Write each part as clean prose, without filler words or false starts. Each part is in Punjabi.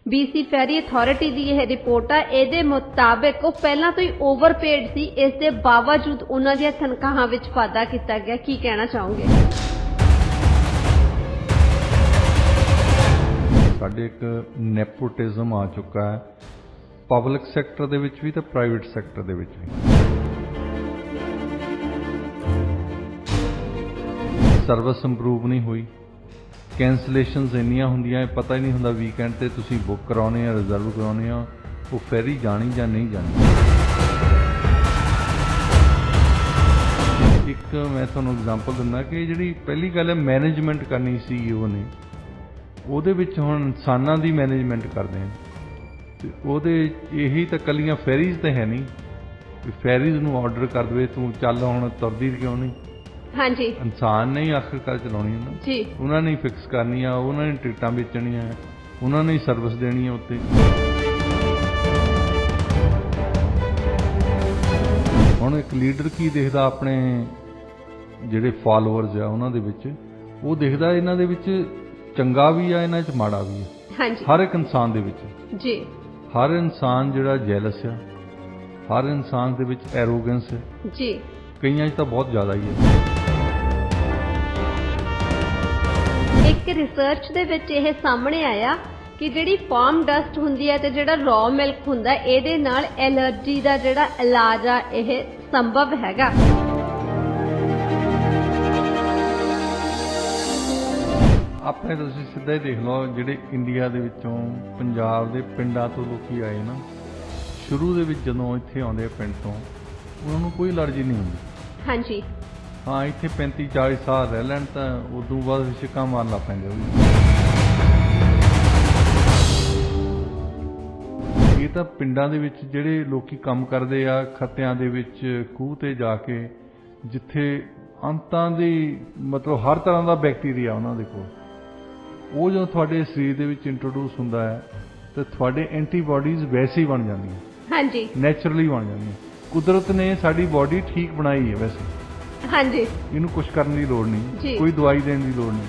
BC ਫੈਰੀ ਅਥਾਰਟੀ ਦੀ ਇਹ ਰਿਪੋਰਟ ਆ। ਇਹਦੇ ਮੁਤਾਬਿਕ ਉਹ ਪਹਿਲਾਂ ਤੋਂ ਹੀ ਓਵਰਪੇਡ ਸੀ, ਇਸ ਦੇ ਬਾਵਜੂਦ ਉਹਨਾਂ ਦੀਆਂ ਤਨਖਾਹਾਂ ਵਿੱਚ ਵਾਧਾ ਕੀਤਾ ਗਿਆ। ਕੀ ਕਹਿਣਾ ਚਾਹੋਗੇ? ਸਾਡੇ ਇੱਕ ਨੈਪੋਟਿਜ਼ਮ ਆ ਚੁੱਕਾ ਹੈ ਪਬਲਿਕ ਸੈਕਟਰ ਦੇ ਵਿੱਚ ਵੀ ਤੇ ਪ੍ਰਾਈਵੇਟ ਸੈਕਟਰ ਦੇ ਵਿੱਚ ਵੀ। ਸਰਵਿਸ ਇੰਪਰੂਵ ਨਹੀਂ ਹੋਈ, ਕੈਂਸਲੇਸ਼ਨਸ ਇੰਨੀਆਂ ਹੁੰਦੀਆਂ, ਪਤਾ ਹੀ ਨਹੀਂ ਹੁੰਦਾ ਵੀਕਐਂਡ ਤੇ ਤੁਸੀਂ ਬੁੱਕ ਕਰਾਉਣੇ ਆ, ਰਿਜ਼ਰਵ ਕਰਾਉਣੇ ਆ, ਉਹ ਫੈਰੀ ਜਾਣੀ ਜਾਂ ਨਹੀਂ ਜਾਣੀ। ਇੱਕ ਮੈਂ ਤੁਹਾਨੂੰ ਐਗਜ਼ਾਮਪਲ ਦਿੰਦਾ ਕਿ ਜਿਹੜੀ ਪਹਿਲੀ ਗੱਲ ਹੈ ਮੈਨੇਜਮੈਂਟ ਕਰਨੀ CEO ਨੇ, ਉਹਦੇ ਵਿੱਚ ਹੁਣ ਇਨਸਾਨਾਂ ਦੀ ਮੈਨੇਜਮੈਂਟ ਕਰਦੇ ਆ ਤੇ ਉਹਦੇ ਇਹੀ ਤਾਂ ਕੱਲੀਆਂ ਫੈਰੀਜ਼ ਤਾਂ ਹੈ ਨਹੀਂ, ਫੈਰੀਜ਼ ਨੂੰ ਆਰਡਰ ਕਰ ਦੇਵੇ ਤੂੰ ਚੱਲ ਹੁਣ ਤੁਰਦੀ ਕਿਉਂ ਨਹੀਂ। ਹਾਂਜੀ, ਇਨਸਾਨ ਨੇ ਹੀ ਆਖਿਰਕਾਰ ਚਲਾਉਣੀ ਹੈ ਨਾ ਜੀ, ਉਹਨਾਂ ਨੇ ਫਿਕਸ ਕਰਨੀ ਆ, ਉਹਨਾਂ ਨੇ ਟਿਕਟਾਂ ਵੇਚਣੀਆਂ, ਉਹਨਾਂ ਨੇ ਸਰਵਿਸ ਦੇਣੀ ਆ ਉੱਤੇ। ਹੁਣ ਇੱਕ ਲੀਡਰ ਕੀ ਦੇਖਦਾ ਆਪਣੇ ਜਿਹੜੇ ਫਾਲੋਅਰਸ ਆ ਉਹਨਾਂ ਦੇ ਵਿੱਚ, ਉਹ ਦੇਖਦਾ ਇਹਨਾਂ ਦੇ ਵਿੱਚ ਚੰਗਾ ਵੀ ਆ, ਇਹਨਾਂ 'ਚ ਮਾੜਾ ਵੀ ਆ। ਹਾਂਜੀ, ਹਰ ਇੱਕ ਇਨਸਾਨ ਦੇ ਵਿੱਚ ਜੀ, ਹਰ ਹਰ ਇਨਸਾਨ ਜਿਹੜਾ ਜੈਲਸ ਆ, ਹਰ ਇਨਸਾਨ ਦੇ ਵਿੱਚ ਐਰੋਗੈਂਸ ਹੈ, ਜੀ, ਕਈਆਂ 'ਚ ਤਾਂ ਬਹੁਤ ਜ਼ਿਆਦਾ ਹੀ ਹੈ। ਇੱਕ ਰਿਸਰਚ ਦੇ ਵਿੱਚ ਇਹ ਸਾਹਮਣੇ ਆਇਆ ਕਿ ਜਿਹੜੀ ਫਾਰਮ ਡਸਟ ਹੁੰਦੀ ਹੈ ਤੇ ਜਿਹੜਾ ਰॉ ਮਿਲਕ ਹੁੰਦਾ, ਇਹਦੇ ਨਾਲ ਐਲਰਜੀ ਦਾ ਜਿਹੜਾ ਇਲਾਜ ਆ ਇਹ ਸੰਭਵ ਹੈਗਾ। ਆਪਣੇ ਤੁਸੀਂ ਸਿੱਧਾ ਹੀ ਦੇਖ ਲਓ, ਜਿਹੜੇ ਇੰਡੀਆ ਦੇ ਵਿੱਚੋਂ ਪੰਜਾਬ ਦੇ ਪਿੰਡਾਂ ਤੋਂ ਲੋਕੀ ਆਏ ਨਾ, ਸ਼ੁਰੂ ਦੇ ਵਿੱਚ ਜਦੋਂ ਇੱਥੇ ਆਉਂਦੇ ਆ ਪਿੰਡ ਤੋਂ, ਉਹਨਾਂ ਨੂੰ ਕੋਈ ਐਲਰਜੀ ਨਹੀਂ ਹੁੰਦੀ। ਹਾਂਜੀ, ਹਾਂ, ਇੱਥੇ 35-40 ਸਾਲ ਰਹਿ ਲੈਣ ਤਾਂ ਉਦੋਂ ਬਾਅਦ ਛਿੱਕਾਂ ਮਾਰਨ ਲੱਗ ਪੈਂਦੇ ਉਹ। ਇਹ ਤਾਂ ਪਿੰਡਾਂ ਦੇ ਵਿੱਚ ਜਿਹੜੇ ਲੋਕੀ ਕੰਮ ਕਰਦੇ ਆ, ਖੱਤਿਆਂ ਦੇ ਵਿੱਚ ਖੂਹ ਤੇ ਜਾ ਕੇ, ਜਿੱਥੇ ਅੰਤਾਂ ਦੀ ਮਤਲਬ ਹਰ ਤਰ੍ਹਾਂ ਦਾ ਬੈਕਟੀਰੀਆ ਉਹਨਾਂ ਦੇ ਕੋਲ, ਉਹ ਜਦੋਂ ਤੁਹਾਡੇ ਸਰੀਰ ਦੇ ਵਿੱਚ ਇੰਟਰੋਡਿਊਸ ਹੁੰਦਾ ਹੈ ਤਾਂ ਤੁਹਾਡੇ ਐਂਟੀਬਾਡੀਜ਼ ਵੈਸੇ ਹੀ ਬਣ ਜਾਂਦੀਆਂ। ਹਾਂਜੀ, ਨੈਚੁਰਲੀ ਬਣ ਜਾਂਦੀਆਂ। ਕੁਦਰਤ ਨੇ ਸਾਡੀ ਬਾਡੀ ਠੀਕ ਬਣਾਈ ਹੈ ਵੈਸੇ। ਹਾਂਜੀ, ਇਹਨੂੰ ਕੁਝ ਕਰਨ ਦੀ ਲੋੜ ਨਹੀਂ, ਕੋਈ ਦਵਾਈ ਦੇਣ ਦੀ ਲੋੜ ਨਹੀਂ।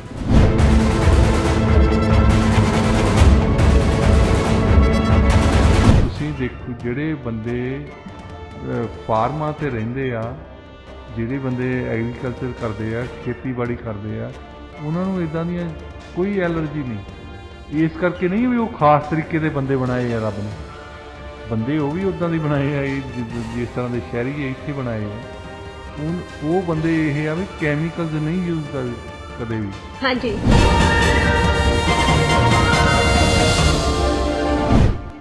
ਤੁਸੀਂ ਦੇਖੋ ਜਿਹੜੇ ਬੰਦੇ ਫਾਰਮਾਂ ਤੇ ਰਹਿੰਦੇ ਆ, ਜਿਹੜੇ ਬੰਦੇ ਐਗਰੀਕਲਚਰ ਕਰਦੇ ਆ, ਖੇਤੀਬਾੜੀ ਕਰਦੇ ਆ, ਉਹਨਾਂ ਨੂੰ ਇਦਾਂ ਦੀਆਂ ਕੋਈ ਐਲਰਜੀ ਨਹੀਂ। ਇਸ ਕਰਕੇ ਨਹੀਂ ਵੀ ਉਹ ਖਾਸ ਤਰੀਕੇ ਦੇ ਬੰਦੇ ਬਣਾਏ ਆ ਰੱਬ ਨੇ, ਬੰਦੇ ਉਹ ਵੀ ਉੱਦਾਂ ਦੇ ਬਣਾਏ ਆ, ਜਿਸ ਤਰ੍ਹਾਂ ਦੇ ਸ਼ਹਿਰੀ ਇੱਥੇ ਬਣਾਏ ਆ। ਉਹ ਬੰਦੇ ਇਹ ਆ ਵੀ ਕੈਮੀਕਲਸ ਨਹੀਂ ਯੂਜ਼ ਕਰਦੇ ਕਦੇ ਵੀ। ਹਾਂਜੀ,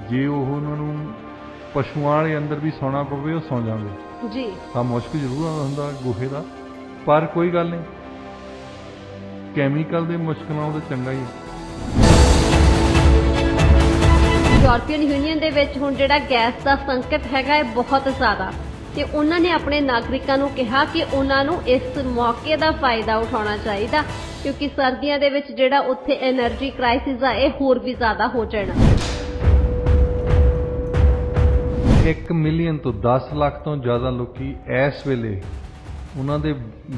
ਜੇ ਉਹ ਉਹਨਾਂ ਨੂੰ ਪਸ਼ੂਆਂ ਵਾਲੇ ਅੰਦਰ ਵੀ ਸੌਣਾ ਪਵੇ ਉਹ ਸੌਂ ਜਾਣਗੇ ਜੀ। ਤਾਂ ਮੁਸ਼ਕ ਜ਼ਰੂਰ ਹੁੰਦਾ ਗੋਹੇ ਦਾ, ਪਰ ਕੋਈ ਗੱਲ ਨਹੀਂ, ਕੈਮੀਕਲ ਦੇ ਮੁਸ਼ਕ ਨਾਲੋਂ ਤਾਂ ਚੰਗਾ ਹੀ ਹੈ। ਯੂਰਪੀਅਨ ਯੂਨੀਅਨ ਦੇ ਵਿੱਚ ਹੁਣ ਜਿਹੜਾ ਗੈਸ ਦਾ ਸੰਕਟ ਹੈਗਾ ਹੈ ਬਹੁਤ ਜ਼ਿਆਦਾ, ਤੇ ਉਹਨਾਂ ਨੇ ਆਪਣੇ ਨਾਗਰਿਕਾਂ ਨੂੰ ਕਿਹਾ ਕਿ ਉਹਨਾਂ ਨੂੰ ਇਸ ਮੌਕੇ ਦਾ ਫਾਇਦਾ ਉਠਾਉਣਾ ਚਾਹੀਦਾ, ਕਿਉਂਕਿ ਸਰਦੀਆਂ ਦੇ ਵਿੱਚ ਜਿਹੜਾ ਉੱਥੇ ਐਨਰਜੀ ਕ੍ਰਾਈਸਿਸ ਆ ਇਹ ਹੋਰ ਵੀ ਜ਼ਿਆਦਾ ਹੋ ਜਾਣਾ। 1 ਮਿਲੀਅਨ ਤੋਂ 10 ਲੱਖ ਤੋਂ ਜ਼ਿਆਦਾ ਲੋਕੀ ਇਸ ਵੇਲੇ ਉਹਨਾਂ ਦੇ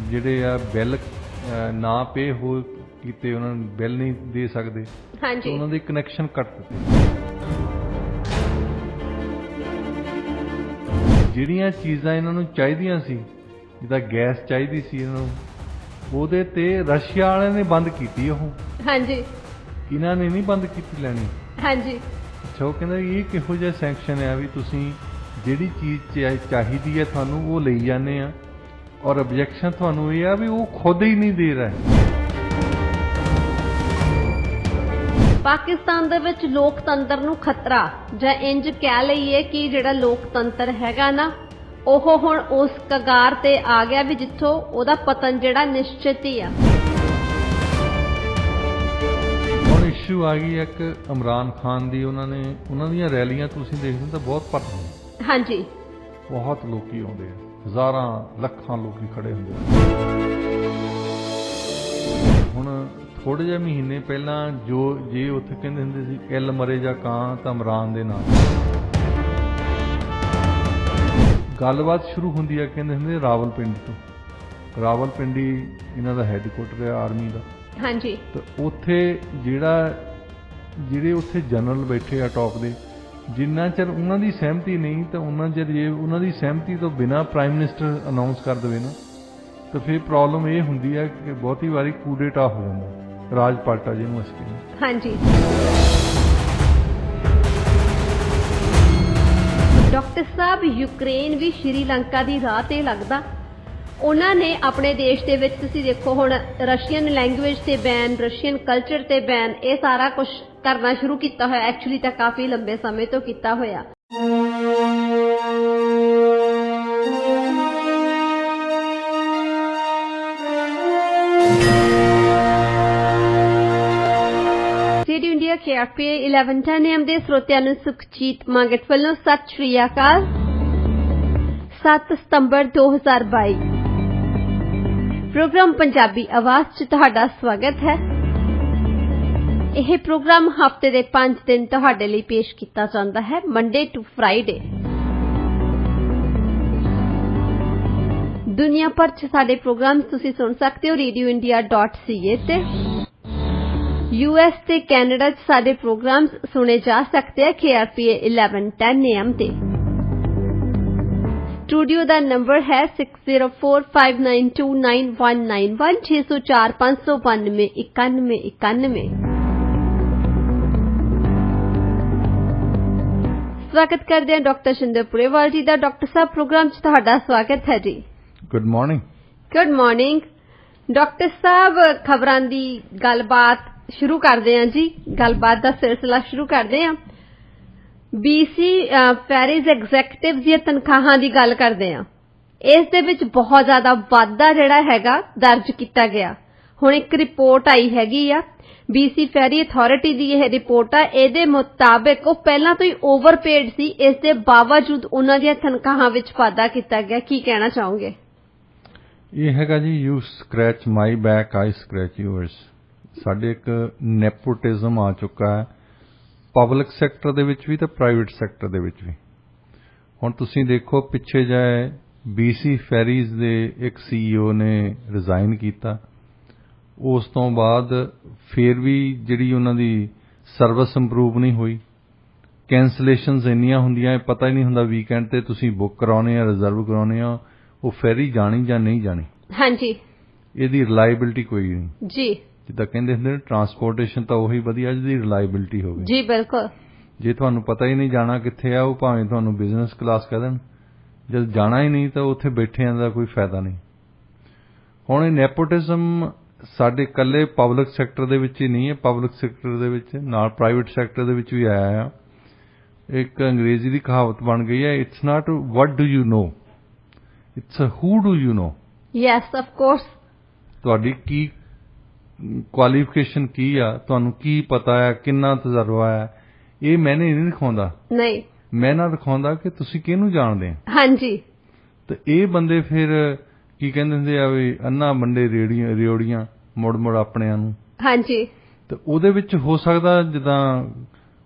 ਜਿਹੜੇ ਆ ਬਿੱਲ ਨਾ ਪੇ ਹੋ ਕੀਤੇ, ਉਹਨਾਂ ਨੂੰ ਬਿੱਲ ਨਹੀਂ ਦੇ ਸਕਦੇ। ਹਾਂਜੀ, ਉਹਨਾਂ ਦੇ ਕਨੈਕਸ਼ਨ ਕੱਟ ਦਿੱਤੇ। ਜਿਹੜੀਆਂ ਚੀਜ਼ਾਂ ਇਹਨਾਂ ਨੂੰ ਚਾਹੀਦੀਆਂ ਸੀ, ਜਿੱਦਾਂ ਗੈਸ ਚਾਹੀਦੀ ਸੀ ਇਹਨਾਂ ਨੂੰ, ਉਹਦੇ ਤੇ ਰਸ਼ੀਆ ਵਾਲਿਆਂ ਨੇ ਬੰਦ ਕੀਤੀ ਉਹ। ਹਾਂਜੀ, ਇਹਨਾਂ ਨੇ ਨਹੀਂ ਬੰਦ ਕੀਤੀ ਲੈਣੀ। ਹਾਂਜੀ, ਅੱਛਾ, ਉਹ ਕਹਿੰਦਾ ਇਹ ਕਿਹੋ ਜਿਹਾ ਸੈਂਕਸ਼ਨ ਆ ਵੀ ਤੁਸੀਂ ਜਿਹੜੀ ਚੀਜ਼ ਚਾਹੀਦੀ ਹੈ ਤੁਹਾਨੂੰ ਉਹ ਲਈ ਜਾਂਦੇ ਆ, ਔਰ ਆਬਜੈਕਸ਼ਨ ਤੁਹਾਨੂੰ ਇਹ ਆ ਵੀ ਉਹ ਖੁਦ ਹੀ ਨਹੀਂ ਦੇ ਰਹੇ। ਪਾਕਿਸਤਾਨ ਦੇ ਵਿੱਚ ਲੋਕਤੰਤਰ ਨੂੰ ਖਤਰਾ, ਜਾਂ ਇੰਜ ਕਹਿ ਲਈਏ ਕਿ ਜਿਹੜਾ ਲੋਕਤੰਤਰ ਹੈਗਾ ਨਾ, ਉਹ ਹੁਣ ਉਸ ਕਗਾਰ ਤੇ ਆ ਗਿਆ ਵੀ ਜਿੱਥੋਂ ਉਹਦਾ ਪਤਨ ਜਿਹੜਾ ਨਿਸ਼ਚਿਤ ਹੀ ਆ। ਹੁਣ ਇਸ਼ੂ ਆ ਗਈ ਇੱਕ ਇਮਰਾਨ ਖਾਨ ਦੀ, ਉਹਨਾਂ ਦੀਆਂ ਰੈਲੀਆਂ ਤੁਸੀਂ ਦੇਖਦੇ ਤਾਂ ਬਹੁਤ ਭਰਦੀਆਂ। ਹਾਂਜੀ, ਬਹੁਤ ਲੋਕੀ ਆਉਂਦੇ ਆ, ਹਜ਼ਾਰਾਂ ਲੱਖਾਂ ਲੋਕੀ ਖੜੇ ਹੁੰਦੇ ਆ। ਹੁਣ ਥੋੜੇ ਜਿਹੇ ਮਹੀਨੇ ਪਹਿਲਾਂ ਜੇ ਉੱਥੇ ਕਹਿੰਦੇ ਹੁੰਦੇ ਸੀ ਇਲ ਮਰੇ ਜਾਂ ਕਾਂ, ਤਾਂ ਇਮਰਾਨ ਦੇ ਨਾਲ ਗੱਲਬਾਤ ਸ਼ੁਰੂ ਹੁੰਦੀ ਹੈ, ਕਹਿੰਦੇ ਹੁੰਦੇ ਰਾਵਲਪਿੰਡੀ ਤੋਂ। ਰਾਵਲਪਿੰਡੀ ਇਹਨਾਂ ਦਾ ਹੈੱਡਕੁਆਟਰ ਹੈ ਆਰਮੀ ਦਾ। ਹਾਂਜੀ, ਤਾਂ ਉੱਥੇ ਜਿਹੜਾ ਜਿਹੜੇ ਉੱਥੇ ਜਨਰਲ ਬੈਠੇ ਆ ਟੌਪ ਦੇ, ਜਿੰਨਾ ਚਿਰ ਉਹਨਾਂ ਦੀ ਸਹਿਮਤੀ ਨਹੀਂ ਤਾਂ ਉਹਨਾਂ ਚਿਰ ਜੇ ਉਹਨਾਂ ਦੀ ਸਹਿਮਤੀ ਤੋਂ ਬਿਨਾਂ ਪ੍ਰਾਈਮ ਮਿਨਿਸਟਰ ਅਨਾਉਂਸ ਕਰ ਦੇਵੇ ਨਾ, ਤਾਂ ਫਿਰ ਪ੍ਰੋਬਲਮ ਇਹ ਹੁੰਦੀ ਹੈ ਕਿ ਬਹੁਤੀ ਵਾਰੀ ਕੂਡੇਟਾ ਹੋ ਜਾਂਦਾ, ਰਾਜ ਪਾਲਟਾ ਜਿਹਨੂੰ ਅਸੀਂ ਕਹਿੰਦੇ। ਹਾਂਜੀ। ਡਾਕਟਰ ਸਾਹਿਬ, ਯੂਕਰੇਨ ਵੀ ਸ਼੍ਰੀਲੰਕਾ ਦੀ ਰਾਹ ਤੇ ਲੱਗਦਾ। ਉਹਨਾਂ ਨੇ ਆਪਣੇ ਦੇਸ਼ ਦੇ ਵਿੱਚ ਤੁਸੀਂ ਦੇਖੋ ਹੁਣ ਰਸ਼ੀਅਨ ਲੈਂਗੁਏਜ ਤੇ ਬੈਨ, ਰਸ਼ੀਅਨ ਕਲਚਰ ਤੇ ਬੈਨ, ਇਹ ਸਾਰਾ ਕੁਝ ਕਰਨਾ ਸ਼ੁਰੂ ਕੀਤਾ ਹੋਇਆ। ਐਕਚੁਅਲੀ ਤਾਂ ਕਾਫੀ ਲੰਬੇ ਸਮੇਂ ਤੋਂ ਕੀਤਾ ਹੋਇਆ। ਰੇਡੀਓ ਇੰਡੀਆ KRPA 1110 AM ਦੇ ਸਰੋਤਿਆਂ ਨੂੰ ਸੁਖਜੀਤ ਮੰਗਟ ਵੱਲੋਂ ਸਤਿ ਸ਼੍ਰੀ ਅਕਾਲ। 7 ਸਤੰਬਰ 2022 ਪ੍ਰੋਗਰਾਮ ਪੰਜਾਬੀ ਆਵਾਜ਼ 'ਚ ਤੁਹਾਡਾ ਸਵਾਗਤ ਹੈ। ਇਹ ਪ੍ਰੋਗਰਾਮ ਹਫ਼ਤੇ ਦੇ 5 ਦਿਨ ਤੁਹਾਡੇ ਲਈ ਪੇਸ਼ ਕੀਤਾ ਜਾਂਦਾ ਹੈ, ਮੰਡੇ ਟੂ ਫਰਾਈਡੇ। ਦੁਨੀਆ ਭਰ 'ਚ ਸਾਡੇ ਪ੍ਰੋਗਰਾਮ ਤੁਸੀਂ ਸੁਣ ਸਕਦੇ ਹੋ radioindia.ca ਤੇ। US ਤੇ ਕੈਨੇਡਾ 'ਚ ਸਾਡੇ ਪ੍ਰੋਗਰਾਮਸ ਸੁਣੇ ਜਾ ਸਕਦੇ ਆ KRPA 1110 AM ਤੇ। ਸਟੂਡੀਓ ਦਾ ਨੰਬਰ ਹੈ 6045929191 6045929191। ਸਵਾਗਤ ਕਰਦੇ ਹਾਂ ਡਾਕਟਰ ਸ਼ਿੰਦਰ ਪੁਰੇਵਾਲ ਜੀ ਦਾ। ਡਾਕਟਰ ਸਾਹਿਬ, ਪ੍ਰੋਗਰਾਮ 'ਚ ਤੁਹਾਡਾ ਸਵਾਗਤ ਹੈ ਜੀ। Good morning. Good morning doctor ਸਾਹਿਬ, ਖਬਰਾਂ ਦੀ ਗੱਲਬਾਤ ਸ਼ੁਰੂ ਕਰਦੇ ਹਾਂ ਜੀ। ਗੱਲਬਾਤ ਦਾ ਸਿਲਸਿਲਾ ਸ਼ੁਰੂ ਕਰਦੇ ਹਾਂ। BC ਫੈਰੀਜ਼ ਐਗਜ਼ੈਕਟਿਵ ਦੀਆਂ ਤਨਖਾਹਾਂ ਦੀ ਗੱਲ ਕਰਦੇ ਹਾਂ। ਇਸ ਦੇ ਵਿੱਚ ਬਹੁਤ ਜ਼ਿਆਦਾ ਵਾਧਾ ਜਿਹੜਾ ਹੈਗਾ ਦਰਜ ਕੀਤਾ ਗਿਆ। ਹੁਣ ਇੱਕ ਰਿਪੋਰਟ ਆਈ ਹੈਗੀ ਆ, BC ਫੈਰੀ ਅਥਾਰਟੀ ਦੀ ਇਹ ਰਿਪੋਰਟ ਆ। ਇਹਦੇ ਮੁਤਾਬਿਕ ਉਹ ਪਹਿਲਾਂ ਤੋਂ ਹੀ ਓਵਰਪੇਡ ਸੀ, ਇਸ ਦੇ ਬਾਵਜੂਦ ਉਹਨਾਂ ਦੀਆਂ ਤਨਖਾਹਾਂ ਵਿੱਚ ਵਾਧਾ ਕੀਤਾ ਗਿਆ। ਕੀ ਕਹਿਣਾ ਚਾਹੋਗੇ? ਇਹ ਹੈਗਾ ਜੀ, you scratch my back, I scratch yours. ਸਾਡੇ ਇੱਕ ਨੈਪੋਟਿਜ਼ਮ ਆ ਚੁੱਕਾ ਹੈ ਪਬਲਿਕ ਸੈਕਟਰ ਦੇ ਵਿੱਚ ਵੀ ਤੇ ਪ੍ਰਾਈਵੇਟ ਸੈਕਟਰ ਦੇ ਵਿੱਚ ਵੀ। ਹੁਣ ਤੁਸੀਂ ਦੇਖੋ, ਪਿੱਛੇ ਜਾਏ BC ਫੈਰੀਜ਼ ਦੇ ਇੱਕ CEO ਨੇ ਰਿਜ਼ਾਈਨ ਕੀਤਾ। ਉਸ ਤੋਂ ਬਾਅਦ ਫਿਰ ਵੀ ਜਿਹੜੀ ਉਹਨਾਂ ਦੀ ਸਰਵਿਸ ਇੰਪਰੂਵ ਨਹੀਂ ਹੋਈ। ਕੈਂਸਲੇਸ਼ਨਸ ਇੰਨੀਆਂ ਹੁੰਦੀਆਂ, ਪਤਾ ਹੀ ਨਹੀਂ ਹੁੰਦਾ ਵੀਕਐਂਡ ਤੇ ਤੁਸੀਂ ਬੁੱਕ ਕਰਾਉਣੇ ਆ, ਰਿਜ਼ਰਵ ਕਰਾਉਣੇ ਆ, ਉਹ ਫੈਰੀ ਜਾਣੀ ਜਾਂ ਨਹੀਂ ਜਾਣੀ। ਹਾਂਜੀ। ਇਹਦੀ ਰਿਲਾਇਬਿਲਿਟੀ ਕੋਈ ਨਹੀਂ ਜੀ। ਜਿੱਦਾਂ ਕਹਿੰਦੇ ਹੁੰਦੇ ਨੇ, ਟਰਾਂਸਪੋਰਟੇਸ਼ਨ ਤਾਂ ਉਹੀ ਵਧੀਆ ਜਿਹਦੀ ਰਿਲਾਇਬਿਲਿਟੀ ਹੋਵੇ। ਜੀ ਬਿਲਕੁਲ। ਜੇ ਤੁਹਾਨੂੰ ਪਤਾ ਹੀ ਨਹੀਂ ਜਾਣਾ ਕਿੱਥੇ ਆ, ਉਹ ਭਾਵੇਂ ਤੁਹਾਨੂੰ ਬਿਜ਼ਨਸ ਕਲਾਸ ਕਹਿ ਦੇਣ, ਜਦ ਜਾਣਾ ਹੀ ਨਹੀਂ ਤਾਂ ਉੱਥੇ ਬੈਠਿਆਂ ਦਾ ਕੋਈ ਫਾਇਦਾ ਨਹੀਂ। ਹੁਣ ਇਹ ਨੈਪੋਟਿਜ਼ਮ ਸਾਡੇ ਇਕੱਲੇ ਪਬਲਿਕ ਸੈਕਟਰ ਦੇ ਵਿੱਚ ਹੀ ਨਹੀਂ ਹੈ, ਪਬਲਿਕ ਸੈਕਟਰ ਦੇ ਵਿੱਚ ਨਾਲ ਪ੍ਰਾਈਵੇਟ ਸੈਕਟਰ ਦੇ ਵਿੱਚ ਵੀ ਆਇਆ ਆ। ਇੱਕ ਅੰਗਰੇਜ਼ੀ ਦੀ ਕਹਾਵਤ ਬਣ ਗਈ ਹੈ, it's not what do you know, it's who do you know. Yes, of course. ਤੁਹਾਡੀ ਕੀ ਕੁਆਲੀਫਿਕੇਸ਼ਨ ਕੀ ਆ, ਤੁਹਾਨੂੰ ਕੀ ਪਤਾ ਹੈ, ਕਿੰਨਾ ਤਜਰਬਾ ਹੈ, ਇਹ ਮੈਨੇ ਨਹੀਂ ਦਿਖਾਉਂਦਾ। ਨਹੀਂ, ਮੈਂ ਨਾ ਦਿਖਾਉਂਦਾ ਕਿ ਤੁਸੀਂ ਕਿਹਨੂੰ ਜਾਣਦੇ ਆ। ਹਾਂਜੀ। ਤੇ ਇਹ ਬੰਦੇ ਫਿਰ ਕੀ ਕਹਿੰਦੇ ਹੁੰਦੇ ਆ ਵੀ ਅੰਨਾ ਬੰਦੇ ਰਿਓੜੀਆਂ ਮੁੜ ਮੁੜ ਆਪਣਿਆਂ ਨੂੰ। ਹਾਂਜੀ। ਤੇ ਉਹਦੇ ਵਿੱਚ ਹੋ ਸਕਦਾ ਜਿੱਦਾਂ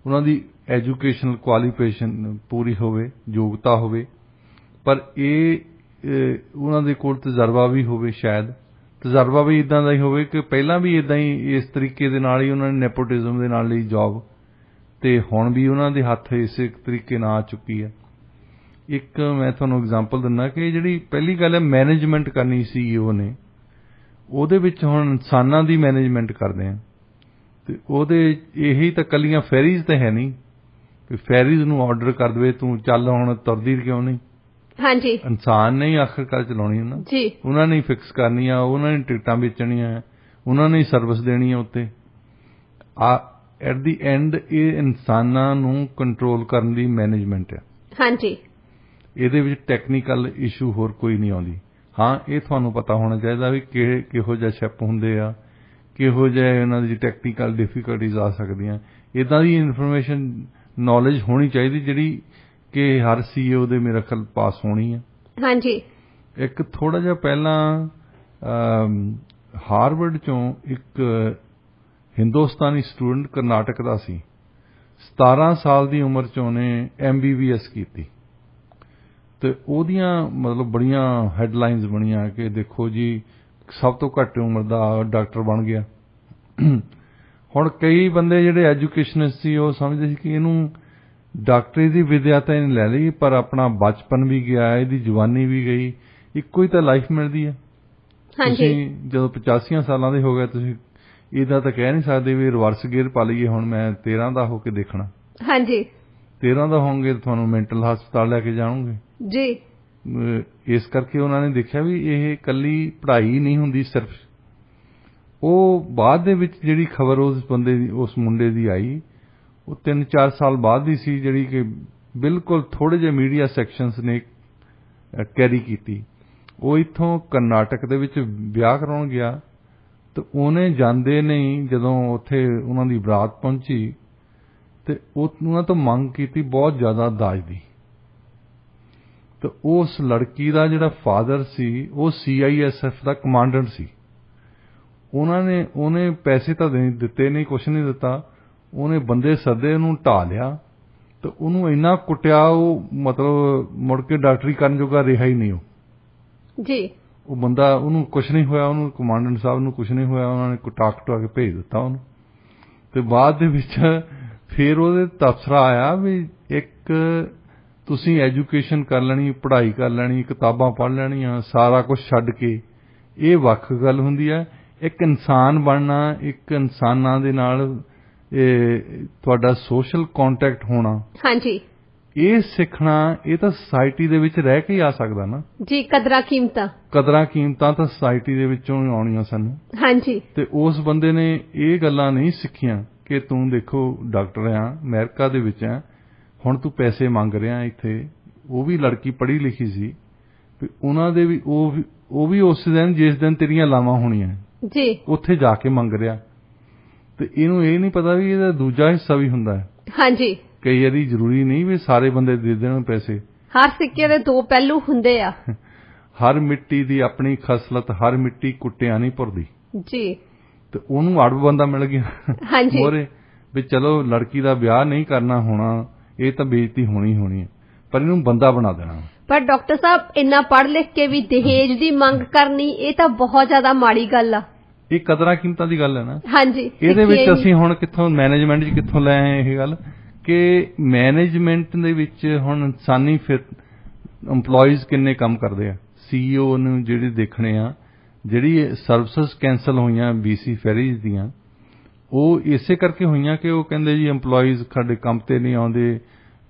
ਉਹਨਾਂ ਦੀ ਐਜੂਕੇਸ਼ਨਲ ਕੁਆਲੀਫਿਕੇਸ਼ਨ ਪੂਰੀ ਹੋਵੇ, ਯੋਗਤਾ ਹੋਵੇ, ਪਰ ਇਹ ਉਹਨਾਂ ਦੇ ਕੋਲ ਤਜਰਬਾ ਵੀ ਹੋਵੇ। ਸ਼ਾਇਦ ਤਜਰਬਾ ਵੀ ਇੱਦਾਂ ਦਾ ਹੀ ਹੋਵੇ ਕਿ ਪਹਿਲਾਂ ਵੀ ਇੱਦਾਂ ਹੀ ਇਸ ਤਰੀਕੇ ਦੇ ਨਾਲ ਹੀ ਉਹਨਾਂ ਨੇ ਨੈਪੋਟਿਜ਼ਮ ਦੇ ਨਾਲ ਲਈ ਜੌਬ, ਤੇ ਹੁਣ ਵੀ ਉਹਨਾਂ ਦੇ ਹੱਥ ਇਸੇ ਤਰੀਕੇ ਨਾਲ ਆ ਚੁੱਕੀ ਹੈ। ਇੱਕ ਮੈਂ ਤੁਹਾਨੂੰ ਐਗਜ਼ਾਮਪਲ ਦਿੰਦਾ ਕਿ ਜਿਹੜੀ ਪਹਿਲੀ ਗੱਲ ਹੈ ਮੈਨੇਜਮੈਂਟ ਕਰਨੀ CEO ਨੇ, ਉਹਦੇ ਵਿੱਚ ਹੁਣ ਇਨਸਾਨਾਂ ਦੀ ਮੈਨੇਜਮੈਂਟ ਕਰਦੇ ਆ। ਤੇ ਉਹਦੇ ਇਹੀ ਤਾਂ ਕੱਲੀਆਂ ਫੈਰੀਜ਼ ਤਾਂ ਹੈ ਨਹੀਂ ਕਿ ਫੈਰੀਜ਼ ਨੂੰ ਆਰਡਰ ਕਰ ਦੇਵੇ ਤੂੰ ਚੱਲ ਹੁਣ ਤੁਰਦੀ ਕਿਉਂ ਨਹੀਂ। ਹਾਂਜੀ। ਇਨਸਾਨ ਨੇ ਹੀ ਆਖਰਕਾਰ ਚਲਾਉਣੀ ਹੈ ਨਾ ਜੀ, ਉਹਨਾਂ ਨੇ ਫਿਕਸ ਕਰਨੀ ਆ, ਉਹਨਾਂ ਨੇ ਟਿਕਟਾਂ ਵੇਚਣੀਆਂ, ਉਹਨਾਂ ਨੇ ਸਰਵਿਸ ਦੇਣੀ ਆ ਉੱਤੇ। ਐਟ ਦੀ ਐਂਡ ਇਹ ਇਨਸਾਨਾਂ ਨੂੰ ਕੰਟਰੋਲ ਕਰਨ ਦੀ ਮੈਨੇਜਮੈਂਟ ਹੈ। ਹਾਂਜੀ। ਇਹਦੇ ਵਿੱਚ ਟੈਕਨੀਕਲ ਇਸ਼ੂ ਹੋਰ ਕੋਈ ਨਹੀਂ ਆਉਂਦੀ। ਹਾਂ, ਇਹ ਤੁਹਾਨੂੰ ਪਤਾ ਹੋਣਾ ਚਾਹੀਦਾ ਵੀ ਕਿਹੋ ਜਿਹੇ ਸ਼ਿਪ ਹੁੰਦੇ ਆ, ਕਿਹੋ ਜਿਹੇ ਉਹਨਾਂ ਦੀ ਟੈਕਨੀਕਲ ਡਿਫੀਕਲਟੀਜ਼ ਆ ਸਕਦੀਆਂ। ਇੱਦਾਂ ਦੀ ਇਨਫੋਰਮੇਸ਼ਨ ਨੌਲੇਜ ਹੋਣੀ ਚਾਹੀਦੀ ਜਿਹੜੀ ਕਿ ਹਰ CEO ਦੇ ਮੇਰੇ ਖਿਆਲ ਪਾਸ ਹੋਣੀ ਹੈ। ਹਾਂਜੀ। ਇੱਕ ਥੋੜਾ ਜਿਹਾ ਪਹਿਲਾਂ ਹਾਰਵਰਡ ਚੋਂ ਇੱਕ ਹਿੰਦੁਸਤਾਨੀ ਸਟੂਡੈਂਟ ਕਰਨਾਟਕ ਦਾ ਸੀ, 17 ਸਾਲ ਦੀ ਉਮਰ 'ਚ ਉਹਨੇ MBBS ਕੀਤੀ ਤੇ ਉਹਦੀਆਂ ਮਤਲਬ ਬੜੀਆਂ ਹੈਡਲਾਈਨਸ ਬਣੀਆਂ ਕਿ ਦੇਖੋ ਜੀ ਸਭ ਤੋਂ ਘੱਟ ਉਮਰ ਦਾ ਡਾਕਟਰ ਬਣ ਗਿਆ। ਹੁਣ ਕਈ ਬੰਦੇ ਜਿਹੜੇ ਐਜੂਕੇਸ਼ਨਿਸਟ ਸੀ ਉਹ ਸਮਝਦੇ ਸੀ ਕਿ ਇਹਨੂੰ ਡਾਕਟਰੀ ਦੀ ਵਿਦਿਆ ਤਾਂ ਇਹਨੇ ਲੈ ਲਈ, ਪਰ ਆਪਣਾ ਬਚਪਨ ਵੀ ਗਿਆ, ਇਹਦੀ ਜਵਾਨੀ ਵੀ ਗਈ, ਇੱਕੋ ਹੀ ਤਾਂ ਲਾਈਫ ਮਿਲਦੀ ਹੈ। ਤੁਸੀਂ ਜਦੋਂ 85 ਸਾਲਾਂ ਦੇ ਹੋ ਗਏ, ਤੁਸੀਂ ਇਹਦਾ ਤਾਂ ਕਹਿ ਨਹੀਂ ਸਕਦੇ ਵੀ ਰਿਵਰਸ ਗੇਅਰ ਪਾ ਲਈਏ, ਹੁਣ ਮੈਂ 13 ਦਾ ਹੋ ਕੇ ਦੇਖਣਾ। ਹਾਂਜੀ 13 ਦਾ ਹੋਣਗੇ ਤੁਹਾਨੂੰ ਮੈਂਟਲ ਹਸਪਤਾਲ ਲੈ ਕੇ ਜਾਣਗੇ ਜੀ। ਇਸ ਕਰਕੇ ਉਹਨਾਂ ਨੇ ਦੇਖਿਆ ਵੀ ਇਹ ਇਕੱਲੀ ਪੜ੍ਹਾਈ ਨਹੀਂ ਹੁੰਦੀ ਸਿਰਫ। ਉਹ ਬਾਅਦ ਦੇ ਵਿੱਚ ਜਿਹੜੀ ਖਬਰ ਉਸ ਬੰਦੇ ਦੀ, ਉਸ ਮੁੰਡੇ ਦੀ ਆਈ, ਉਹ 3-4 ਸਾਲ ਬਾਅਦ ਦੀ ਸੀ, ਜਿਹੜੀ ਕਿ ਬਿਲਕੁਲ ਥੋੜੇ ਜਿਹੇ ਮੀਡੀਆ ਸੈਕਸ਼ਨਸ ਨੇ ਕੈਰੀ ਕੀਤੀ। ਉਹ ਇੱਥੋਂ ਕਰਨਾਟਕ ਦੇ ਵਿੱਚ ਵਿਆਹ ਕਰਾਉਣ ਗਿਆ, ਤੇ ਉਹਨੇ ਜਾਂਦੇ ਨਹੀਂ, ਜਦੋਂ ਉੱਥੇ ਉਹਨਾਂ ਦੀ ਬਰਾਤ ਪਹੁੰਚੀ ਤੇ ਉਹਨਾਂ ਤੋਂ ਮੰਗ ਕੀਤੀ ਬਹੁਤ ਜ਼ਿਆਦਾ ਦਾਜ ਦੀ। ਤੇ ਉਸ ਲੜਕੀ ਦਾ ਜਿਹੜਾ ਫਾਦਰ ਸੀ ਉਹ CISF ਦਾ ਕਮਾਂਡੈਂਟ ਸੀ। ਉਹਨੇ ਪੈਸੇ ਤਾਂ ਦਿੱਤੇ ਨਹੀਂ, ਕੁਛ ਨਹੀਂ ਦਿੱਤਾ। ਉਹਨੇ ਬੰਦੇ ਸੱਦੇ, ਉਹਨੂੰ ਢਾ ਲਿਆ ਤੇ ਉਹਨੂੰ ਇੰਨਾ ਕੁੱਟਿਆ, ਉਹ ਮਤਲਬ ਮੁੜ ਕੇ ਡਾਕਟਰੀ ਕਰਨ ਜੋਗਾ ਰਿਹਾ ਹੀ ਨਹੀਂ ਉਹ ਜੀ। ਉਹ ਬੰਦਾ, ਉਹਨੂੰ ਕੁਛ ਨਹੀਂ ਹੋਇਆ, ਉਹਨੂੰ ਕਮਾਂਡੈਂਟ ਸਾਹਿਬ ਨੂੰ ਕੁਛ ਨਹੀਂ ਹੋਇਆ, ਉਹਨਾਂ ਨੇ ਕੁਟਾ ਕੇ ਭੇਜ ਦਿੱਤਾ ਉਹਨੂੰ। ਤੇ ਬਾਅਦ ਦੇ ਵਿੱਚ ਫਿਰ ਉਹਦੇ ਤਬਸਰਾ ਆਇਆ ਵੀ ਇੱਕ ਤੁਸੀਂ ਐਜੂਕੇਸ਼ਨ ਕਰ ਲੈਣੀ, ਪੜ੍ਹਾਈ ਕਰ ਲੈਣੀ, ਕਿਤਾਬਾਂ ਪੜ੍ਹ ਲੈਣੀਆਂ, ਸਾਰਾ ਕੁਝ ਛੱਡ ਕੇ, ਇਹ ਵੱਖ ਗੱਲ ਹੁੰਦੀ ਹੈ। ਇੱਕ ਇਨਸਾਨ ਬਣਨਾ, ਇੱਕ ਇਨਸਾਨਾਂ ਦੇ ਨਾਲ ਤੁਹਾਡਾ ਸੋਸ਼ਲ ਕੰਟੈਕਟ ਹੋਣਾ, ਹਾਂਜੀ, ਇਹ ਸਿੱਖਣਾ, ਇਹ ਤਾਂ ਸੋਸਾਇਟੀ ਦੇ ਵਿੱਚ ਰਹਿ ਕੇ ਹੀ ਆ ਸਕਦਾ ਨਾ ਜੀ। ਕਦਰਾਂ ਕੀਮਤਾਂ ਤਾਂ ਸੋਸਾਇਟੀ ਦੇ ਵਿੱਚੋਂ ਹੀ ਆਉਣੀਆਂ ਸਾਨੂੰ। ਹਾਂਜੀ। ਤੇ ਉਸ ਬੰਦੇ ਨੇ ਇਹ ਗੱਲਾਂ ਨਹੀਂ ਸਿੱਖੀਆਂ ਕਿ ਤੂੰ ਦੇਖੋ ਡਾਕਟਰ ਆ, ਅਮਰੀਕਾ ਦੇ ਵਿੱਚ ਆ, ਹੁਣ ਤੂੰ ਪੈਸੇ ਮੰਗ ਰਿਹਾ ਇੱਥੇ। ਉਹ ਵੀ ਲੜਕੀ ਪੜ੍ਹੀ ਲਿਖੀ ਸੀ, ਉਹਨਾਂ ਦੇ ਵੀ ਉਹ ਵੀ ਉਸ ਦਿਨ ਜਿਸ ਦਿਨ ਤੇਰੀਆਂ ਲਾਵਾਂ ਹੋਣੀਆਂ ਜੀ, ਉੱਥੇ ਜਾ ਕੇ ਮੰਗ ਰਿਹਾ। ਤੇ ਇਹਨੂੰ ਇਹ ਨਹੀਂ ਪਤਾ ਵੀ ਇਹਦਾ ਦੂਜਾ ਹਿੱਸਾ ਵੀ ਹੁੰਦਾ ਹੈ। ਹਾਂਜੀ। ਕਈ ਵਾਰੀ ਜ਼ਰੂਰੀ ਨਹੀਂ ਵੀ ਸਾਰੇ ਬੰਦੇ ਦੇ ਦੇਣ ਪੈਸੇ, ਹਰ ਸਿੱਕੇ ਦੇ ਦੋ ਪਹਿਲੂ ਹੁੰਦੇ ਆ। ਹਰ ਮਿੱਟੀ ਦੀ ਆਪਣੀ ਖਸਲਤ, ਹਰ ਮਿੱਟੀ ਕੁੱਟਿਆਂ ਨਹੀਂ ਭਰਦੀ ਜੀ। ਤੇ ਉਹਨੂੰ ਅੜਬ ਬੰਦਾ ਮਿਲ ਗਿਆ ਮੋਰੇ ਵੀ ਚਲੋ ਲੜਕੀ ਦਾ ਵਿਆਹ ਨਹੀਂ ਕਰਨਾ ਹੋਣਾ, ਇਹ ਤਾਂ ਬੇਇੱਜ਼ਤੀ ਹੋਣੀ ਹੈ, ਪਰ ਇਹਨੂੰ ਬੰਦਾ ਬਣਾ ਦੇਣਾ। ਪਰ ਡਾਕਟਰ ਸਾਹਿਬ ਇੰਨਾ ਪੜ੍ਹ ਲਿਖ ਕੇ ਵੀ ਦਹੇਜ ਦੀ ਮੰਗ ਕਰਨੀ, ਇਹ ਤਾਂ ਬਹੁਤ ਜ਼ਿਆਦਾ ਮਾੜੀ ਗੱਲ ਆ। ਇਹ ਕਦਰਾਂ ਕੀਮਤਾਂ ਦੀ ਗੱਲ ਹੈ ਨਾ। ਹਾਂਜੀ। ਇਹਦੇ ਵਿੱਚ ਅਸੀਂ ਹੁਣ ਕਿੱਥੋਂ ਮੈਨੇਜਮੈਂਟ 'ਚ ਕਿੱਥੋਂ ਲੈ ਆਏ ਇਹ ਗੱਲ ਕਿ ਮੈਨੇਜਮੈਂਟ ਦੇ ਵਿੱਚ ਹੁਣ ਇਨਸਾਨੀ EMPLOYEES ਕਿੰਨੇ ਕੰਮ ਕਰਦੇ ਆ। CEO ਨੂੰ ਜਿਹੜੇ ਦੇਖਣੇ ਆ, ਜਿਹੜੀ ਸਰਵਿਸਿਜ਼ ਕੈਂਸਲ ਹੋਈਆਂ BC ਫੈਰੀਜ਼ ਦੀਆਂ, ਉਹ ਇਸੇ ਕਰਕੇ ਹੋਈਆਂ ਕਿ ਉਹ ਕਹਿੰਦੇ ਜੀ EMPLOYEES ਸਾਡੇ ਕੰਮ ਤੇ ਨਹੀਂ ਆਉਂਦੇ,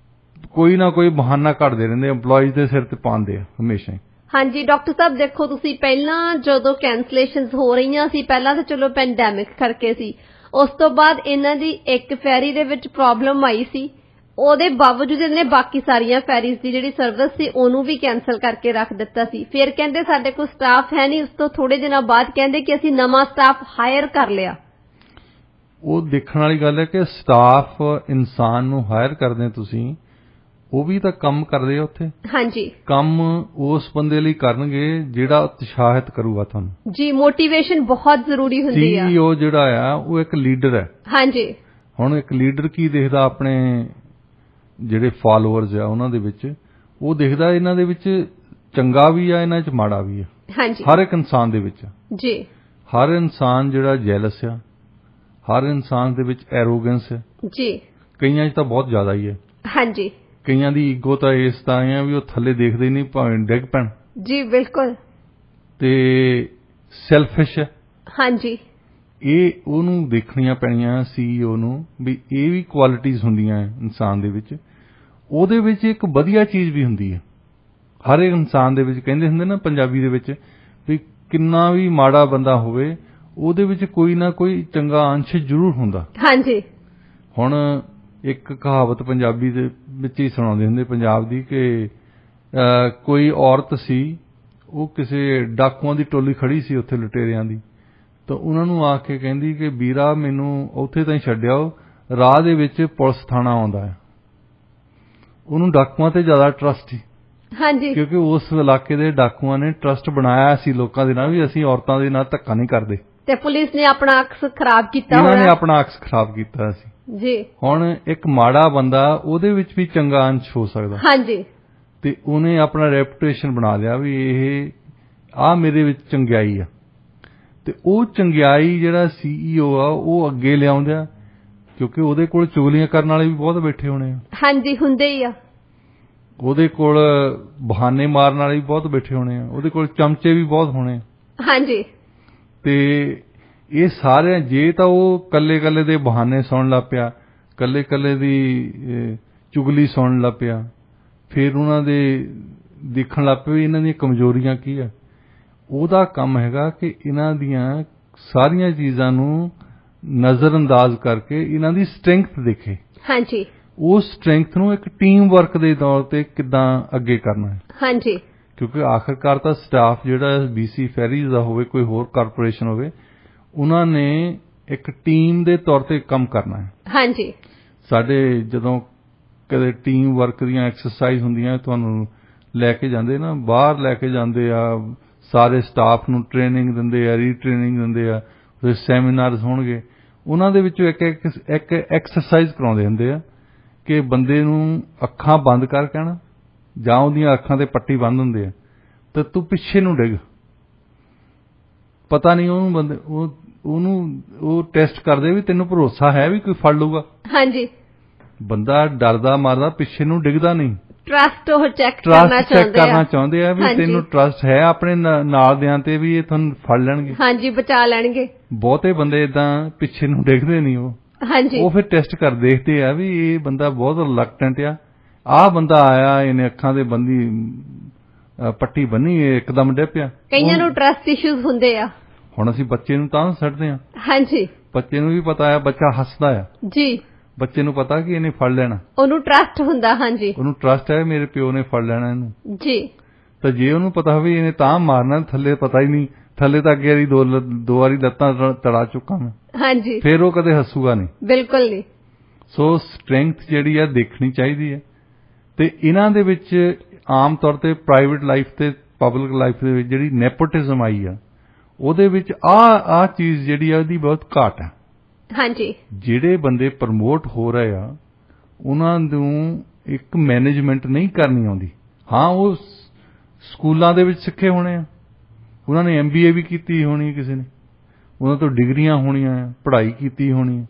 ਕੋਈ ਨਾ ਕੋਈ ਬਹਾਨਾ ਕੱਢਦੇ ਰਹਿੰਦੇ, EMPLOYEES ਦੇ ਸਿਰ ਤੇ ਪਾਉਂਦੇ ਆ ਹਮੇਸ਼ਾ। ਹਾਂਜੀ ਡਾਕਟਰ ਸਾਹਿਬ, ਦੇਖੋ ਤੁਸੀਂ ਪਹਿਲਾਂ ਜਦੋਂ ਕੈਂਸਲੇਸ਼ਨਸ ਹੋ ਰਹੀਆਂ ਸੀ, ਪਹਿਲਾਂ ਤਾਂ ਚਲੋ ਪੈਂਡੈਮਿਕ ਕਰਕੇ ਸੀ, ਉਸ ਤੋਂ ਬਾਅਦ ਇਹਨਾਂ ਦੀ ਇੱਕ ਫੈਰੀ ਦੇ ਵਿੱਚ ਪ੍ਰੋਬਲਮ ਆਈ ਸੀ, ਉਹਦੇ ਬਾਵਜੂਦ ਇਹਨੇ ਬਾਕੀ ਸਾਰੀਆਂ ਫੈਰੀਜ਼ ਦੀ ਜਿਹੜੀ ਸਰਵਿਸ ਸੀ ਉਹਨੂੰ ਵੀ ਕੈਂਸਲ ਕਰਕੇ ਰੱਖ ਦਿੱਤਾ ਸੀ। ਫਿਰ ਕਹਿੰਦੇ ਸਾਡੇ ਕੋਲ ਸਟਾਫ ਹੈ ਨਹੀਂ, ਉਸ ਤੋਂ ਥੋੜੇ ਦਿਨਾਂ ਬਾਅਦ ਕਹਿੰਦੇ ਕਿ ਅਸੀਂ ਨਵਾਂ ਸਟਾਫ ਹਾਇਰ ਕਰ ਲਿਆ। ਉਹ ਦੇਖਣ ਵਾਲੀ ਗੱਲ ਹੈ ਕਿ ਸਟਾਫ ਇਨਸਾਨ ਨੂੰ ਹਾਇਰ ਕਰਦੇ ਤੁਸੀਂ, ਉਹ ਵੀ ਤਾਂ ਕੰਮ ਕਰਦੇ ਆ ਉੱਥੇ। ਹਾਂਜੀ। ਕੰਮ ਉਸ ਬੰਦੇ ਲਈ ਕਰਨਗੇ ਜਿਹੜਾ ਉਤਸ਼ਾਹਿਤ ਕਰੂਗਾ ਤੁਹਾਨੂੰ ਜੀ। ਮੋਟੀਵੇਸ਼ਨ ਬਹੁਤ ਜ਼ਰੂਰੀ ਹੁੰਦੀ ਆ। CEO ਜਿਹੜਾ ਆ ਉਹ ਇੱਕ ਲੀਡਰ ਹੈ। ਹਾਂਜੀ। ਹੁਣ ਇੱਕ ਲੀਡਰ ਕੀ ਦੇਖਦਾ ਆਪਣੇ ਜਿਹੜੇ ਫਾਲੋਅਰਸ ਆ ਉਹਨਾਂ ਦੇ ਵਿੱਚ, ਉਹ ਦੇਖਦਾ ਇਹਨਾਂ ਦੇ ਵਿੱਚ ਚੰਗਾ ਵੀ ਆ, ਇਹਨਾਂ 'ਚ ਮਾੜਾ ਵੀ ਆ। ਹਾਂਜੀ। ਹਰ ਇੱਕ ਇਨਸਾਨ ਦੇ ਵਿੱਚ ਜੀ। ਹਰ ਇਨਸਾਨ ਜਿਹੜਾ ਜੈਲਸ ਆ, ਹਰ ਇਨਸਾਨ ਦੇ ਵਿੱਚ ਐਰੋਗੈਂਸ ਹੈ ਜੀ। ਕਈਆਂ 'ਚ ਤਾਂ ਬਹੁਤ ਜ਼ਿਆਦਾ ਹੀ ਹੈ। ਹਾਂਜੀ। ਕਈਆਂ ਦੀ ਈਗੋ ਤਾਂ ਇਸ ਤਰ੍ਹਾਂ ਆ ਵੀ ਉਹ ਥੱਲੇ ਦੇਖਦੇ ਨਹੀਂ, ਭਾਵੇਂ ਡਿੱਗ ਪੈਣ ਜੀ। ਬਿਲਕੁਲ। ਤੇ ਸੈਲਫਿਸ਼ ਹੈ। ਹਾਂਜੀ। ਇਹ ਉਹਨੂੰ ਦੇਖਣੀਆਂ ਪੈਣੀਆਂ CEO ਨੂੰ ਵੀ ਇਹ ਵੀ ਕੁਆਲਿਟੀਜ਼ ਹੁੰਦੀਆਂ ਇਨਸਾਨ ਦੇ ਵਿੱਚ। ਉਹਦੇ ਵਿੱਚ ਇੱਕ ਵਧੀਆ ਚੀਜ਼ ਵੀ ਹੁੰਦੀ ਹੈ ਹਰ ਇੱਕ ਇਨਸਾਨ ਦੇ ਵਿੱਚ। ਕਹਿੰਦੇ ਹੁੰਦੇ ਨਾ ਪੰਜਾਬੀ ਦੇ ਵਿੱਚ ਵੀ ਕਿੰਨਾ ਵੀ ਮਾੜਾ ਬੰਦਾ ਹੋਵੇ, ਉਹਦੇ ਵਿੱਚ ਕੋਈ ਨਾ ਕੋਈ ਚੰਗਾ ਅੰਸ਼ ਜ਼ਰੂਰ ਹੁੰਦਾ। ਹਾਂਜੀ। ਹੁਣ ਇੱਕ ਕਹਾਵਤ ਪੰਜਾਬੀ ਦੇ ਵਿੱਚ ਹੀ ਸੁਣਾਉਂਦੇ ਹੁੰਦੇ ਪੰਜਾਬ ਦੀ ਕਿ ਕੋਈ ਔਰਤ ਸੀ, ਉਹ ਕਿਸੇ ਡਾਕੂਆਂ ਦੀ ਟੋਲੀ ਖੜੀ ਸੀ ਉੱਥੇ, ਲੁਟੇਰਿਆਂ ਦੀ, ਤਾਂ ਉਹਨਾਂ ਨੂੰ ਆ ਕੇ ਕਹਿੰਦੀ ਕਿ ਵੀਰਾ ਮੈਨੂੰ ਉੱਥੇ ਤਾਂ ਹੀ ਛੱਡਿਓ, ਰਾਹ ਦੇ ਵਿੱਚ ਪੁਲਿਸ ਥਾਣਾ ਆਉਂਦਾ ਹੈ। ਉਹਨੂੰ ਡਾਕੂਆਂ ਤੇ ਜ਼ਿਆਦਾ ਟਰਸਟ ਸੀ। ਹਾਂਜੀ। ਕਿਉਂਕਿ ਉਸ ਇਲਾਕੇ ਦੇ ਡਾਕੂਆਂ ਨੇ ਟਰਸਟ ਬਣਾਇਆ ਸੀ ਲੋਕਾਂ ਦੇ ਨਾਲ ਵੀ ਅਸੀਂ ਔਰਤਾਂ ਦੇ ਨਾਲ ਧੱਕਾ ਨਹੀਂ ਕਰਦੇ, ਤੇ ਪੁਲਿਸ ਨੇ ਆਪਣਾ ਅਕਸ ਖਰਾਬ ਕੀਤਾ, ਉਹਨਾਂ ਨੇ ਆਪਣਾ ਅਕਸ ਖਰਾਬ ਕੀਤਾ ਸੀ ਜੀ। ਹੁਣ ਇੱਕ ਮਾੜਾ ਬੰਦਾ, ਉਹਦੇ ਵਿੱਚ ਵੀ ਚੰਗਾ ਅੰਸ਼ ਹੋ ਸਕਦਾ। ਹਾਂਜੀ। ਤੇ ਉਹਨੇ ਆਪਣਾ ਰੈਪੂਟੇਸ਼ਨ ਬਣਾ ਲਿਆ ਵੀ ਇਹ ਮੇਰੇ ਵਿੱਚ ਚੰਗਿਆਈ ਆ, ਤੇ ਉਹ ਚੰਗਿਆਈ ਜਿਹੜਾ CEO ਆ ਉਹ ਅੱਗੇ ਲਿਆਉਂਦਾ, ਕਿਉਂਕਿ ਉਹਦੇ ਕੋਲ ਚੁਗਲੀਆਂ ਕਰਨ ਵਾਲੇ ਵੀ ਬਹੁਤ ਬੈਠੇ ਹੋਣੇ ਆ। ਹਾਂਜੀ, ਹੁੰਦੇ ਹੀ ਆ। ਉਹਦੇ ਕੋਲ ਬਹਾਨੇ ਮਾਰਨ ਵਾਲੇ ਵੀ ਬਹੁਤ ਬੈਠੇ ਹੋਣੇ ਆ, ਉਹਦੇ ਕੋਲ ਚਮਚੇ ਵੀ ਬਹੁਤ ਹੋਣੇ। ਹਾਂਜੀ। ਤੇ ਇਹ ਸਾਰੇ ਜੇ ਤਾਂ ਉਹ ਕੱਲੇ ਦੇ ਬਹਾਨੇ ਸੁਣਨ ਲੱਗ ਪਿਆ, ਕੱਲੇ ਦੀ ਚੁਗਲੀ ਸੁਣਨ ਲੱਗ ਪਿਆ, ਫਿਰ ਉਹਨਾਂ ਦੇ ਦੇਖਣ ਲੱਗ ਪਏ ਵੀ ਇਹਨਾਂ ਦੀਆਂ ਕਮਜ਼ੋਰੀਆਂ ਕੀ ਆ। ਉਹਦਾ ਕੰਮ ਹੈਗਾ ਕਿ ਇਹਨਾਂ ਦੀਆਂ ਸਾਰੀਆਂ ਚੀਜ਼ਾਂ ਨੂੰ ਨਜ਼ਰਅੰਦਾਜ਼ ਕਰਕੇ ਇਹਨਾਂ ਦੀ ਸਟਰੈਂਥ ਦੇਖੇ। ਹਾਂਜੀ। ਉਸ ਸਟਰੈਂਥ ਨੂੰ ਇੱਕ ਟੀਮ ਵਰਕ ਦੇ ਤੌਰ ਤੇ ਕਿੱਦਾਂ ਅੱਗੇ ਕਰਨਾ ਹੈ। ਹਾਂਜੀ। ਕਿਉਂਕਿ ਆਖਰਕਾਰ ਤਾਂ ਸਟਾਫ ਜਿਹੜਾ BC ਫੈਰੀਜ਼ ਦਾ ਹੋਵੇ, ਕੋਈ ਹੋਰ ਕਾਰਪੋਰੇਸ਼ਨ ਹੋਵੇ, ਉਹਨਾਂ ਨੇ ਇੱਕ ਟੀਮ ਦੇ ਤੌਰ ਤੇ ਕੰਮ ਕਰਨਾ ਹੈ। ਹਾਂਜੀ। ਸਾਡੇ ਜਦੋਂ ਕਦੇ ਟੀਮ ਵਰਕ ਦੀਆਂ ਐਕਸਰਸਾਈਜ਼ ਹੁੰਦੀਆਂ, ਤੁਹਾਨੂੰ ਲੈ ਕੇ ਜਾਂਦੇ ਨਾ, ਬਾਹਰ ਲੈ ਕੇ ਜਾਂਦੇ ਆ, ਸਾਰੇ ਸਟਾਫ ਨੂੰ ਟ੍ਰੇਨਿੰਗ ਦਿੰਦੇ ਆ, ਰੀਟ੍ਰੇਨਿੰਗ ਦਿੰਦੇ ਆ, ਫਿਰ ਸੈਮੀਨਾਰਸ ਹੋਣਗੇ, ਉਹਨਾਂ ਦੇ ਵਿੱਚੋਂ ਇੱਕ ਐਕਸਰਸਾਈਜ਼ ਕਰਾਉਂਦੇ ਹੁੰਦੇ ਆ ਕਿ ਬੰਦੇ ਨੂੰ ਅੱਖਾਂ ਬੰਦ ਕਰ ਕਹਿਣਾ, ਜਾਂ ਉਹਦੀਆਂ ਅੱਖਾਂ ਤੇ ਪੱਟੀ ਬੰਨ੍ਹ ਹੁੰਦੇ ਆ, ਤੇ ਤੂੰ ਪਿੱਛੇ ਨੂੰ ਡਿੱਗ। ਪਤਾ ਨਹੀਂ ਉਹਨੂੰ ਉਹ ਟੈਸਟ ਕਰਦੇ ਵੀ ਤੈਨੂੰ ਭਰੋਸਾ ਹੈ ਵੀ ਕੋਈ ਫੜ ਲਊਗਾ। ਹਾਂਜੀ। ਬੰਦਾ ਡਰਦਾ ਮਾਰਦਾ ਪਿੱਛੇ ਨੂੰ ਡਿੱਗਦਾ ਨਹੀਂ। ਟਰਸਟ ਉਹ ਚੈੱਕ ਕਰਨਾ ਚਾਹੁੰਦੇ ਆ ਵੀ ਤੈਨੂੰ ਟਰਸਟ ਹੈ ਆਪਣੇ ਨਾਲ ਦਿਆਂ ਤੇ ਵੀ ਇਹ ਤੁਹਾਨੂੰ ਫੜ ਲੈਣਗੇ। ਹਾਂਜੀ, ਬਚਾ ਲੈਣਗੇ। ਬਹੁਤੇ ਬੰਦੇ ਇਦਾਂ ਪਿੱਛੇ ਨੂੰ ਡਿੱਗਦੇ ਨਹੀਂ। ਉਹ ਫਿਰ ਟੈਸਟ ਕਰ ਦੇਖਦੇ ਆ ਵੀ ਇਹ ਬੰਦਾ ਬਹੁਤ ਰਿਲੈਕਟੈਂਟ ਆ, ਆਹ ਬੰਦਾ ਆਇਆ, ਇਹਨੇ ਅੱਖਾਂ ਦੇ ਬੰਦੀ ਪੱਟੀ ਬੰਨੀ, ਇੱਕਦਮ ਡਿੱਗ ਪਿਆ। ਕਈਆਂ ਨੂੰ ਟਰਸਟ ਇਸ਼ੂਜ਼ ਹੁੰਦੇ ਆ। ਹੁਣ ਅਸੀਂ ਬੱਚੇ ਨੂੰ ਤਾਂ ਛੱਡਦੇ ਆ। ਹਾਂਜੀ। ਬੱਚੇ ਨੂੰ ਵੀ ਪਤਾ ਆ, ਬੱਚਾ ਹੱਸਦਾ ਆ ਜੀ, ਬੱਚੇ ਨੂੰ ਪਤਾ ਕਿ ਇਹਨੇ ਫੜ ਲੈਣਾ, ਉਹਨੂੰ ਟਰਸਟ ਹੁੰਦਾ। ਹਾਂਜੀ, ਉਹਨੂੰ ਟਰਸਟ ਹੈ ਮੇਰੇ ਪਿਓ ਨੇ ਫੜ ਲੈਣਾ ਇਹਨੂੰ ਜੀ। ਤਾਂ ਜੇ ਉਹਨੂੰ ਪਤਾ ਹੋਵੇ ਇਹਨੇ ਤਾਂ ਮਾਰਨਾ, ਥੱਲੇ ਪਤਾ ਹੀ ਨਹੀਂ, ਥੱਲੇ ਤਾਂ ਅੱਗੇ ਵਾਰੀ ਦੋ ਵਾਰੀ ਲੱਤਾਂ ਤੜਾ ਚੁੱਕਾ ਮੈਂ। ਹਾਂਜੀ। ਫਿਰ ਉਹ ਕਦੇ ਹੱਸੂਗਾ ਨਹੀਂ, ਬਿਲਕੁਲ ਨਹੀਂ। ਸੋ ਸਟਰੈਂਥ ਜਿਹੜੀ ਆ ਦੇਖਣੀ ਚਾਹੀਦੀ ਹੈ। ਤੇ ਇਹਨਾਂ ਦੇ ਵਿੱਚ ਆਮ ਤੌਰ ਤੇ ਪ੍ਰਾਈਵੇਟ ਲਾਈਫ ਤੇ ਪਬਲਿਕ ਲਾਈਫ ਦੇ ਵਿੱਚ ਜਿਹੜੀ ਨੈਪੋਟਿਜ਼ਮ ਆਈ ਆ, ਉਹਦੇ ਵਿੱਚ ਆਹ ਚੀਜ਼ ਜਿਹੜੀ ਆ ਉਹਦੀ ਬਹੁਤ ਘਾਟ ਹੈ। ਹਾਂਜੀ। ਜਿਹੜੇ ਬੰਦੇ ਪ੍ਰਮੋਟ ਹੋ ਰਹੇ ਆ ਉਹਨਾਂ ਨੂੰ ਇੱਕ ਮੈਨੇਜਮੈਂਟ ਨਹੀਂ ਕਰਨੀ ਆਉਂਦੀ। ਹਾਂ, ਉਹ ਸਕੂਲਾਂ ਦੇ ਵਿੱਚ ਸਿੱਖੇ ਹੋਣੇ ਆ, ਉਹਨਾਂ ਨੇ MBA ਵੀ ਕੀਤੀ ਹੋਣੀ, ਕਿਸੇ ਨੇ ਉਹਨਾਂ ਤੋਂ ਡਿਗਰੀਆਂ ਹੋਣੀਆਂ, ਪੜ੍ਹਾਈ ਕੀਤੀ ਹੋਣੀ,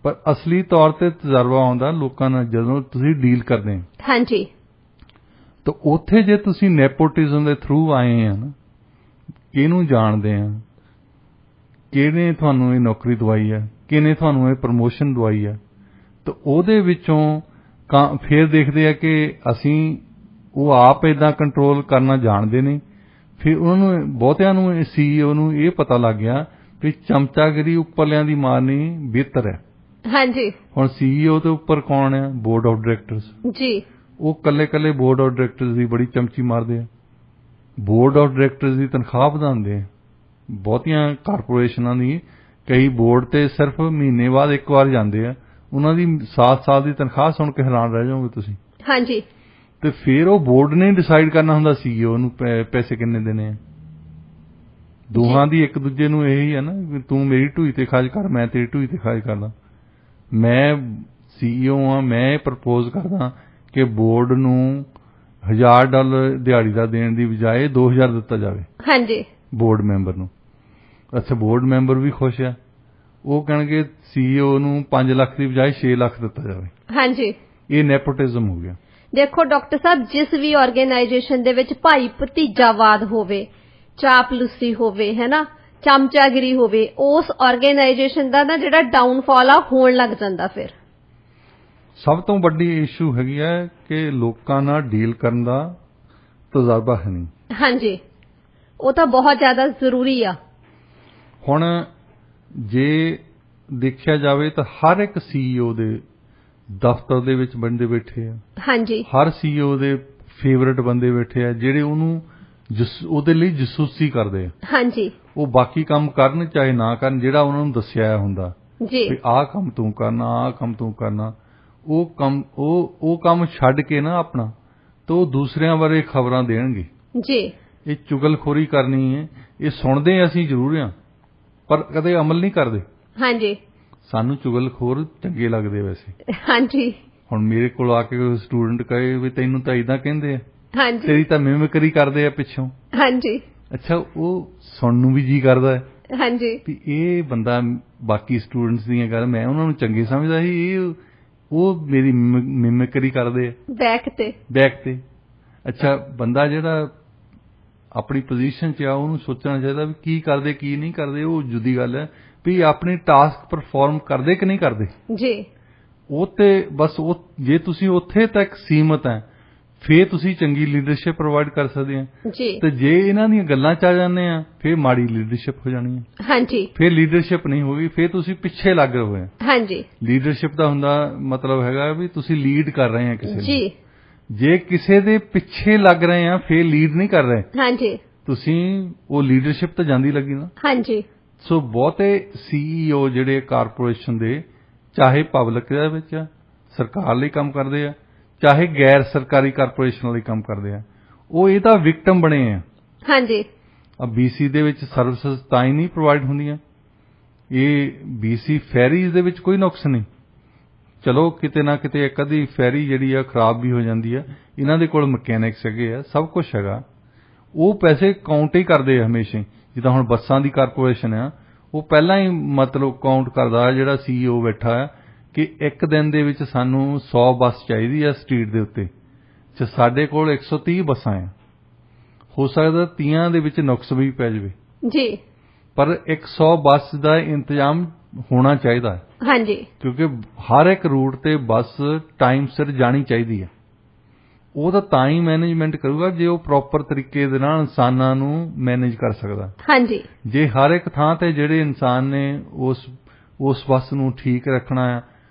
ਪਰ ਅਸਲੀ ਤੌਰ ਤੇ ਤਜਰਬਾ ਆਉਂਦਾ ਲੋਕਾਂ ਨਾਲ ਜਦੋਂ ਤੁਸੀਂ ਡੀਲ ਕਰਦੇ ਹੋ। ਹਾਂਜੀ। ਤਾਂ ਉੱਥੇ ਜੇ ਤੁਸੀਂ ਨੈਪੋਟਿਜ਼ਮ ਦੇ ਥਰੂ ਆਏ ਆ ਨਾ, ਕਿਹਨੂੰ ਜਾਣਦੇ ਆ, ਕਿਹਨੇ ਤੁਹਾਨੂੰ ਇਹ ਨੌਕਰੀ ਦਵਾਈ ਹੈ, ਕਿਹਨੇ ਤੁਹਾਨੂੰ ਇਹ ਪ੍ਰਮੋਸ਼ਨ ਦਵਾਈ ਹੈ, ਤਾਂ ਉਹਦੇ ਵਿੱਚੋਂ ਫਿਰ ਦੇਖਦੇ ਆ ਕਿ ਅਸੀਂ ਉਹ ਆਪ ਏਦਾਂ ਕੰਟਰੋਲ ਕਰਨਾ ਜਾਣਦੇ ਨਹੀਂ। ਫਿਰ ਉਹਨਾਂ ਨੂੰ ਬਹੁਤਿਆਂ ਨੂੰ CEO ਨੂੰ ਇਹ ਪਤਾ ਲੱਗ ਗਿਆ ਵੀ ਚਮਚਾਗਿਰੀ ਉੱਪਰਲਿਆਂ ਦੀ ਮਾਰਨੀ ਬਿਹਤਰ ਹੈ। ਹਾਂਜੀ। ਹੁਣ CEO ਦੇ ਉੱਪਰ ਕੌਣ ਹੈ? ਬੋਰਡ ਆਫ ਡਾਇਰੈਕਟਰਸ ਜੀ। ਉਹ ਕੱਲੇ ਬੋਰਡ ਆਫ ਡਾਇਰੈਕਟਰਸ ਦੀ ਬੜੀ ਚਮਚੀ ਮਾਰਦੇ ਆ। ਬੋਰਡ ਆਫ ਡਾਇਰੈਕਟਰਸ ਦੀ ਤਨਖਾਹ ਵਧਾਉਂਦੇ ਆ। ਬਹੁਤੀਆਂ ਕਾਰਪੋਰੇਸ਼ਨਾਂ ਦੀ ਕਈ ਬੋਰਡ ਤੇ ਸਿਰਫ ਮਹੀਨੇ ਬਾਅਦ ਇੱਕ ਵਾਰ ਜਾਂਦੇ ਆ, ਉਹਨਾਂ ਦੀ 7 ਸਾਲ ਦੀ ਤਨਖਾਹ ਸੁਣ ਕੇ ਹੈਰਾਨ ਰਹਿ ਜਾਓਗੇ ਤੁਸੀਂ। ਹਾਂਜੀ। ਤੇ ਫਿਰ ਉਹ ਬੋਰਡ ਨੇ ਡਿਸਾਈਡ ਕਰਨਾ ਹੁੰਦਾ CEO ਨੂੰ ਪੈਸੇ ਕਿੰਨੇ ਦੇਣੇ ਆ। ਦੋਹਾਂ ਦੀ ਇੱਕ ਦੂਜੇ ਨੂੰ ਇਹੀ ਹੈ ਨਾ, ਤੂੰ ਮੇਰੀ ਢੂਈ ਤੇ ਖਰਚ ਕਰ, ਮੈਂ ਤੇਰੀ ਢੂਈ ਤੇ ਖਰਚ ਕਰਦਾ। ਮੈਂ CEO ਆ, ਮੈਂ ਪ੍ਰਪੋਜ਼ ਕਰਦਾ ਕਿ ਬੋਰਡ ਨੂੰ $1000 ਦਿਹਾੜੀ ਦਾ ਦੇਣ ਦੀ ਬਜਾਏ 2000 ਦਿੱਤਾ ਜਾਵੇ। ਹਾਂਜੀ। ਬੋਰਡ ਮੈਂਬਰ ਨੂੰ। ਅੱਛਾ, ਬੋਰਡ ਮੈਂਬਰ ਵੀ ਖੁਸ਼ ਆ, ਉਹ ਕਹਿਣਗੇ CEO ਨੂੰ 5 ਲੱਖ ਦੀ ਬਜਾਏ 6 ਲੱਖ ਦਿੱਤਾ ਜਾਵੇ। ਹਾਂਜੀ। ਇਹ ਨੈਪੋਟਿਜ਼ਮ ਹੋ ਗਿਆ। ਦੇਖੋ ਡਾਕਟਰ ਸਾਹਿਬ, ਜਿਸ ਵੀ ਆਰਗੇਨਾਈਜੇਸ਼ਨ ਦੇ ਵਿੱਚ ਭਾਈ ਭਤੀਜਾਵਾਦ ਹੋਵੇ, ਚਾਪਲੂਸੀ ਹੋਵੇ, ਹੈ ਨਾ, ਚਮਚਾਗਿਰੀ ਹੋਵੇ, ਉਸ ਆਰਗੇਨਾਈਜੇਸ਼ਨ ਦਾ ਨਾ ਜਿਹੜਾ ਡਾਊਨਫਾਲ ਆ ਹੋਣ ਲੱਗ ਜਾਂਦਾ। ਫਿਰ ਸਭ ਤੋਂ ਵੱਡੀ ਇਸ਼ੂ ਹੈਗੀ ਹੈ ਕਿ ਲੋਕਾਂ ਨਾਲ ਡੀਲ ਕਰਨ ਦਾ ਤਜਰਬਾ ਹੈ ਨਹੀਂ। ਹਾਂਜੀ, ਉਹ ਤਾਂ ਬਹੁਤ ਜ਼ਿਆਦਾ ਜ਼ਰੂਰੀ ਆ। ਹੁਣ ਜੇ ਦੇਖਿਆ ਜਾਵੇ ਤਾਂ ਹਰ ਇੱਕ CEO ਦੇ ਦਫ਼ਤਰ ਦੇ ਵਿੱਚ ਬੰਦੇ ਬੈਠੇ ਆ। ਹਾਂਜੀ। ਹਰ CEO ਦੇ ਫੇਵਰਿਟ ਬੰਦੇ ਬੈਠੇ ਆ ਜਿਹੜੇ ਉਹਨੂੰ ਉਹਦੇ ਲਈ ਜਸੂਸੀ ਕਰਦੇ ਆ। ਹਾਂਜੀ। ਉਹ ਬਾਕੀ ਕੰਮ ਕਰਨ ਚਾਹੇ ਨਾ ਕਰਨ, ਜਿਹੜਾ ਉਹਨਾਂ ਨੂੰ ਦੱਸਿਆ ਹੁੰਦਾ ਜੀ ਵੀ ਆਹ ਕੰਮ ਤੂੰ ਕਰਨਾ, ਆਹ ਕੰਮ ਤੂੰ ਕਰਨਾ, ਉਹ ਕੰਮ ਛੱਡ ਕੇ ਨਾ ਆਪਣਾ, ਤਾਂ ਉਹ ਦੂਸਰਿਆਂ ਬਾਰੇ ਖਬਰਾਂ ਦੇਣਗੇ ਜੀ। ਇਹ ਚੁਗਲਖੋਰੀ ਕਰਨੀ ਹੈ। ਇਹ ਸੁਣਦੇ ਅਸੀਂ ਜ਼ਰੂਰ ਆ, ਪਰ ਕਦੇ ਅਮਲ ਨਹੀਂ ਕਰਦੇ। ਹਾਂਜੀ। ਸਾਨੂੰ ਚੁਗਲਖੋਰ ਚੰਗੇ ਲੱਗਦੇ ਵੈਸੇ। ਹਾਂਜੀ। ਹੁਣ ਮੇਰੇ ਕੋਲ ਆ ਕੇ ਕੋਈ ਸਟੂਡੈਂਟ ਕਹੇ ਵੀ ਤੈਨੂੰ ਤਾਂ ਏਦਾਂ ਕਹਿੰਦੇ ਆ, ਹਾਂਜੀ, ਤੇਰੀ ਤਾਂ ਮਿਮਿਕਰੀ ਕਰਦੇ ਆ ਪਿੱਛੋਂ। ਹਾਂਜੀ। ਅੱਛਾ, ਉਹ ਸੁਣਨ ਨੂੰ ਵੀ ਜੀ ਕਰਦਾ ਹੈ। ਹਾਂਜੀ ਵੀ ਇਹ ਬੰਦਾ ਬਾਕੀ ਸਟੂਡੈਂਟਸ ਦੀਆਂ ਗੱਲ ਮੈਂ ਉਹਨਾਂ ਨੂੰ ਚੰਗੇ ਸਮਝਦਾ ਸੀ, ਇਹ ਉਹ ਮੇਰੀ ਮਿਮਿਕਰੀ ਕਰਦੇ ਆ ਬੈਕ ਤੇ। ਅੱਛਾ, ਬੰਦਾ ਜਿਹੜਾ ਆਪਣੀ ਪੋਜੀਸ਼ਨ 'ਚ ਆ ਉਹਨੂੰ ਸੋਚਣਾ ਚਾਹੀਦਾ ਵੀ ਕੀ ਕਰਦੇ ਕੀ ਨਹੀਂ ਕਰਦੇ, ਉਹ ਜੁਦੀ ਗੱਲ ਹੈ ਵੀ ਆਪਣੀ ਟਾਸਕ ਪਰਫਾਰਮ ਕਰਦੇ ਕਿ ਨਹੀਂ ਕਰਦੇ ਜੀ। ਉਹ ਤੇ ਬਸ ਉਹ ਜੇ ਤੁਸੀਂ ਉੱਥੇ ਤੱਕ ਸੀਮਤ ਹੈ ਫੇਰ ਤੁਸੀਂ ਚੰਗੀ ਲੀਡਰਸ਼ਿਪ ਪ੍ਰੋਵਾਈਡ ਕਰ ਸਕਦੇ ਆ ਜੀ। ਤੇ ਜੇ ਇਹਨਾਂ ਦੀਆਂ ਗੱਲਾਂ 'ਚ ਆ ਜਾਂਦੇ ਆ ਫੇਰ ਮਾੜੀ ਲੀਡਰਸ਼ਿਪ ਹੋ ਜਾਣੀ ਹੈ। ਹਾਂਜੀ। ਫੇਰ ਲੀਡਰਸ਼ਿਪ ਨਹੀਂ ਹੋਗੀ, ਫੇਰ ਤੁਸੀਂ ਪਿੱਛੇ ਲੱਗ ਰਹੇ ਹੋ। ਹਾਂਜੀ। ਲੀਡਰਸ਼ਿਪ ਦਾ ਹੁੰਦਾ ਮਤਲਬ ਹੈਗਾ ਵੀ ਤੁਸੀਂ ਲੀਡ ਕਰ ਰਹੇ ਆ ਕਿਸੇ ਨੂੰ। ਜੀ। ਜੇ ਕਿਸੇ ਦੇ ਪਿੱਛੇ ਲੱਗ ਰਹੇ ਆ ਫੇਰ ਲੀਡ ਨਹੀਂ ਕਰ ਰਹੇ। ਹਾਂਜੀ। ਤੁਸੀਂ ਉਹ ਲੀਡਰਸ਼ਿਪ ਤਾਂ ਜਾਂਦੀ ਲੱਗੀ ਨਾ। ਹਾਂਜੀ। ਸੋ ਬਹੁਤੇ CEO ਜਿਹੜੇ ਕਾਰਪੋਰੇਸ਼ਨ ਦੇ, ਚਾਹੇ ਪਬਲਿਕ ਦੇ ਵਿੱਚ ਸਰਕਾਰ ਲਈ ਕੰਮ ਕਰਦੇ ਆ ਚਾਹੇ ਗੈਰ ਸਰਕਾਰੀ ਕਾਰਪੋਰੇਸ਼ਨ ਲਈ ਕੰਮ ਕਰਦੇ ਆ, ਉਹ ਇਹਦਾ ਵਿਕਟਮ ਬਣੇ ਆ। ਹਾਂਜੀ। BC ਦੇ ਵਿੱਚ ਸਰਵਿਸਿਜ਼ ਤਾਂ ਹੀ ਨਹੀਂ ਪ੍ਰੋਵਾਈਡ ਹੁੰਦੀਆਂ। ਇਹ BC ਫੈਰੀਜ਼ ਦੇ ਵਿੱਚ ਕੋਈ ਨੁਕਸ ਨਹੀਂ, ਚਲੋ ਕਿਤੇ ਨਾ ਕਿਤੇ ਇੱਕ ਅੱਧੀ ਫੈਰੀ ਜਿਹੜੀ ਆ ਖਰਾਬ ਵੀ ਹੋ ਜਾਂਦੀ ਆ, ਇਹਨਾਂ ਦੇ ਕੋਲ ਮਕੈਨਿਕਸ ਹੈਗੇ ਆ, ਸਭ ਕੁਝ ਹੈਗਾ, ਉਹ ਪੈਸੇ ਕਾਊਂਟ ਹੀ ਕਰਦੇ ਆ ਹਮੇਸ਼ਾ। ਜਿੱਦਾਂ ਹੁਣ ਬੱਸਾਂ ਦੀ ਕਾਰਪੋਰੇਸ਼ਨ ਆ, ਉਹ ਪਹਿਲਾਂ ਹੀ ਮਤਲਬ ਕਾਊਂਟ ਕਰਦਾ ਜਿਹੜਾ CEO ਬੈਠਾ ਆ ਕਿ ਇੱਕ ਦਿਨ ਦੇ ਵਿੱਚ ਸਾਨੂੰ 100 ਬੱਸ ਚਾਹੀਦੀ ਆ ਸਟਰੀਟ ਦੇ ਉੱਤੇ, ਸਾਡੇ ਕੋਲ 130 ਬੱਸਾਂ ਆ, ਹੋ ਸਕਦਾ 30 ਦੇ ਵਿੱਚ ਨੁਕਸ ਵੀ ਪੈ ਜਾਵੇ ਜੀ, ਪਰ 100 ਬੱਸ ਦਾ ਇੰਤਜ਼ਾਮ ਹੋਣਾ ਚਾਹੀਦਾ ਹੈ। ਹਾਂਜੀ, ਕਿਉਂਕਿ ਹਰ ਇੱਕ ਰੂਟ ਤੇ ਬੱਸ ਟਾਈਮ ਸਿਰ ਜਾਣੀ ਚਾਹੀਦੀ ਹੈ। ਉਹ ਤਾਂ ਹੀ ਮੈਨੇਜਮੈਂਟ ਕਰੂਗਾ ਜੇ ਉਹ ਪ੍ਰੋਪਰ ਤਰੀਕੇ ਦੇ ਨਾਲ ਇਨਸਾਨਾਂ ਨੂੰ ਮੈਨੇਜ ਕਰ ਸਕਦਾ। ਹਾਂਜੀ, ਜੇ ਹਰ ਇੱਕ ਥਾਂ ਤੇ ਜਿਹੜੇ ਇਨਸਾਨ ਨੇ ਉਸ ਬੱਸ ਨੂੰ ਠੀਕ ਰੱਖਣਾ ਹੈ,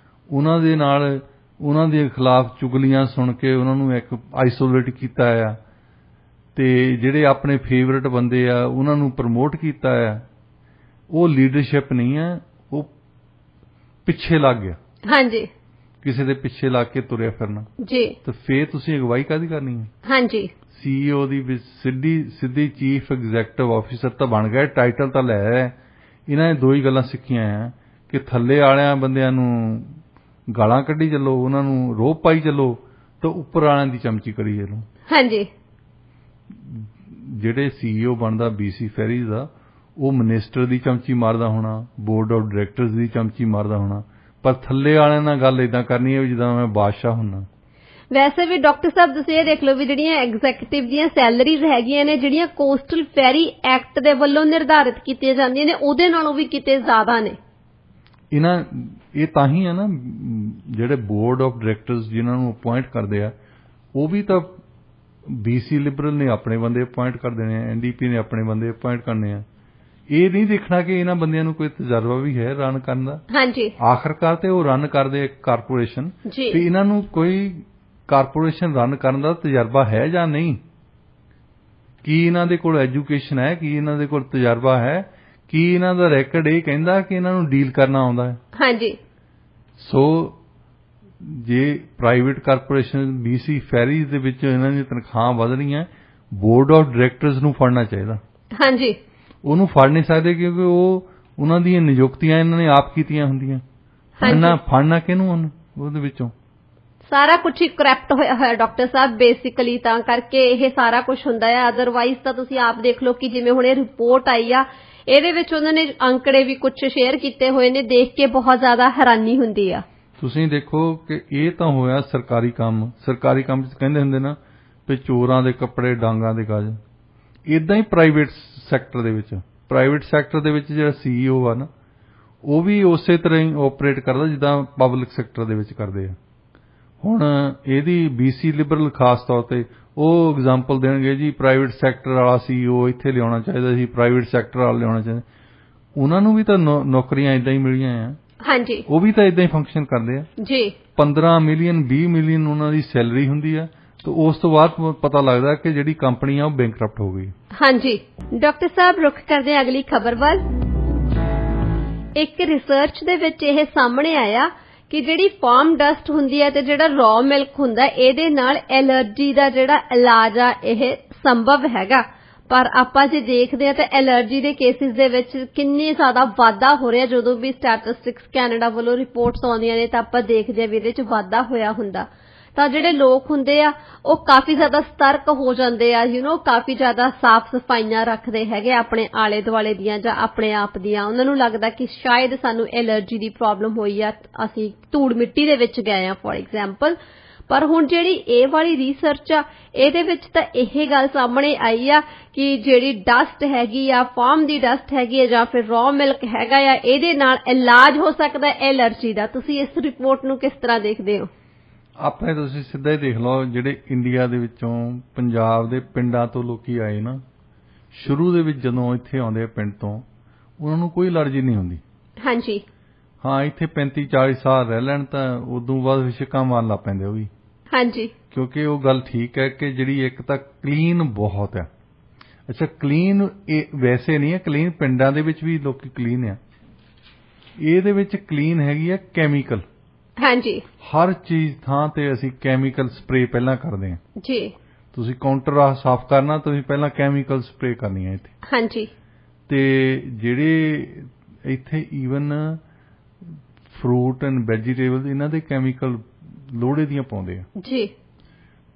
ਉਹਨਾਂ ਦੇ ਨਾਲ ਉਹਨਾਂ ਦੇ ਖਿਲਾਫ ਚੁਗਲੀਆਂ ਸੁਣ ਕੇ ਉਹਨਾਂ ਨੂੰ ਇੱਕ ਆਈਸੋਲੇਟ ਕੀਤਾ ਆ ਤੇ ਜਿਹੜੇ ਆਪਣੇ ਫੇਵਰਿਟ ਬੰਦੇ ਆ ਉਹਨਾਂ ਨੂੰ ਪ੍ਰਮੋਟ ਕੀਤਾ ਆ, ਉਹ ਲੀਡਰਸ਼ਿਪ ਨਹੀਂ ਹੈ, ਉਹ ਪਿੱਛੇ ਲੱਗ ਗਿਆ। ਹਾਂਜੀ, ਕਿਸੇ ਦੇ ਪਿੱਛੇ ਲੱਗ ਕੇ ਤੁਰਿਆ ਫਿਰਨਾ ਜੀ, ਤਾਂ ਫੇਰ ਤੁਸੀਂ ਅਗਵਾਈ ਕਾਹਦੀ ਕਰਨੀ ਹੈ। ਹਾਂਜੀ, CEO ਦੀ ਸਿੱਧੀ ਚੀਫ ਐਗਜ਼ੈਕਟਿਵ ਆਫੀਸਰ ਤਾਂ ਬਣ ਗਏ, ਟਾਈਟਲ ਤਾਂ ਲੈ ਰਿਹਾ। ਇਹਨਾਂ ਨੇ ਦੋ ਹੀ ਗੱਲਾਂ ਸਿੱਖੀਆਂ ਆ ਕਿ ਥੱਲੇ ਵਾਲਿਆਂ ਬੰਦਿਆਂ ਨੂੰ ਗਾਲਾਂ ਕੱਢੀ ਚੱਲੋ, ਉਹਨਾਂ ਨੂੰ ਰੋਹ ਪਾਈ ਚੱਲੋ, ਤਾਂ ਉੱਪਰ ਵਾਲਿਆਂ ਦੀ ਚਮਚੀ ਕਰੀ ਚੱਲੋ। ਹਾਂਜੀ, ਜਿਹੜੇ CEO ਬਣਦਾ BC ਫੈਰੀਜ਼ ਦਾ, ਉਹ ਮਿਨਿਸਟਰ ਦੀ ਚਮਚੀ ਮਾਰਦਾ ਹੋਣਾ, ਬੋਰਡ ਆਫ ਡਾਇਰੈਕਟਰਸ ਦੀ ਚਮਚੀ ਮਾਰਦਾ ਹੋਣਾ, ਪਰ ਥੱਲੇ ਵਾਲਿਆਂ ਨਾਲ ਗੱਲ ਇਦਾਂ ਕਰਨੀ ਹੈ ਜਿੱਦਾਂ ਮੈਂ ਬਾਦਸ਼ਾਹ ਹੁੰਨਾ। ਵੈਸੇ ਵੀ ਡਾਕਟਰ ਸਾਹਿਬ ਤੁਸੀਂ ਇਹ ਦੇਖ ਲਓ ਵੀ ਜਿਹੜੀਆਂ ਐਗਜ਼ੈਕਟਿਵ ਦੀਆਂ ਸੈਲਰੀਜ਼ ਹੈਗੀਆਂ ਨੇ, ਜਿਹੜੀਆਂ ਕੋਸਟਲ ਫੈਰੀ ਐਕਟ ਦੇ ਵੱਲੋਂ ਨਿਰਧਾਰਿਤ ਕੀਤੀਆਂ ਜਾਂਦੀਆਂ ਨੇ, ਉਹਦੇ ਨਾਲੋਂ ਵੀ ਕਿਤੇ ਜ਼ਿਆਦਾ ਨੇ। ਇਹ ਤਾਂ ਹੀ ਹੈ ਨਾ, ਜਿਹੜੇ ਬੋਰਡ ਆਫ ਡਾਇਰੈਕਟਰਸ ਜਿਨ੍ਹਾਂ ਨੂੰ ਅਪੁਆਇੰਟ ਕਰਦੇ ਆ, ਉਹ ਵੀ ਤਾਂ BC ਲਿਬਰਲ ਨੇ ਆਪਣੇ ਬੰਦੇ ਅਪੁਆਇੰਟ ਕਰ ਦੇਣੇ ਆ, NDP ਨੇ ਆਪਣੇ ਬੰਦੇ ਅਪੁਆਇੰਟ ਕਰਨੇ ਆ। ਇਹ ਨਹੀਂ ਦੇਖਣਾ ਕਿ ਇਹਨਾਂ ਬੰਦਿਆਂ ਨੂੰ ਕੋਈ ਤਜਰਬਾ ਵੀ ਹੈ ਰਨ ਕਰਨ ਦਾ। ਹਾਂਜੀ, ਆਖਰਕਾਰ ਤੇ ਉਹ ਰਨ ਕਰਦੇ ਇੱਕ ਕਾਰਪੋਰੇਸ਼ਨ, ਤੇ ਇਹਨਾਂ ਨੂੰ ਕੋਈ ਕਾਰਪੋਰੇਸ਼ਨ ਰਨ ਕਰਨ ਦਾ ਤਜਰਬਾ ਹੈ ਜਾਂ ਨਹੀਂ, ਕੀ ਇਹਨਾਂ ਦੇ ਕੋਲ ਐਜੂਕੇਸ਼ਨ ਹੈ, ਕੀ ਇਹਨਾਂ ਦੇ ਕੋਲ ਤਜਰਬਾ ਹੈ, ਕੀ ਇਹਨਾਂ ਦਾ ਰੈਕਡ ਇਹ ਕਹਿੰਦਾ ਕਿ ਇਹਨਾਂ ਨੂੰ ਡੀਲ ਕਰਨਾ ਆਉਂਦਾ ਹੈ। ਹਾਂਜੀ, ਸੋ ਜੇ ਪ੍ਰਾਈਵੇਟ ਕਾਰਪੋਰੇਸ਼ਨ BC ਫੈਰੀਜ਼ ਦੇ ਵਿੱਚ ਇਹਨਾਂ ਦੀ ਤਨਖਾਹਾਂ ਵਧ ਰਹੀਆਂ, ਬੋਰਡ ਆਫ ਡਾਇਰੈਕਟਰਸ ਨੂੰ ਫੜਨਾ ਚਾਹੀਦਾ। ਹਾਂਜੀ, ਉਹਨੂੰ ਫੜ ਨਹੀਂ ਸਕਦੇ ਕਿਉਂਕਿ ਉਹਨਾਂ ਦੀਆਂ ਨਿਯੁਕਤੀਆਂ ਇਹਨਾਂ ਨੇ ਆਪ ਕੀਤੀਆਂ ਹੁੰਦੀਆਂ। ਫੜਨਾ ਕਿਹਨੂੰ ਉਹਦੇ ਵਿੱਚੋਂ? ਸਾਰਾ ਕੁਝ ਹੀ ਕਰਪਟ ਹੋਇਆ ਹੋਇਆ ਡਾਕਟਰ ਸਾਹਿਬ, ਬੇਸਿਕਲੀ ਤਾਂ ਕਰਕੇ ਇਹ ਸਾਰਾ ਕੁਝ ਹੁੰਦਾ ਹੈ। ਅਦਰਵਾਈਜ਼ ਤਾਂ ਤੁਸੀਂ ਆਪ ਦੇਖ ਲਓ ਕਿ ਜਿਵੇਂ ਹੁਣ ਇਹ ਰਿਪੋਰਟ ਆਈ ਆ, ਇਹਦੇ ਵਿੱਚ ਉਹਨਾਂ ਨੇ ਅੰਕੜੇ ਵੀ ਕੁਝ ਸ਼ੇਅਰ ਕੀਤੇ ਹੋਏ ਨੇ, ਦੇਖ ਕੇ ਬਹੁਤ ਜ਼ਿਆਦਾ ਹੈਰਾਨੀ ਹੁੰਦੀ ਆ। ਤੁਸੀਂ ਦੇਖੋ ਕਿ ਇਹ ਤਾਂ ਹੋਇਆ ਸਰਕਾਰੀ ਕੰਮ। ਸਰਕਾਰੀ ਕੰਮ 'ਚ ਕਹਿੰਦੇ ਹੁੰਦੇ ਨਾ ਵੀ ਚੋਰਾਂ ਦੇ ਕੱਪੜੇ ਡਾਂਗਾਂ ਦੇ ਗਜ, ਇਦਾਂ ਹੀ ਪ੍ਰਾਈਵੇਟ ਸੈਕਟਰ ਦੇ ਵਿੱਚ ਜਿਹੜਾ CEO ਆ ਨਾ, ਉਹ ਵੀ ਉਸੇ ਤਰ੍ਹਾਂ ਹੀ ਆਪਰੇਟ ਕਰਦਾ ਜਿੱਦਾਂ ਪਬਲਿਕ ਸੈਕਟਰ ਦੇ ਵਿੱਚ ਕਰਦੇ ਆ। ਹੁਣ ਇਹਦੀ BC ਲਿਬਰਲ ਖਾਸ ਤੌਰ ਤੇ ਉਹ ਐਗਜ਼ਾਮਪਲ ਦੇਣਗੇ ਜੀ, ਪ੍ਰਾਈਵੇਟ ਸੈਕਟਰ ਵਾਲਾ CEO ਇੱਥੇ ਲਿਆਉਣਾ ਚਾਹੀਦਾ ਸੀ, ਪ੍ਰਾਈਵੇਟ ਸੈਕਟਰ ਵਾਲਾ ਲਿਆਉਣਾ ਚਾਹੀਦਾ। ਉਹਨਾਂ ਨੂੰ ਵੀ ਤਾਂ ਨੌਕਰੀਆਂ ਇਦਾਂ ਹੀ ਮਿਲੀਆਂ ਆ। ਹਾਂਜੀ, ਉਹ ਵੀ ਤਾਂ ਇਦਾਂ ਹੀ ਫੰਕਸ਼ਨ ਕਰਦੇ ਆ ਜੀ। 15 ਮਿਲੀਅਨ 20 ਮਿਲੀਅਨ ਉਹਨਾਂ ਦੀ ਸੈਲਰੀ ਹੁੰਦੀ ਆ, ਤੇ ਉਸ ਤੋਂ ਬਾਅਦ ਪਤਾ ਲੱਗਦਾ ਕਿ ਜਿਹੜੀ ਕੰਪਨੀ ਆ ਉਹ ਬੈਂਕਰਪਟ ਹੋ ਗਈ। ਹਾਂਜੀ ਡਾਕਟਰ ਸਾਹਿਬ, ਰੁੱਖ ਕਰਦੇ ਹਾਂ ਅਗਲੀ ਖਬਰ ਵੱਲ। ਇੱਕ ਰਿਸਰਚ ਦੇ ਵਿੱਚ ਇਹ ਸਾਹਮਣੇ ਆਇਆ ਕਿ ਜਿਹੜੀ ਫਾਰਮ ਡਸਟ ਹੁੰਦੀ ਹੈ ਤੇ ਜਿਹੜਾ ਰॉ ਮਿਲਕ ਹੁੰਦਾ, ਇਹਦੇ ਨਾਲ ਐਲਰਜੀ ਦਾ ਜਿਹੜਾ ਇਲਾਜ ਆ ਇਹ ਸੰਭਵ ਹੈਗਾ। ਪਰ ਆਪਾਂ ਜੇ ਦੇਖਦੇ ਹਾਂ ਤਾਂ ਐਲਰਜੀ ਦੇ ਕੇਸਿਸ ਦੇ ਵਿੱਚ ਕਿੰਨੀ ਜ਼ਿਆਦਾ ਵਾਧਾ ਹੋ ਰਿਹਾ। ਜਦੋਂ ਵੀ ਸਟੈਟਿਸਟਿਕਸ ਕੈਨੇਡਾ ਵੱਲੋਂ ਰਿਪੋਰਟਸ ਆਉਂਦੀਆਂ ਨੇ ਤਾਂ ਆਪਾਂ ਦੇਖਦੇ ਹਾਂ ਵੀ ਇਹਦੇ 'ਚ ਵਾਧਾ ਹੋਇਆ ਹੁੰਦਾ। ਤਾਂ ਜਿਹੜੇ ਲੋਕ ਹੁੰਦੇ ਆ ਉਹ ਕਾਫੀ ਜ਼ਿਆਦਾ ਸਤਰਕ ਹੋ ਜਾਂਦੇ ਆ ਕਾਫੀ ਜ਼ਿਆਦਾ ਸਾਫ਼ ਸਫਾਈਆਂ ਰੱਖਦੇ ਹੈਗੇ ਆਪਣੇ ਆਲੇ ਦੁਆਲੇ ਦੀਆਂ ਜਾਂ ਆਪਣੇ ਆਪ ਦੀਆਂ। ਉਹਨਾਂ ਨੂੰ ਲੱਗਦਾ ਕਿ ਸ਼ਾਇਦ ਸਾਨੂੰ ਐਲਰਜੀ ਦੀ ਪ੍ਰੋਬਲਮ ਹੋਈ ਆ, ਅਸੀਂ ਧੂੜ ਮਿੱਟੀ ਦੇ ਵਿੱਚ ਗਏ ਆ ਫੋਰ ਐਗਜ਼ਾਮਪਲ। ਪਰ ਹੁਣ ਜਿਹੜੀ ਇਹ ਵਾਲੀ ਰਿਸਰਚ ਆ ਇਹਦੇ ਵਿੱਚ ਤਾਂ ਇਹ ਗੱਲ ਸਾਹਮਣੇ ਆਈ ਆ ਕਿ ਜਿਹੜੀ ਡਸਟ ਹੈਗੀ ਆ, ਫਾਰਮ ਦੀ ਡਸਟ ਹੈਗੀ ਆ ਜਾਂ ਫਿਰ ਰॉ ਮਿਲਕ ਹੈਗਾ ਆ, ਇਹਦੇ ਨਾਲ ਇਲਾਜ ਹੋ ਸਕਦਾ ਐਲਰਜੀ ਦਾ। ਤੁਸੀਂ ਇਸ ਰਿਪੋਰਟ ਨੂੰ ਕਿਸ ਤਰ੍ਹਾਂ ਦੇਖਦੇ ਹੋ? ਆਪਣੇ ਤੁਸੀਂ ਸਿੱਧਾ ਹੀ ਦੇਖ ਲਓ, ਜਿਹੜੇ ਇੰਡੀਆ ਦੇ ਵਿੱਚੋਂ ਪੰਜਾਬ ਦੇ ਪਿੰਡਾਂ ਤੋਂ ਲੋਕੀ ਆਏ ਨਾ, ਸ਼ੁਰੂ ਦੇ ਵਿੱਚ ਜਦੋਂ ਇੱਥੇ ਆਉਂਦੇ ਆ ਪਿੰਡ ਤੋਂ, ਉਹਨਾਂ ਨੂੰ ਕੋਈ ਐਲਰਜੀ ਨਹੀਂ ਹੁੰਦੀ। ਹਾਂਜੀ ਹਾਂ, ਇੱਥੇ 35-40 ਸਾਲ ਰਹਿ ਲੈਣ ਤਾਂ ਉਦੋਂ ਬਾਅਦ ਛਿੱਕਾਂ ਮਾਰਨ ਲੱਗ ਪੈਂਦੇ ਉਹ ਵੀ। ਹਾਂਜੀ, ਕਿਉਂਕਿ ਉਹ ਗੱਲ ਠੀਕ ਹੈ ਕਿ ਜਿਹੜੀ ਇੱਕ ਤਾਂ ਕਲੀਨ ਬਹੁਤ ਹੈ। ਅੱਛਾ, ਕਲੀਨ ਵੈਸੇ ਨਹੀਂ ਹੈ, ਕਲੀਨ ਪਿੰਡਾਂ ਦੇ ਵਿੱਚ ਵੀ ਲੋਕੀ ਕਲੀਨ ਆ। ਇਹਦੇ ਵਿੱਚ ਕਲੀਨ ਹੈਗੀ ਆ ਕੈਮੀਕਲ। ਹਾਂਜੀ, ਹਰ ਚੀਜ਼ ਥਾਂ ਤੇ ਅਸੀਂ ਕੈਮੀਕਲ ਸਪਰੇਅ ਪਹਿਲਾਂ ਕਰਦੇ ਹਾਂ ਜੀ। ਤੁਸੀਂ ਕਾਊਂਟਰ ਸਾਫ਼ ਕਰਨਾ, ਤੁਸੀਂ ਪਹਿਲਾਂ ਕੈਮੀਕਲ ਸਪਰੇਅ ਕਰਨੀ ਹੈ ਇੱਥੇ। ਹਾਂਜੀ, ਤੇ ਜਿਹੜੇ ਇੱਥੇ ਈਵਨ ਫਰੂਟ ਐਂਡ ਵੈਜੀਟੇਬਲ ਇਹਨਾਂ ਦੇ ਕੈਮੀਕਲ ਲੋੜੇ ਦੀਆਂ ਪਾਉਂਦੇ ਆ ਜੀ।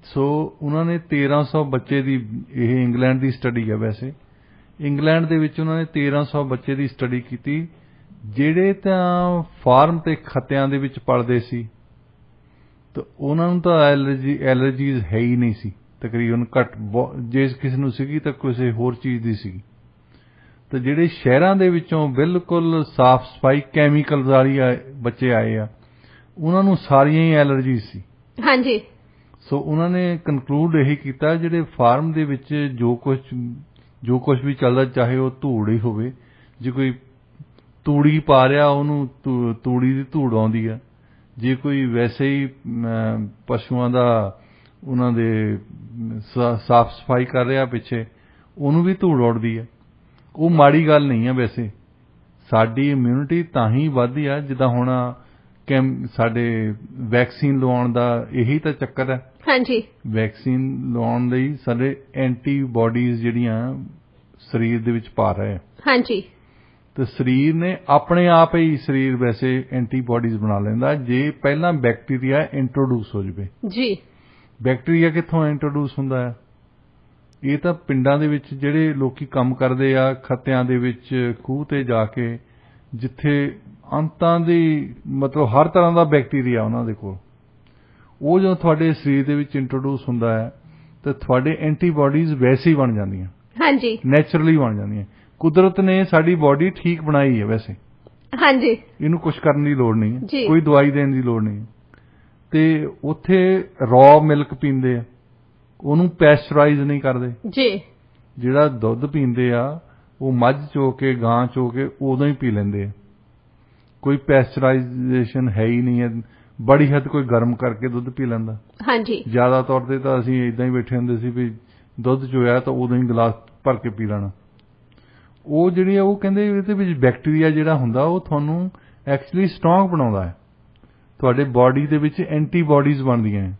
ਸੋ ਉਹਨਾਂ ਨੇ 1300 ਬੱਚੇ ਦੀ, ਇਹ ਇੰਗਲੈਂਡ ਦੀ ਸਟੱਡੀ ਹੈ ਵੈਸੇ, ਇੰਗਲੈਂਡ ਦੇ ਵਿੱਚ ਉਹਨਾਂ ਨੇ 1300 ਬੱਚੇ ਦੀ ਸਟੱਡੀ ਕੀਤੀ ਜਿਹੜੇ ਤਾਂ ਫਾਰਮ ਤੇ ਖੱਤਿਆਂ ਦੇ ਵਿੱਚ ਪਲਦੇ ਸੀ, ਤਾਂ ਉਹਨਾਂ ਨੂੰ ਤਾਂ ਐਲਰਜੀਜ਼ ਹੈ ਹੀ ਨਹੀਂ ਸੀ ਤਕਰੀਬਨ, ਘੱਟ। ਜੇ ਕਿਸੇ ਨੂੰ ਸੀਗੀ ਤਾਂ ਕਿਸੇ ਹੋਰ ਚੀਜ਼ ਦੀ ਸੀਗੀ। ਤਾਂ ਜਿਹੜੇ ਸ਼ਹਿਰਾਂ ਦੇ ਵਿੱਚੋਂ ਬਿਲਕੁਲ ਸਾਫ਼ ਸਫਾਈ ਕੈਮੀਕਲ ਵਾਲੀ ਬੱਚੇ ਆਏ ਆ, ਉਹਨਾਂ ਨੂੰ ਸਾਰੀਆਂ ਹੀ ਐਲਰਜੀਜ਼ ਸੀ। ਹਾਂਜੀ। ਸੋ ਉਹਨਾਂ ਨੇ ਕਨਕਲੂਡ ਇਹੀ ਕੀਤਾ, ਜਿਹੜੇ ਫਾਰਮ ਦੇ ਵਿੱਚ ਜੋ ਕੁਝ ਵੀ ਚੱਲਦਾ, ਚਾਹੇ ਉਹ ਧੂੜ ਹੀ ਹੋਵੇ, ਜੇ ਕੋਈ ਤੂੜੀ ਪਾ ਰਿਹਾ ਉਹਨੂੰ ਤੂੜੀ ਦੀ ਧੂੜ ਆਉਂਦੀ ਆ, ਜੇ ਕੋਈ ਵੈਸੇ ਹੀ ਪਸ਼ੂਆਂ ਦਾ ਉਹਨਾਂ ਦੇ ਸਾਫ਼ ਸਫਾਈ ਕਰ ਰਿਹਾ ਪਿੱਛੇ, ਉਹਨੂੰ ਵੀ ਧੂੜ ਉੱਡਦੀ ਆ। ਉਹ ਮਾੜੀ ਗੱਲ ਨਹੀਂ ਆ ਵੈਸੇ। ਸਾਡੀ ਇਮਿਊਨਿਟੀ ਤਾਂ ਹੀ ਵੱਧਦੀ ਆ, ਜਿੱਦਾਂ ਹੁਣ ਸਾਡੇ ਵੈਕਸੀਨ ਲਵਾਉਣ ਦਾ ਇਹੀ ਤਾਂ ਚੱਕਰ ਹੈ। ਹਾਂਜੀ, ਵੈਕਸੀਨ ਲਵਾਉਣ ਲਈ ਸਾਡੇ ਐਂਟੀਬਾਡੀਜ਼ ਜਿਹੜੀਆਂ ਸਰੀਰ ਦੇ ਵਿੱਚ ਪਾ ਰਹੇ ਆ। ਹਾਂਜੀ, ਤੇ ਸਰੀਰ ਨੇ ਆਪਣੇ ਆਪ ਹੀ ਸਰੀਰ ਵੈਸੇ ਐਂਟੀਬਾਡੀਜ਼ ਬਣਾ ਲੈਂਦਾ ਜੇ ਪਹਿਲਾਂ ਬੈਕਟੀਰੀਆ ਇੰਟਰੋਡਿਊਸ ਹੋ ਜਾਵੇ। ਜੀ। ਬੈਕਟੀਰੀਆ ਕਿੱਥੋਂ ਇੰਟਰੋਡਿਊਸ ਹੁੰਦਾ ਹੈ? ਇਹ ਤਾਂ ਪਿੰਡਾਂ ਦੇ ਵਿੱਚ ਜਿਹੜੇ ਲੋਕੀ ਕੰਮ ਕਰਦੇ ਆ, ਖੱਤਿਆਂ ਦੇ ਵਿੱਚ, ਖੂਹ ਤੇ ਜਾ ਕੇ, ਜਿੱਥੇ ਅੰਤਾਂ ਦੀ ਮਤਲਬ ਹਰ ਤਰ੍ਹਾਂ ਦਾ ਬੈਕਟੀਰੀਆ ਉਹਨਾਂ ਦੇ ਕੋਲ, ਉਹ ਜਦੋਂ ਤੁਹਾਡੇ ਸਰੀਰ ਦੇ ਵਿੱਚ ਇੰਟਰੋਡਿਊਸ ਹੁੰਦਾ ਹੈ ਤਾਂ ਤੁਹਾਡੇ ਐਂਟੀਬਾਡੀਜ਼ ਵੈਸੇ ਹੀ ਬਣ ਜਾਂਦੀਆਂ। ਹਾਂਜੀ, ਨੈਚੁਰਲੀ ਬਣ ਜਾਂਦੀਆਂ। ਕੁਦਰਤ ਨੇ ਸਾਡੀ ਬਾਡੀ ਠੀਕ ਬਣਾਈ ਹੈ ਵੈਸੇ। ਹਾਂਜੀ, ਇਹਨੂੰ ਕੁਝ ਕਰਨ ਦੀ ਲੋੜ ਨਹੀਂ ਹੈ, ਕੋਈ ਦਵਾਈ ਦੇਣ ਦੀ ਲੋੜ ਨਹੀਂ। ਤੇ ਉੱਥੇ ਰॉ ਮਿਲਕ ਪੀਂਦੇ ਆ, ਉਹਨੂੰ ਪੈਸਚਰਾਈਜ਼ ਨਹੀਂ ਕਰਦੇ। ਜੀ। ਜਿਹੜਾ ਦੁੱਧ ਪੀਂਦੇ ਆ ਉਹ ਮੱਝ ਚੋ ਕੇ, ਗਾਂ ਚੋ ਕੇ ਉਦੋਂ ਹੀ ਪੀ ਲੈਂਦੇ ਆ, ਕੋਈ ਪੈਸਚਰਾਈਜ਼ੇਸ਼ਨ ਹੈ ਹੀ ਨਹੀਂ ਹੈ। ਬੜੀ ਹੱਦ ਕੋਈ ਗਰਮ ਕਰਕੇ ਦੁੱਧ ਪੀ ਲੈਂਦਾ। ਹਾਂਜੀ, ਜ਼ਿਆਦਾ ਤੌਰ ਤੇ ਤਾਂ ਅਸੀਂ ਇਦਾਂ ਹੀ ਬੈਠੇ ਹੁੰਦੇ ਸੀ ਵੀ ਦੁੱਧ ਚੋਇਆ ਤਾਂ ਉਦੋਂ ਹੀ ਗਲਾਸ ਭਰ ਕੇ ਪੀ ਲੈਣਾ। ਉਹ ਜਿਹੜੀ ਆ, ਉਹ ਕਹਿੰਦੇ ਇਹਦੇ ਵਿੱਚ ਬੈਕਟੀਰੀਆ ਜਿਹੜਾ ਹੁੰਦਾ ਉਹ ਤੁਹਾਨੂੰ ਐਕਚੁਅਲੀ ਸਟਰੋਂਗ ਬਣਾਉਂਦਾ ਹੈ, ਤੁਹਾਡੇ ਬਾਡੀ ਦੇ ਵਿੱਚ ਐਂਟੀਬਾਡੀਜ਼ ਬਣਦੀਆਂ ਹੈ।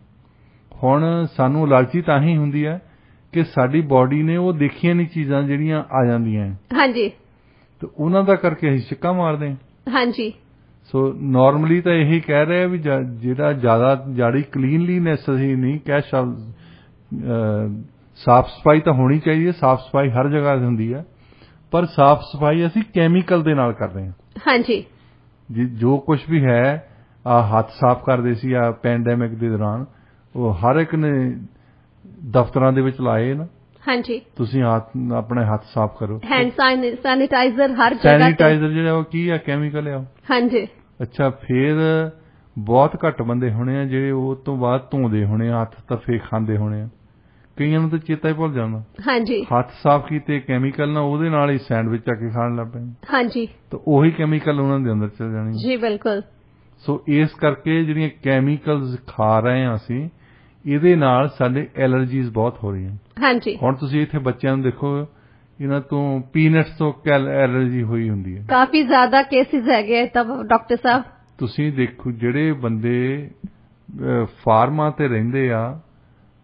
ਹੁਣ ਸਾਨੂੰ ਐਲਰਜੀ ਤਾਂ ਹੀ ਹੁੰਦੀ ਹੈ ਕਿ ਸਾਡੀ ਬਾਡੀ ਨੇ ਉਹ ਦੇਖੀਆਂ ਨਹੀਂ ਚੀਜ਼ਾਂ ਜਿਹੜੀਆਂ ਆ ਜਾਂਦੀਆਂ ਹੈ। ਹਾਂਜੀ, ਤੇ ਉਹਨਾਂ ਦਾ ਕਰਕੇ ਅਸੀਂ ਛਿੱਕਾਂ ਮਾਰਦੇ ਹਾਂ। ਹਾਂਜੀ। ਸੋ ਨਾਰਮਲੀ ਤਾਂ ਇਹੀ ਕਹਿ ਰਹੇ ਆ ਵੀ ਜਿਹੜਾ ਜ਼ਿਆਦਾ ਕਲੀਨਲੀਨੈਸ ਅਸੀਂ ਨਹੀਂ ਕਹਿ ਸਾਫ਼ ਸਫਾਈ ਤਾਂ ਹੋਣੀ ਚਾਹੀਦੀ ਹੈ, ਸਾਫ਼ ਸਫਾਈ ਹਰ ਜਗ੍ਹਾ ਹੁੰਦੀ ਹੈ, ਪਰ ਸਾਫ਼ ਸਫਾਈ ਅਸੀਂ ਕੈਮੀਕਲ ਦੇ ਨਾਲ ਕਰਦੇ ਹਾਂ। ਹਾਂਜੀ। ਜੋ ਕੁਝ ਵੀ ਹੈ, ਹੱਥ ਸਾਫ਼ ਕਰਦੇ ਸੀ ਪੈਂਡੈਮਿਕ ਦੇ ਦੌਰਾਨ, ਉਹ ਹਰ ਇੱਕ ਨੇ ਦਫ਼ਤਰਾਂ ਦੇ ਵਿੱਚ ਲਾਏ ਨਾ। ਹਾਂਜੀ, ਤੁਸੀਂ ਆਪਣੇ ਹੱਥ ਸਾਫ਼ ਕਰੋ। ਹੈਂਡ ਸੈਨੀਟਾਈਜ਼ਰ ਹਰ ਜਗ੍ਹਾ। ਸੈਨੀਟਾਈਜ਼ਰ ਜਿਹੜਾ ਉਹ ਕੀ ਆ? ਕੈਮੀਕਲ ਆ। ਹਾਂਜੀ। ਅੱਛਾ, ਫਿਰ ਬਹੁਤ ਘੱਟ ਬੰਦੇ ਹੋਣੇ ਆ ਜਿਹੜੇ ਉਹ ਤੋਂ ਬਾਅਦ ਧੋਂਦੇ ਹੋਣੇ ਆ ਹੱਥ, ਤਫੇ ਖਾਂਦੇ ਹੋਣੇ ਆ। ਕਈਆਂ ਨੂੰ ਤਾਂ ਚੇਤਾ ਹੀ ਭੁੱਲ ਜਾਂਦਾ। ਹਾਂਜੀ। ਹੱਥ ਸਾਫ਼ ਕੀਤੇ ਕੈਮੀਕਲ ਨਾਲ, ਉਹਦੇ ਨਾਲ ਹੀ ਸੈਂਡਵਿਚ ਆ ਕੇ ਖਾਣ ਲੱਗ ਪਏ। ਹਾਂਜੀ, ਤਾਂ ਉਹੀ ਕੈਮੀਕਲ ਉਹਨਾਂ ਦੇ ਅੰਦਰ ਚਲ ਜਾਣੀ। ਜੀ ਬਿਲਕੁਲ। ਸੋ ਇਸ ਕਰਕੇ ਜਿਹੜੀਆਂ ਕੈਮੀਕਲਸ ਖਾ ਰਹੇ ਹਾਂ ਅਸੀਂ, ਇਹਦੇ ਨਾਲ ਸਾਡੇ ਐਲਰਜੀਜ਼ ਬਹੁਤ ਹੋ ਰਹੀਆਂ। ਹਾਂਜੀ। ਹੁਣ ਤੁਸੀਂ ਇੱਥੇ ਬੱਚਿਆਂ ਨੂੰ ਦੇਖੋ, ਇਹਨਾਂ ਤੋਂ ਪੀਨਟਸ ਤੋਂ ਐਲਰਜੀ ਹੋਈ ਹੁੰਦੀ ਹੈ। ਕਾਫੀ ਜ਼ਿਆਦਾ ਕੇਸਿਸ ਹੈਗੇ ਤਾਂ ਡਾਕਟਰ ਸਾਹਿਬ। ਤੁਸੀਂ ਦੇਖੋ, ਜਿਹੜੇ ਬੰਦੇ ਫਾਰਮਾਂ ਤੇ ਰਹਿੰਦੇ ਆ,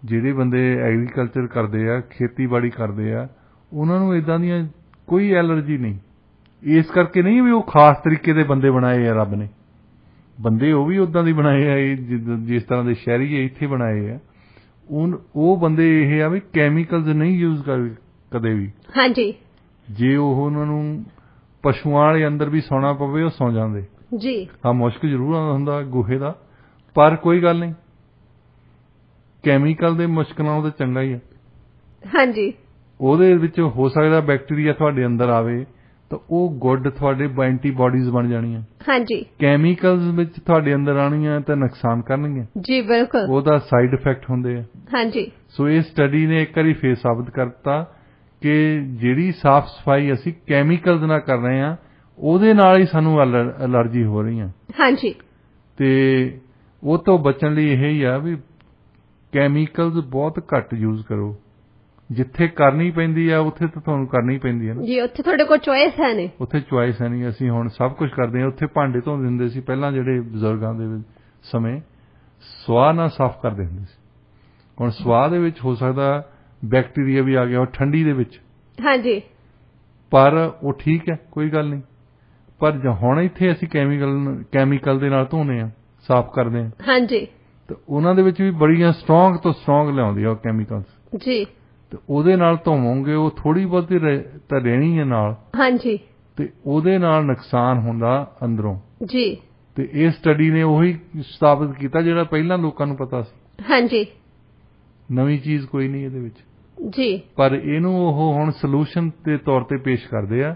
ਜਿਹੜੇ ਬੰਦੇ ਐਗਰੀਕਲਚਰ ਕਰਦੇ ਆ, ਖੇਤੀਬਾੜੀ ਕਰਦੇ ਆ, ਉਹਨਾਂ ਨੂੰ ਇਦਾਂ ਦੀਆਂ ਕੋਈ ਐਲਰਜੀ ਨਹੀਂ। ਇਸ ਕਰਕੇ ਨਹੀਂ ਵੀ ਉਹ ਖਾਸ ਤਰੀਕੇ ਦੇ ਬੰਦੇ ਬਣਾਏ ਆ ਰੱਬ ਨੇ, ਬੰਦੇ ਉਹ ਵੀ ਉਦਾਂ ਦੀ ਬਣਾਏ ਆ, ਜਿਸ ਤਰ੍ਹਾਂ ਦੇ ਸ਼ਹਿਰੀ ਇੱਥੇ ਬਣਾਏ ਆ। ਉਹ ਬੰਦੇ ਇਹ ਆ ਵੀ ਕੈਮੀਕਲਸ ਨਹੀਂ ਯੂਜ਼ ਕਦੇ ਵੀ। ਹਾਂਜੀ। ਜੇ ਉਹ ਉਹਨਾਂ ਨੂੰ ਪਸ਼ੂਆਂ ਵਾਲੇ ਅੰਦਰ ਵੀ ਸੌਣਾ ਪਵੇ ਉਹ ਸੌ ਜਾਂਦੇ ਜੀ। ਹਾਂ, ਮੁਸ਼ਕ ਜ਼ਰੂਰ ਆਉਂਦਾ ਹੁੰਦਾ ਗੋਹੇ ਦਾ, ਪਰ ਕੋਈ ਗੱਲ ਨਹੀਂ, ਕੈਮੀਕਲ ਦੇ ਮੁਸ਼ਕ ਨਾਲੋਂ ਤਾਂ ਚੰਗਾ ਹੀ ਆ। ਹਾਂਜੀ। ਉਹਦੇ ਵਿੱਚ ਹੋ ਸਕਦਾ ਬੈਕਟੀਰੀਆ ਤੁਹਾਡੇ ਅੰਦਰ ਆਵੇ ਤਾਂ ਉਹ ਗੁੱਡ ਤੁਹਾਡੇ ਐਂਟੀਬਾਡੀਜ਼ ਬਣ ਜਾਣੀਆਂ। ਹਾਂਜੀ। ਕੈਮੀਕਲਸ ਵਿੱਚ ਤੁਹਾਡੇ ਅੰਦਰ ਆਣੀਆਂ ਤਾਂ ਨੁਕਸਾਨ ਕਰਨਗੀਆਂ। ਜੀ ਬਿਲਕੁਲ। ਉਹਦਾ ਸਾਈਡ ਇਫੈਕਟ ਹੁੰਦੇ ਆ। ਹਾਂਜੀ। ਸੋ ਇਹ ਸਟੱਡੀ ਨੇ ਇੱਕ ਵਾਰੀ ਫੇਰ ਸਾਬਤ ਕਰਤਾ ਕਿ ਜਿਹੜੀ ਸਾਫ਼ ਸਫਾਈ ਅਸੀਂ ਕੈਮੀਕਲਸ ਨਾਲ ਕਰ ਰਹੇ ਹਾਂ ਉਹਦੇ ਨਾਲ ਹੀ ਸਾਨੂੰ ਐਲਰਜੀ ਹੋ ਰਹੀ ਆ। ਹਾਂਜੀ। ਤੇ ਉਹ ਤੋਂ ਬਚਣ ਲਈ ਇਹ ਹੀ ਆ ਵੀ ਕੈਮੀਕਲਸ ਬਹੁਤ ਘੱਟ ਯੂਜ਼ ਕਰੋ। ਜਿੱਥੇ ਕਰਨੀ ਪੈਂਦੀ ਆ ਉੱਥੇ ਤਾਂ ਤੁਹਾਨੂੰ ਕਰਨੀ ਪੈਂਦੀ ਹੈ ਨਾ ਜੀ। ਉੱਥੇ ਤੁਹਾਡੇ ਕੋਲ ਚੋਇਸ ਹੈ ਨਹੀਂ। ਉੱਥੇ ਚੋਇਸ ਹੈ ਨਹੀਂ। ਅਸੀਂ ਹੁਣ ਸਭ ਕੁਝ ਕਰਦੇ ਹਾਂ। ਉੱਥੇ ਭਾਂਡੇ ਧੋਂਦੇ ਹੁੰਦੇ ਸੀ ਪਹਿਲਾਂ, ਜਿਹੜੇ ਬਜ਼ੁਰਗਾਂ ਦੇ ਸਮੇਂ ਸਵਾਹ ਨਾਲ ਸਾਫ਼ ਕਰਦੇ ਹੁੰਦੇ ਸੀ। ਹੁਣ ਸਵਾਹ ਦੇ ਵਿੱਚ ਹੋ ਸਕਦਾ ਬੈਕਟੀਰੀਆ ਵੀ ਆ ਗਿਆ, ਉਹ ਠੰਡੀ ਦੇ ਵਿੱਚ। ਹਾਂਜੀ। ਪਰ ਉਹ ਠੀਕ ਹੈ, ਕੋਈ ਗੱਲ ਨਹੀਂ। ਪਰ ਹੁਣ ਇੱਥੇ ਅਸੀਂ ਕੈਮੀਕਲ ਦੇ ਨਾਲ ਧੋਨੇ ਆ, ਸਾਫ਼ ਕਰਦੇ ਹਾਂ। ਹਾਂਜੀ। ਤੇ ਉਹਨਾਂ ਦੇ ਵਿੱਚ ਵੀ ਬੜੀਆਂ ਸਟਰੋਂਗ ਤੋਂ ਸਟਰੋਂਗ ਲਿਆਉਂਦੀ ਆ ਉਹ ਕੈਮੀਕਲਸ। ਜੀ। ਤੇ ਉਹਦੇ ਨਾਲ ਧੋਵੋਗੇ ਉਹ ਥੋੜੀ ਬਹੁਤੀ ਤਾਂ ਰਹਿਣੀ ਹੈ ਨਾਲ। ਹਾਂਜੀ। ਤੇ ਉਹਦੇ ਨਾਲ ਨੁਕਸਾਨ ਹੁੰਦਾ ਅੰਦਰੋਂ। ਜੀ। ਤੇ ਇਹ ਸਟੱਡੀ ਨੇ ਉਹੀ ਸਾਬਤ ਕੀਤਾ ਜਿਹੜਾ ਪਹਿਲਾਂ ਲੋਕਾਂ ਨੂੰ ਪਤਾ ਸੀ। ਹਾਂਜੀ। ਨਵੀਂ ਚੀਜ਼ ਕੋਈ ਨਹੀਂ ਇਹਦੇ ਵਿੱਚ। ਜੀ। ਪਰ ਇਹਨੂੰ ਉਹ ਹੁਣ ਸੋਲੂਸ਼ਨ ਦੇ ਤੌਰ ਤੇ ਪੇਸ਼ ਕਰਦੇ ਆ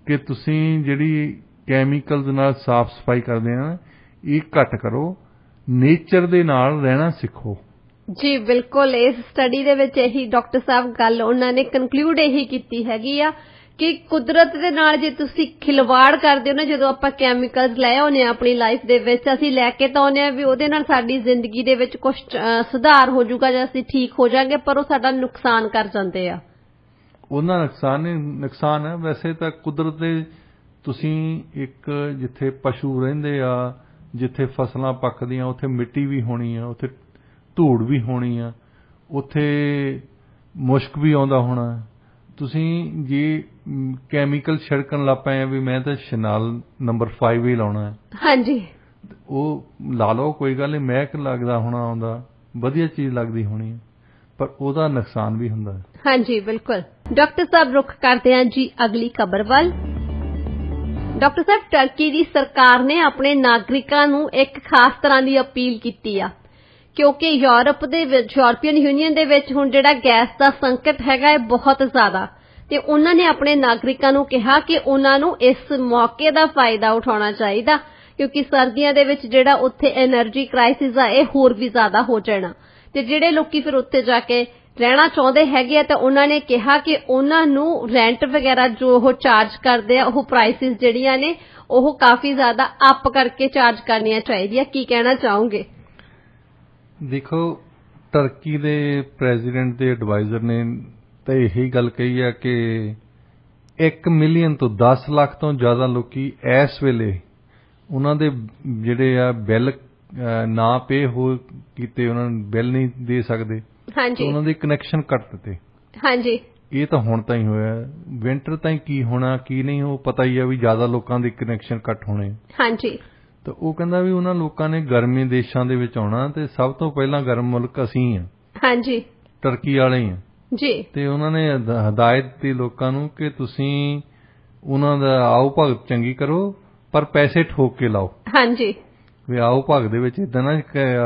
ਕਿ ਤੁਸੀਂ ਜਿਹੜੀ ਕੈਮੀਕਲਸ ਨਾਲ ਸਾਫ਼ ਸਫਾਈ ਕਰਦੇ ਆ ਇਹ ਘੱਟ ਕਰੋ, ਨੇਚਰ ਦੇ ਨਾਲ ਰਹਿਣਾ ਸਿੱਖੋ। ਜੀ ਬਿਲਕੁਲ। ਇਸ ਸਟੱਡੀ ਦੇ ਵਿੱਚ ਇਹੀ ਡਾਕਟਰ ਸਾਹਿਬ ਗੱਲ ਉਹਨਾਂ ਨੇ ਕਨਕਲੂਡ ਇਹੀ ਕੀਤੀ ਹੈਗੀ ਆ ਕਿ ਕੁਦਰਤ ਦੇ ਨਾਲ ਜੇ ਤੁਸੀਂ ਖਿਲਵਾੜ ਕਰਦੇ ਹੋ ਨਾ, ਜਦੋਂ ਆਪਾਂ ਕੈਮੀਕਲਸ ਲੈ ਆਉਂਦੇ ਆ ਆਪਣੀ ਲਾਈਫ ਦੇ ਵਿੱਚ, ਅਸੀਂ ਲੈ ਕੇ ਤਾਂ ਆਉਂਦੇ ਆ ਵੀ ਉਹਦੇ ਨਾਲ ਸਾਡੀ ਜ਼ਿੰਦਗੀ ਦੇ ਵਿੱਚ ਕੁਝ ਸੁਧਾਰ ਹੋ ਜਾਊਗਾ ਜਾਂ ਅਸੀਂ ਠੀਕ ਹੋ ਜਾਾਂਗੇ, ਪਰ ਉਹ ਸਾਡਾ ਨੁਕਸਾਨ ਕਰ ਜਾਂਦੇ ਆ। ਉਹਨਾਂ ਨੁਕਸਾਨ ਹੈ। ਵੈਸੇ ਤਾਂ ਕੁਦਰਤ ਦੇ ਤੁਸੀਂ ਇੱਕ ਜਿੱਥੇ ਪਸ਼ੂ ਰਹਿੰਦੇ ਆ, ਜਿੱਥੇ ਫਸਲਾਂ ਪੱਕਦੀਆਂ, ਉੱਥੇ ਮਿੱਟੀ ਵੀ ਹੋਣੀ ਆ, ਉੱਥੇ ਧੂੜ ਵੀ ਹੋਣੀ ਆ, ਉੱਥੇ ਮੁਸ਼ਕ ਵੀ ਆਉਂਦਾ ਹੋਣਾ। ਤੁਸੀਂ ਜੇ ਕੈਮੀਕਲ ਛਿੜਕਣ ਲੱਗ ਪਏ ਆ ਵੀ ਮੈਂ ਤਾਂ ਸ਼ਨਾਲ ਨੰਬਰ 5 ਹੀ ਲਾਉਣਾ ਹੈ। ਹਾਂਜੀ। ਉਹ ਲਾ ਲਓ, ਕੋਈ ਗੱਲ ਨਹੀਂ, ਮਹਿਕ ਲੱਗਦਾ ਹੋਣਾ, ਆਉਂਦਾ ਵਧੀਆ ਚੀਜ਼ ਲੱਗਦੀ ਹੋਣੀ ਹੈ, ਪਰ ਉਹਦਾ ਨੁਕਸਾਨ ਵੀ ਹੁੰਦਾ ਹੈ। ਹਾਂਜੀ ਬਿਲਕੁਲ। ਡਾਕਟਰ ਸਾਹਿਬ ਰੁੱਖ ਕਰਦੇ ਹਾਂ ਜੀ ਅਗਲੀ ਖਬਰ ਵੱਲ। ਡਾਕਟਰ ਸਾਹਿਬ, ਟਰਕੀ ਦੀ ਸਰਕਾਰ ਨੇ ਆਪਣੇ ਨਾਗਰਿਕਾਂ ਨੂੰ ਇੱਕ ਖਾਸ ਤਰ੍ਹਾਂ ਦੀ ਅਪੀਲ ਕੀਤੀ ਆ, ਕਿਉਂਕਿ ਯੂਰਪੀਅਨ ਯੂਨੀਅਨ ਦੇ ਵਿੱਚ ਹੁਣ ਜਿਹੜਾ ਗੈਸ ਦਾ ਸੰਕਟ ਹੈਗਾ ਹੈ ਬਹੁਤ ਜ਼ਿਆਦਾ, ਤੇ ਉਹਨਾਂ ਨੇ ਆਪਣੇ ਨਾਗਰਿਕਾਂ ਨੂੰ ਕਿਹਾ ਕਿ ਉਹਨਾਂ ਨੂੰ ਇਸ ਮੌਕੇ ਦਾ ਫਾਇਦਾ ਉਠਾਉਣਾ ਚਾਹੀਦਾ, ਕਿਉਂਕਿ ਸਰਦੀਆਂ ਦੇ ਵਿੱਚ ਜਿਹੜਾ ਉੱਥੇ એનર્ਜੀ ਕ੍ਰਾਈਸਿਸ ਆ ਇਹ ਹੋਰ ਵੀ ਜ਼ਿਆਦਾ ਹੋ ਜਾਣਾ, ਤੇ ਜਿਹੜੇ ਲੋਕੀ ਫਿਰ ਉੱਥੇ ਜਾ ਕੇ ਰਹਿਣਾ ਚਾਹੁੰਦੇ ਹੈਗੇ ਆ ਤਾਂ ਉਹਨਾਂ ਨੇ ਕਿਹਾ ਕਿ ਉਹਨਾਂ ਨੂੰ ਰੈਂਟ ਵਗੈਰਾ ਜੋ ਉਹ ਚਾਰਜ ਕਰਦੇ ਆ, ਉਹ ਪ੍ਰਾਈਸਿਸ ਜਿਹੜੀਆਂ ਨੇ ਉਹ ਕਾਫੀ ਜ਼ਿਆਦਾ ਅਪ ਕਰਕੇ ਚਾਰਜ ਕਰਨੀਆਂ ਚਾਹੀਦੀਆਂ। ਕੀ ਕਹਿਣਾ ਚਾਹੋਗੇ? ਦੇਖੋ, ਟਰਕੀ ਦੇ ਪ੍ਰੈਜ਼ੀਡੈਂਟ ਦੇ ਐਡਵਾਈਜ਼ਰ ਨੇ ਤਾਂ ਇਹੀ ਗੱਲ ਕਹੀ ਹੈ ਕਿ 1 ਮਿਲੀਅਨ ਤੋਂ 10 ਲੱਖ ਤੋਂ ਜ਼ਿਆਦਾ ਲੋਕੀ ਇਸ ਵੇਲੇ ਉਹਨਾਂ ਦੇ ਜਿਹੜੇ ਆ ਬਿੱਲ ਨਾ ਪੇ ਹੋ ਕੀਤੇ, ਉਹਨਾਂ ਨੂੰ ਬਿੱਲ ਨਹੀਂ ਦੇ ਸਕਦੇ। ਹਾਂਜੀ। ਉਹਨਾਂ ਦੇ ਕਨੈਕਸ਼ਨ ਕੱਟ ਦਿੱਤੇ। ਹਾਂਜੀ। ਇਹ ਤਾਂ ਹੁਣ ਤਾਂ ਹੀ ਹੋਇਆ, ਵਿੰਟਰ ਤਾਂ ਕੀ ਹੋਣਾ ਕੀ ਨਹੀਂ ਉਹ ਪਤਾ ਹੀ ਆ ਵੀ ਜ਼ਿਆਦਾ ਲੋਕਾਂ ਦੇ ਕਨੈਕਸ਼ਨ ਕੱਟ ਹੋਣੇ। ਹਾਂਜੀ। ਤਾਂ ਉਹ ਕਹਿੰਦਾ ਵੀ ਉਹਨਾਂ ਲੋਕਾਂ ਨੇ ਗਰਮੀ ਦੇਸ਼ਾਂ ਦੇ ਵਿੱਚ ਆਉਣਾ ਤੇ ਸਭ ਤੋਂ ਪਹਿਲਾਂ ਗਰਮ ਮੁਲਕ ਅਸੀਂ ਹਾਂ। ਹਾਂਜੀ। ਟਰਕੀ ਵਾਲੇ ਹੀ ਹਾਂ। ਜੀ। ਤੇ ਉਹਨਾਂ ਨੇ ਹਦਾਇਤ ਦਿੱਤੀ ਲੋਕਾਂ ਨੂੰ ਕਿ ਤੁਸੀਂ ਉਹਨਾਂ ਦਾ ਆਓ ਭਗਤ ਚੰਗੀ ਕਰੋ, ਪਰ ਪੈਸੇ ਠੋਕ ਕੇ ਲਾਓ। ਹਾਂਜੀ। ਵੀ ਆਓ ਭਗਤ ਦੇ ਵਿੱਚ ਏਦਾਂ ਨਾ,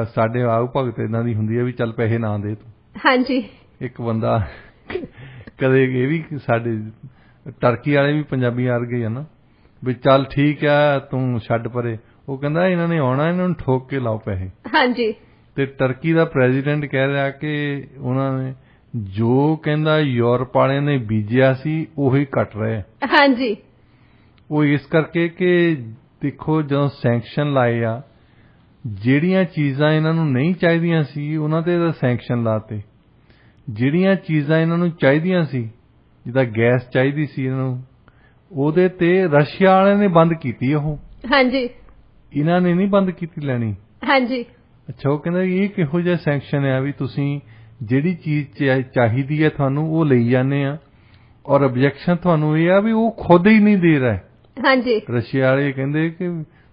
ਸਾਡੇ ਆਓ ਭਗਤ ਏਦਾਂ ਦੀ ਹੁੰਦੀ ਹੈ ਵੀ ਚੱਲ ਪੈਸੇ ਨਾ ਦੇ ਤੂੰ। ਹਾਂਜੀ। ਇੱਕ ਬੰਦਾ ਕਦੇ ਇਹ ਵੀ ਸਾਡੇ ਟਰਕੀ ਵਾਲੇ ਵੀ ਪੰਜਾਬੀ ਵਰਗੇ ਆ ਨਾ, ਵੀ ਚੱਲ ਠੀਕ ਆ ਤੂੰ ਛੱਡ ਪਰੇ। ਉਹ ਕਹਿੰਦਾ ਇਹਨਾਂ ਨੇ ਆਉਣਾ, ਇਹਨਾਂ ਨੂੰ ਠੋਕ ਕੇ ਲਾਓ ਪੈਸੇ। ਹਾਂਜੀ। ਤੇ ਟਰਕੀ ਦਾ ਪ੍ਰੈਜ਼ੀਡੈਂਟ ਕਹਿ ਰਿਹਾ ਕਿ ਉਹਨਾਂ ਨੇ ਜੋ ਕਹਿੰਦਾ ਯੂਰਪ ਵਾਲਿਆਂ ਨੇ ਬੀਜਿਆ ਸੀ ਉਹੀ ਕੱਟ ਰਹੇ। ਹਾਂਜੀ। ਉਹ ਇਸ ਕਰਕੇ ਕਿ ਦੇਖੋ, ਜਦੋਂ ਸੈਂਕਸ਼ਨ ਲਾਏ ਆ, ਜਿਹੜੀਆਂ ਚੀਜ਼ਾਂ ਇਹਨਾਂ ਨੂੰ ਨਹੀਂ ਚਾਹੀਦੀਆਂ ਸੀ ਉਹਨਾਂ ਤੇ ਤਾਂ ਸੈਂਕਸ਼ਨ ਲਾਤੇ, ਜਿਹੜੀਆਂ ਚੀਜ਼ਾਂ ਇਹਨਾਂ ਨੂੰ ਚਾਹੀਦੀਆਂ ਸੀ, ਜਿੱਦਾਂ ਗੈਸ ਚਾਹੀਦੀ ਸੀ ਇਹਨਾਂ ਨੂੰ, ਉਹਦੇ ਤੇ ਰਸ਼ੀਆ ਵਾਲਿਆਂ ਨੇ ਬੰਦ ਕੀਤੀ ਉਹ। ਹਾਂਜੀ। ਇਹਨਾਂ ਨੇ ਨਹੀਂ ਬੰਦ ਕੀਤੀ ਲੈਣੀ। ਹਾਂਜੀ। ਅੱਛਾ। ਉਹ ਕਹਿੰਦਾ ਇਹ ਕਿਹੋ ਜਿਹਾ ਸੈਂਕਸ਼ਨ ਆ ਵੀ ਤੁਸੀਂ ਜਿਹੜੀ ਚੀਜ਼ ਚਾਹੀਦੀ ਹੈ ਤੁਹਾਨੂੰ ਉਹ ਲਈ ਜਾਂਦੇ ਆ, ਔਰ ਆਬਜੈਕਸ਼ਨ ਤੁਹਾਨੂੰ ਇਹ ਆ ਵੀ ਉਹ ਖੁਦ ਹੀ ਨਹੀਂ ਦੇ ਰਿਹਾ। ਹਾਂਜੀ। ਰਸ਼ੀਆ ਵਾਲੇ ਕਹਿੰਦੇ ਕਿ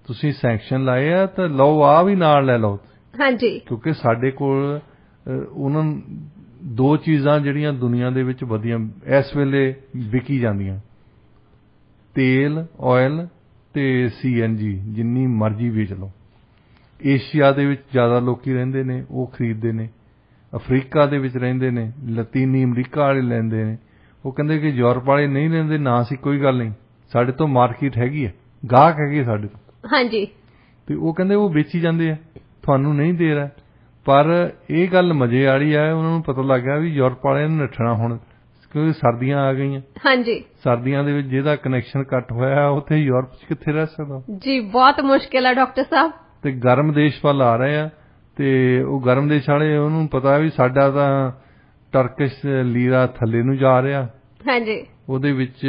ਤੁਸੀਂ ਸੈਂਕਸ਼ਨ ਲਾਏ ਆ ਤਾਂ ਲਓ, ਆ ਵੀ ਨਾਲ ਲੈ ਲਓ, ਹਾਂਜੀ ਕਿਉਂਕਿ ਸਾਡੇ ਕੋਲ ਉਹਨਾਂ ਦੋ ਚੀਜ਼ਾਂ ਜਿਹੜੀਆਂ ਦੁਨੀਆ ਦੇ ਵਿੱਚ ਵਧੀਆ ਇਸ ਵੇਲੇ ਵਿਕੀ ਜਾਂਦੀਆਂ, ਤੇਲ ਆਇਲ ਤੇ CNG, ਜਿੰਨੀ ਮਰਜ਼ੀ ਵੇਚ ਲਓ। ਏਸ਼ੀਆ ਦੇ ਵਿੱਚ ਜ਼ਿਆਦਾ ਲੋਕੀ ਰਹਿੰਦੇ ਨੇ, ਉਹ ਖਰੀਦਦੇ ਨੇ। ਅਫਰੀਕਾ ਦੇ ਵਿੱਚ ਰਹਿੰਦੇ ਨੇ, ਲਤੀਨੀ ਅਮਰੀਕਾ ਵਾਲੇ ਲੈਂਦੇ ਨੇ। ਉਹ ਕਹਿੰਦੇ ਕਿ ਯੂਰਪ ਵਾਲੇ ਨਹੀਂ ਲੈਂਦੇ, ਨਾ ਸੀ, ਕੋਈ ਗੱਲ ਨਹੀਂ, ਸਾਡੇ ਤੋਂ ਮਾਰਕੀਟ ਹੈਗੀ ਹੈ, ਗਾਹਕ ਹੈਗੇ ਸਾਡੇ ਤੋਂ। ਹਾਂਜੀ। ਤੇ ਉਹ ਕਹਿੰਦੇ ਉਹ ਵੇਚੀ ਜਾਂਦੇ ਆ, ਤੁਹਾਨੂੰ ਨਹੀਂ ਦੇ ਰਿਹਾ। ਪਰ ਇਹ ਗੱਲ ਮਜ਼ੇ ਵਾਲੀ ਆ, ਉਹਨਾਂ ਨੂੰ ਪਤਾ ਲੱਗ ਗਿਆ ਵੀ ਯੂਰਪ ਵਾਲਿਆਂ ਨੂੰ ਨੱਠਣਾ ਹੁਣ, ਕਿਉਂਕਿ ਸਰਦੀਆਂ ਆ ਗਈਆਂ। ਹਾਂਜੀ। ਸਰਦੀਆਂ ਦੇ ਵਿੱਚ ਜਿਹਦਾ ਕਨੈਕਸ਼ਨ ਕੱਟ ਹੋਇਆ ਉੱਥੇ ਯੂਰਪ 'ਚ ਕਿੱਥੇ ਰਹਿ ਸਕਦਾ ਜੀ, ਬਹੁਤ ਮੁਸ਼ਕਿਲ ਹੈ ਡਾਕਟਰ ਸਾਹਿਬ। ਤੇ ਗਰਮ ਦੇਸ਼ ਵੱਲ ਆ ਰਹੇ ਆ, ਤੇ ਉਹ ਗਰਮ ਦੇਸ਼ ਵਾਲੇ ਉਹਨੂੰ ਪਤਾ ਵੀ ਸਾਡਾ ਤਾਂ ਟਰਕਿਸ਼ ਲੀਰਾ ਥੱਲੇ ਨੂੰ ਜਾ ਰਿਹਾ। ਹਾਂਜੀ। ਉਹਦੇ ਵਿੱਚ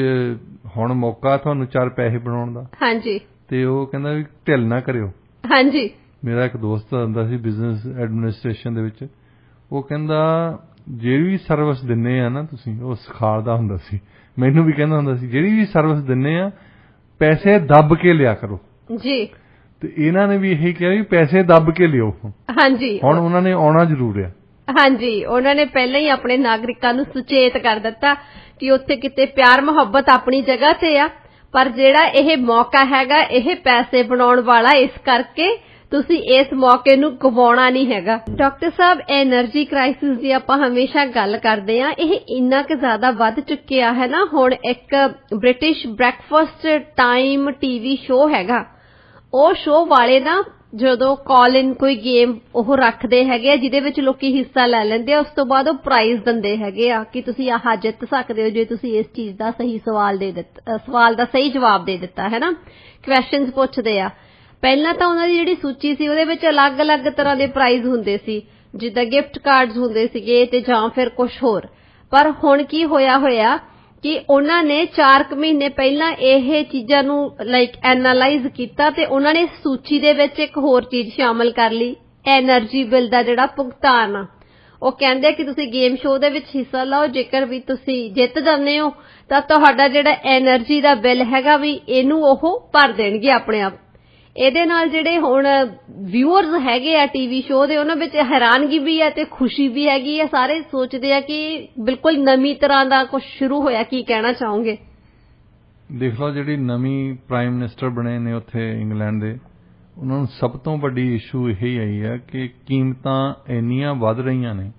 ਹੁਣ ਮੌਕਾ ਤੁਹਾਨੂੰ 4 ਪੈਸੇ ਬਣਾਉਣ ਦਾ। ਹਾਂਜੀ। ਤੇ ਉਹ ਕਹਿੰਦਾ ਵੀ ਢਿੱਲ ਨਾ ਕਰਿਓ। ਹਾਂਜੀ। ਮੇਰਾ ਇੱਕ ਦੋਸਤ ਹੁੰਦਾ ਸੀ ਬਿਜ਼ਨਸ ਐਡਮਿਨਿਸਟ੍ਰੇਸ਼ਨ ਦੇ ਵਿੱਚ, ਉਹ ਕਹਿੰਦਾ ਜਿਹੜੀ ਵੀ ਸਰਵਿਸ ਦਿੰਦੇ ਆ ਨਾ ਤੁਸੀਂ, ਉਹ ਸਿਖਾਉਂਦਾ ਹੁੰਦਾ ਸੀ, ਮੈਨੂੰ ਵੀ ਕਹਿੰਦਾ ਹੁੰਦਾ ਸੀ, ਜਿਹੜੀ ਵੀ ਸਰਵਿਸ ਦਿੰਦੇ ਆ ਪੈਸੇ ਦੱਬ ਕੇ ਲਿਆ ਕਰੋ। ਜੀ। ਤੇ ਇਹਨਾਂ ਨੇ ਵੀ ਇਹੀ ਕਿਹਾ ਵੀ ਪੈਸੇ ਦੱਬ ਕੇ ਲਿਓ। ਹਾਂਜੀ। ਹੁਣ ਉਹਨਾਂ ਨੇ ਆਉਣਾ ਜ਼ਰੂਰ ਆ। ਹਾਂਜੀ, ਉਹਨਾਂ ਨੇ ਪਹਿਲਾਂ ਹੀ ਆਪਣੇ ਨਾਗਰਿਕਾਂ ਨੂੰ ਸੁਚੇਤ ਕਰ ਦਿੱਤਾ ਕਿ ਉੱਥੇ ਕਿਤੇ ਪਿਆਰ ਮੁਹੱਬਤ ਆਪਣੀ ਜਗ੍ਹਾ ਤੇ ਆ, ਪਰ ਜਿਹੜਾ ਇਹ ਮੌਕਾ ਹੈਗਾ ਇਹ ਪੈਸੇ ਬਣਾਉਣ ਵਾਲਾ, ਇਸ ਕਰਕੇ ਤੁਸੀਂ ਇਸ ਮੌਕੇ ਨੂੰ ਗਵਾਉਣਾ ਨਹੀਂ ਹੈਗਾ। ਡਾਕਟਰ ਸਾਹਿਬ, ਐਨਰਜੀ ਕ੍ਰਾਈਸਿਸ ਦੀ ਆਪਾਂ ਹਮੇਸ਼ਾ ਗੱਲ ਕਰਦੇ ਆ, ਇਹ ਇੰਨਾ ਕੁ ਜ਼ਿਆਦਾ ਵੱਧ ਚੁੱਕਿਆ ਹੈ ਨਾ। ਹੁਣ ਇੱਕ British breakfast time TV show ਹੈਗਾ, ਉਹ ਸ਼ੋਅ ਵਾਲੇ ਨਾ ਜਦੋਂ ਕਾਲ ਇਨ ਕੋਈ ਗੇਮ ਉਹ ਰੱਖਦੇ ਹੈਗੇ ਆ ਜਿਹਦੇ ਵਿੱਚ ਲੋਕੀ ਹਿੱਸਾ ਲੈ ਲੈਂਦੇ ਆ, ਉਸ ਤੋਂ ਬਾਅਦ ਉਹ ਪ੍ਰਾਈਜ਼ ਦਿੰਦੇ ਹੈਗੇ ਆ ਕਿ ਤੁਸੀਂ ਆਹ ਜਿੱਤ ਸਕਦੇ ਹੋ ਜੇ ਤੁਸੀਂ ਇਸ ਚੀਜ਼ ਦਾ ਸਹੀ ਸਵਾਲ ਦਾ ਸਹੀ ਜਵਾਬ ਦੇ ਦਿੱਤਾ ਹੈ ਨਾ। ਕੁਐਸਚਨਸ ਪੁੱਛਦੇ ਆ। ਪਹਿਲਾਂ ਤਾਂ ਉਹਨਾਂ ਦੀ ਜਿਹੜੀ ਸੂਚੀ ਸੀ ਉਹਦੇ ਵਿੱਚ ਅਲੱਗ-ਅਲੱਗ ਤਰ੍ਹਾਂ ਦੇ ਪ੍ਰਾਈਜ਼ ਹੁੰਦੇ ਸੀ, ਜਿੱਦਾਂ ਗਿਫਟ ਕਾਰਡਸ ਹੁੰਦੇ ਸੀਗੇ ਤੇ ਜਾਂ ਫਿਰ ਕੁਝ ਹੋਰ। ਪਰ ਹੁਣ ਕੀ ਹੋਇਆ ਕਿ ਉਹਨਾਂ ਨੇ 4 ਮਹੀਨੇ ਪਹਿਲਾਂ ਇਹ ਚੀਜ਼ਾਂ ਨੂੰ ਐਨਾਲਾਈਜ਼ ਕੀਤਾ ਤੇ ਉਹਨਾਂ ਨੇ ਸੂਚੀ ਦੇ ਵਿੱਚ ਇੱਕ ਹੋਰ ਚੀਜ਼ ਸ਼ਾਮਲ ਕਰ ਲਈ, ਐਨਰਜੀ ਬਿੱਲ ਦਾ ਜਿਹੜਾ ਭੁਗਤਾਨ ਆ। ਉਹ ਕਹਿੰਦੇ ਕਿ ਤੁਸੀਂ ਗੇਮ ਸ਼ੋਅ ਦੇ ਵਿੱਚ ਹਿੱਸਾ ਲਓ, ਜੇਕਰ ਵੀ ਤੁਸੀਂ ਜਿੱਤ ਜਾਂਦੇ ਹੋ ਤਾਂ ਤੁਹਾਡਾ ਜਿਹੜਾ ਐਨਰਜੀ ਦਾ ਬਿੱਲ ਹੈਗਾ ਵੀ ਇਹਨੂੰ ਉਹ ਭਰ ਦੇਣਗੇ ਆਪਣੇ ਆਪ। ਇਹਦੇ ਨਾਲ ਜਿਹੜੇ ਹੁਣ ਵਿਊਅਰਸ ਹੈਗੇ ਆ TV ਸ਼ੋਅ ਦੇ, ਉਹਨਾਂ ਵਿੱਚ ਹੈਰਾਨਗੀ ਵੀ ਹੈ ਤੇ ਖੁਸ਼ੀ ਵੀ ਹੈਗੀ ਆ। ਸਾਰੇ ਸੋਚਦੇ ਆ ਕਿ ਬਿਲਕੁਲ ਨਵੀਂ ਤਰ੍ਹਾਂ ਦਾ ਕੁਝ ਸ਼ੁਰੂ ਹੋਇਆ। ਕੀ ਕਹਿਣਾ ਚਾਹੋਗੇ? ਦੇਖ ਲਓ, ਜਿਹੜੀ ਨਵੀਂ ਪ੍ਰਾਈਮ ਮਿਨਿਸਟਰ ਬਣੇ ਨੇ ਉੱਥੇ ਇੰਗਲੈਂਡ ਦੇ, ਉਹਨਾਂ ਨੂੰ ਸਭ ਤੋਂ ਵੱਡੀ ਇਸ਼ੂ ਇਹ ਆਈ ਹੈ ਕਿ ਕੀਮਤਾਂ ਇੰਨੀਆਂ ਵੱਧ ਰਹੀਆਂ ਨੇ,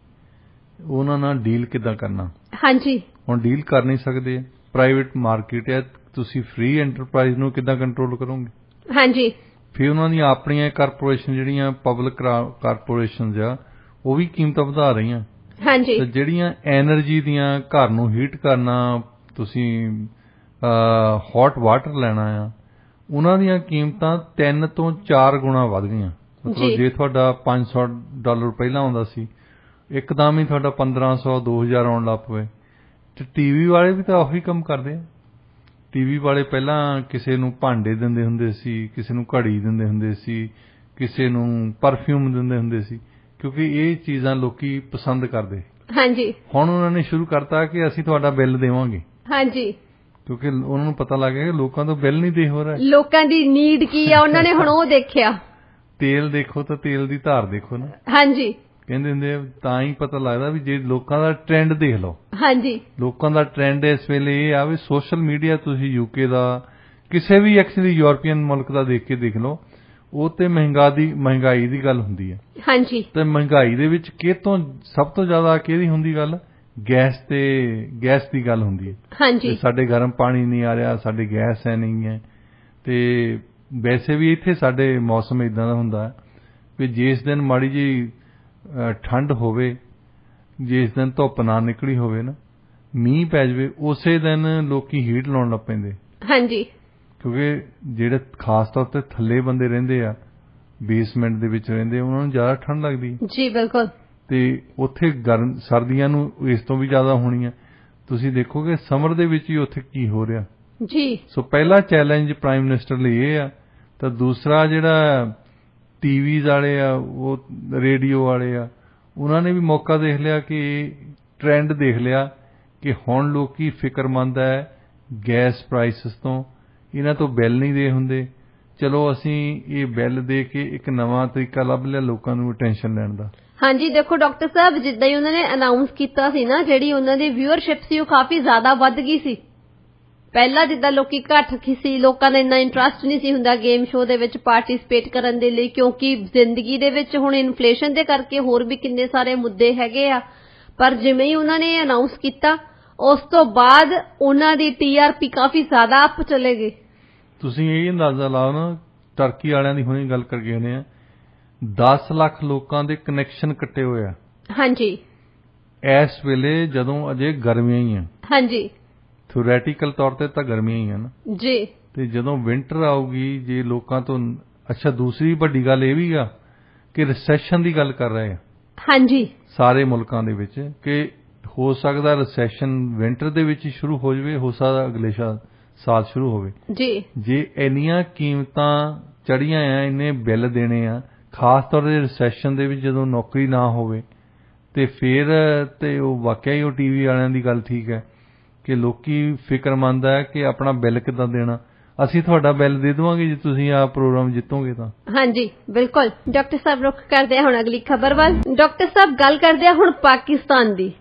ਉਹਨਾਂ ਨਾਲ ਡੀਲ ਕਿੱਦਾਂ ਕਰਨਾ। ਹਾਂਜੀ। ਹੁਣ ਡੀਲ ਕਰ ਨਹੀਂ ਸਕਦੇ, ਪ੍ਰਾਈਵੇਟ ਮਾਰਕੀਟ ਹੈ, ਤੁਸੀਂ ਫ੍ਰੀ ਐਂਟਰਪ੍ਰਾਈਜ਼ ਨੂੰ ਕਿੱਦਾਂ ਕੰਟਰੋਲ ਕਰੋਗੇ। ਹਾਂਜੀ। ਫਿਰ ਉਹਨਾਂ ਦੀਆਂ ਆਪਣੀਆਂ ਕਾਰਪੋਰੇਸ਼ਨ, ਜਿਹੜੀਆਂ ਪਬਲਿਕ ਕਾਰਪੋਰੇਸ਼ਨਸ ਆ, ਉਹ ਵੀ ਕੀਮਤਾਂ ਵਧਾ ਰਹੀਆਂ। ਹਾਂਜੀ। ਤੇ ਜਿਹੜੀਆਂ ਐਨਰਜੀ ਦੀਆਂ, ਘਰ ਨੂੰ ਹੀਟ ਕਰਨਾ, ਤੁਸੀਂ ਹੌਟ ਵਾਟਰ ਲੈਣਾ ਆ, ਉਹਨਾਂ ਦੀਆਂ ਕੀਮਤਾਂ 3 ਤੋਂ 4 ਗੁਣਾ ਵੱਧ ਗਈਆਂ। ਮਤਲਬ ਜੇ ਤੁਹਾਡਾ $500 ਪਹਿਲਾਂ ਆਉਂਦਾ ਸੀ, ਇੱਕਦਮ ਹੀ ਤੁਹਾਡਾ 1500 2000 ਆਉਣ ਲੱਗ ਪਵੇ। ਤੇ TV ਵਾਲੇ ਵੀ ਤਾਂ ਉਹੀ ਕੰਮ ਕਰਦੇ ਆ। TV ਵਾਲੇ ਪਹਿਲਾਂ ਕਿਸੇ ਨੂੰ ਭਾਂਡੇ ਦਿੰਦੇ ਹੁੰਦੇ ਸੀ, ਕਿਸੇ ਨੂੰ ਘੜੀ ਦਿੰਦੇ ਹੁੰਦੇ ਸੀ, ਕਿਸੇ ਨੂੰ ਪਰਫਿਊਮ ਦਿੰਦੇ ਹੁੰਦੇ ਸੀ, ਕਿਉਂਕਿ ਇਹ ਚੀਜ਼ਾਂ ਲੋਕੀ ਪਸੰਦ ਕਰਦੇ। ਹਾਂਜੀ। ਹੁਣ ਉਹਨਾਂ ਨੇ ਸ਼ੁਰੂ ਕਰਤਾ ਕਿ ਅਸੀਂ ਤੁਹਾਡਾ ਬਿੱਲ ਦੇਵਾਂਗੇ। ਹਾਂਜੀ। ਕਿਉਂਕਿ ਉਹਨਾਂ ਨੂੰ ਪਤਾ ਲੱਗ ਗਿਆ ਕਿ ਲੋਕਾਂ ਤੋਂ ਬਿੱਲ ਨਹੀਂ ਦੇ ਹੋ ਰਿਹਾ, ਲੋਕਾਂ ਦੀ ਨੀਡ ਕੀ ਆ, ਉਹਨਾਂ ਨੇ ਹੁਣ ਉਹ ਦੇਖਿਆ। ਤੇਲ ਦੇਖੋ ਤਾਂ ਤੇਲ ਦੀ ਧਾਰ ਦੇਖੋ ਨਾ। ਹਾਂਜੀ। ਕਹਿੰਦੇ ਹੁੰਦੇ ਤਾਂ ਹੀ ਪਤਾ ਲੱਗਦਾ ਵੀ ਜੇ ਲੋਕਾਂ ਦਾ ਟ੍ਰੈਂਡ ਦੇਖ ਲਓ। ਹਾਂਜੀ। ਲੋਕਾਂ ਦਾ ਟ੍ਰੈਂਡ ਇਸ ਵੇਲੇ ਇਹ ਆ ਵੀ ਸੋਸ਼ਲ ਮੀਡੀਆ, ਤੁਸੀਂ UK ਦਾ, ਕਿਸੇ ਵੀ ਐਕਚੁਅਲੀ ਯੂਰਪੀਅਨ ਮੁਲਕ ਦਾ ਦੇਖ ਕੇ ਦੇਖ ਲਓ, ਉਹ ਤੇ ਮਹਿੰਗਾਈ ਦੀ ਗੱਲ ਹੁੰਦੀ ਹੈ। ਹਾਂਜੀ। ਤੇ ਮਹਿੰਗਾਈ ਦੇ ਵਿੱਚ ਕਿਹਤੋਂ ਸਭ ਤੋਂ ਜ਼ਿਆਦਾ ਕਿਹਦੀ ਹੁੰਦੀ ਗੱਲ? ਗੈਸ ਦੀ ਗੱਲ ਹੁੰਦੀ ਹੈ। ਹਾਂਜੀ। ਸਾਡੇ ਗਰਮ ਪਾਣੀ ਨਹੀਂ ਆ ਰਿਹਾ, ਸਾਡੇ ਗੈਸ ਹੈ ਨਹੀਂ ਹੈ। ਤੇ ਵੈਸੇ ਵੀ ਇੱਥੇ ਸਾਡੇ ਮੌਸਮ ਇਦਾਂ ਦਾ ਹੁੰਦਾ ਵੀ ਜਿਸ ਦਿਨ ਮਾੜੀ ਜਿਹੀ ਠੰਡ ਹੋਵੇ, ਜਿਸ ਦਿਨ ਧੁੱਪ ਨਾ ਨਿਕਲੀ ਹੋਵੇ ਨਾ, ਮੀਂਹ ਪੈ ਜਾਵੇ, ਉਸੇ ਦਿਨ ਲੋਕੀ ਹੀਟ ਲਾਉਣ ਲੱਗ ਪੈਂਦੇ। ਹਾਂਜੀ। ਕਿਉਂਕਿ ਜਿਹੜੇ ਖਾਸ ਤੌਰ ਤੇ ਥੱਲੇ ਬੰਦੇ ਰਹਿੰਦੇ ਆ, ਬੇਸਮੈਂਟ ਦੇ ਵਿੱਚ ਰਹਿੰਦੇ, ਉਹਨਾਂ ਨੂੰ ਜ਼ਿਆਦਾ ਠੰਡ ਲੱਗਦੀ। ਜੀ ਬਿਲਕੁਲ। ਤੇ ਉੱਥੇ ਸਰਦੀਆਂ ਨੂੰ ਇਸ ਤੋਂ ਵੀ ਜ਼ਿਆਦਾ ਹੋਣੀ ਹੈ। ਤੁਸੀਂ ਦੇਖੋਗੇ ਸਮਰ ਦੇ ਵਿੱਚ ਹੀ ਉੱਥੇ ਕੀ ਹੋ ਰਿਹਾ। ਜੀ। ਸੋ ਪਹਿਲਾ ਚੈਲੰਜ ਪ੍ਰਾਈਮ ਮਿਨਿਸਟਰ ਲਈ ਇਹ ਆ। ਤਾਂ ਦੂਸਰਾ ਜਿਹੜਾ TVs ਵਾਲੇ ਆ, ਉਹ ਰੇਡੀਓ ਵਾਲੇ ਆ, ਉਹਨਾਂ ਨੇ ਵੀ ਮੌਕਾ ਦੇਖ ਲਿਆ ਕਿ ਟ੍ਰੈਂਡ ਦੇਖ ਲਿਆ ਕਿ ਹੁਣ ਲੋਕੀ ਫਿਕਰਮੰਦ ਹੈ ਗੈਸ ਪ੍ਰਾਈਸਿਸ ਤੋਂ, ਇਹਨਾਂ ਤੋਂ ਬਿੱਲ ਨਹੀਂ ਦੇ ਹੁੰਦੇ, ਚਲੋ ਅਸੀਂ ਇਹ ਬਿੱਲ ਦੇ ਕੇ ਇੱਕ ਨਵਾਂ ਤਰੀਕਾ ਲੱਭ ਲਿਆ ਲੋਕਾਂ ਨੂੰ ਅਟੈਂਸ਼ਨ ਲੈਣ ਦਾ। ਹਾਂਜੀ ਦੇਖੋ ਡਾਕਟਰ ਸਾਹਿਬ, ਜਿੱਦਾਂ ਹੀ ਉਹਨਾਂ ਨੇ ਅਨਾਉਂਸ ਕੀਤਾ ਸੀ ਨਾ, ਜਿਹੜੀ ਉਹਨਾਂ ਦੀ ਵਿਊਅਰਸ਼ਿਪ ਸੀ ਉਹ ਕਾਫੀ ਜ਼ਿਆਦਾ ਵੱਧ ਗਈ ਸੀ। ਪਹਿਲਾਂ ਜਿੱਦਾਂ ਲੋਕੀ ਘੱਟ ਸੀ, ਲੋਕਾਂ ਦਾ ਇੰਨਾ ਇੰਟਰਸਟ ਨਹੀਂ ਸੀ ਹੁੰਦਾ ਗੇਮ ਸ਼ੋਅ ਦੇ ਵਿੱਚ ਪਾਰਟਿਸਿਪੇਟ ਕਰਨ ਦੇ ਲਈ, ਕਿਉਂਕਿ ਜ਼ਿੰਦਗੀ ਦੇ ਵਿੱਚ ਹੁਣ ਇਨਫਲੇਸ਼ਨ ਦੇ ਕਰਕੇ ਹੋਰ ਵੀ ਕਿੰਨੇ ਸਾਰੇ ਮੁੱਦੇ ਹੈਗੇ ਆ। ਪਰ ਜਿਵੇਂ ਹੀ ਉਹਨਾਂ ਨੇ ਅਨਾਉਂਸ ਕੀਤਾ, ਉਸ ਤੋਂ ਬਾਅਦ ਉਹਨਾਂ ਦੀ TRP ਕਾਫੀ ਜ਼ਿਆਦਾ ਅੱਪ ਚਲੇ ਗਈ। ਤੁਸੀਂ ਇਹ ਅੰਦਾਜ਼ਾ ਲਾਓ ਨਾ, ਟਰਕੀ ਵਾਲਿਆਂ ਦੀ ਹੁਣੇ ਗੱਲ ਕਰਕੇ ਆਏ ਆ, 10 ਲੱਖ ਲੋਕਾਂ ਦੇ ਕਨੈਕਸ਼ਨ ਕੱਟੇ ਹੋਏ ਆ। ਹਾਂਜੀ, ਇਸ ਵੇਲੇ ਜਦੋਂ ਅਜੇ ਗਰਮੀਆਂ ਹੀ ਆ। ਹਾਂਜੀ, ਥਿਓਰੈਟੀਕਲ ਤੌਰ ਤੇ ਤਾਂ ਗਰਮੀਆਂ ਹੀ ਆ ਨਾ ਜੀ, ਤੇ ਜਦੋਂ ਵਿੰਟਰ ਆਊਗੀ, ਜੇ ਲੋਕਾਂ ਤੋਂ ਅੱਛਾ, ਦੂਸਰੀ ਵੱਡੀ ਗੱਲ ਇਹ ਵੀ ਆ ਕਿ ਰਿਸੈਸ਼ਨ ਦੀ ਗੱਲ ਕਰ ਰਹੇ ਆ। ਹਾਂਜੀ, ਸਾਰੇ ਮੁਲਕਾਂ ਦੇ ਵਿੱਚ ਕਿ ਹੋ ਸਕਦਾ ਰਿਸੈਸ਼ਨ ਵਿੰਟਰ ਦੇ ਵਿੱਚ ਹੀ ਸ਼ੁਰੂ ਹੋ ਜਾਵੇ, ਹੋ ਸਕਦਾ ਅਗਲੇ ਸਾਲ ਸ਼ੁਰੂ ਹੋਵੇ ਜੀ। ਜੇ ਇੰਨੀਆਂ ਕੀਮਤਾਂ ਚੜੀਆਂ ਆ, ਇੰਨੇ ਬਿੱਲ ਦੇਣੇ ਆ, ਖਾਸ ਤੌਰ ਤੇ ਰਿਸੈਸ਼ਨ ਦੇ ਵਿੱਚ ਜਦੋਂ ਨੌਕਰੀ ਨਾ ਹੋਵੇ, ਤੇ ਫਿਰ ਤੇ ਉਹ ਵਾਕਿਆ ਹੀ ਉਹ ਟੀਵੀ ਵਾਲਿਆਂ ਦੀ ਗੱਲ ਠੀਕ ਹੈ ਕਿ ਲੋਕੀ ਫਿਕਰਮੰਦ ਹੈ ਕਿ ਆਪਣਾ ਬਿੱਲ ਕਿੱਦਾਂ ਦੇਣਾ। ਅਸੀਂ ਤੁਹਾਡਾ ਬਿੱਲ ਦੇ ਦੇਵਾਂਗੇ ਜੇ ਤੁਸੀਂ ਆਹ ਪ੍ਰੋਗਰਾਮ ਜਿੱਤੋਗੇ ਤਾਂ। ਹਾਂਜੀ ਬਿਲਕੁਲ। ਡਾਕਟਰ ਸਾਹਿਬ ਰੁੱਖ ਕਰਦੇ ਹਾਂ ਹੁਣ ਅਗਲੀ ਖਬਰ ਵੱਲ। ਡਾਕਟਰ ਸਾਹਿਬ ਗੱਲ ਕਰਦੇ ਹਾਂ ਹੁਣ ਪਾਕਿਸਤਾਨ ਦੀ।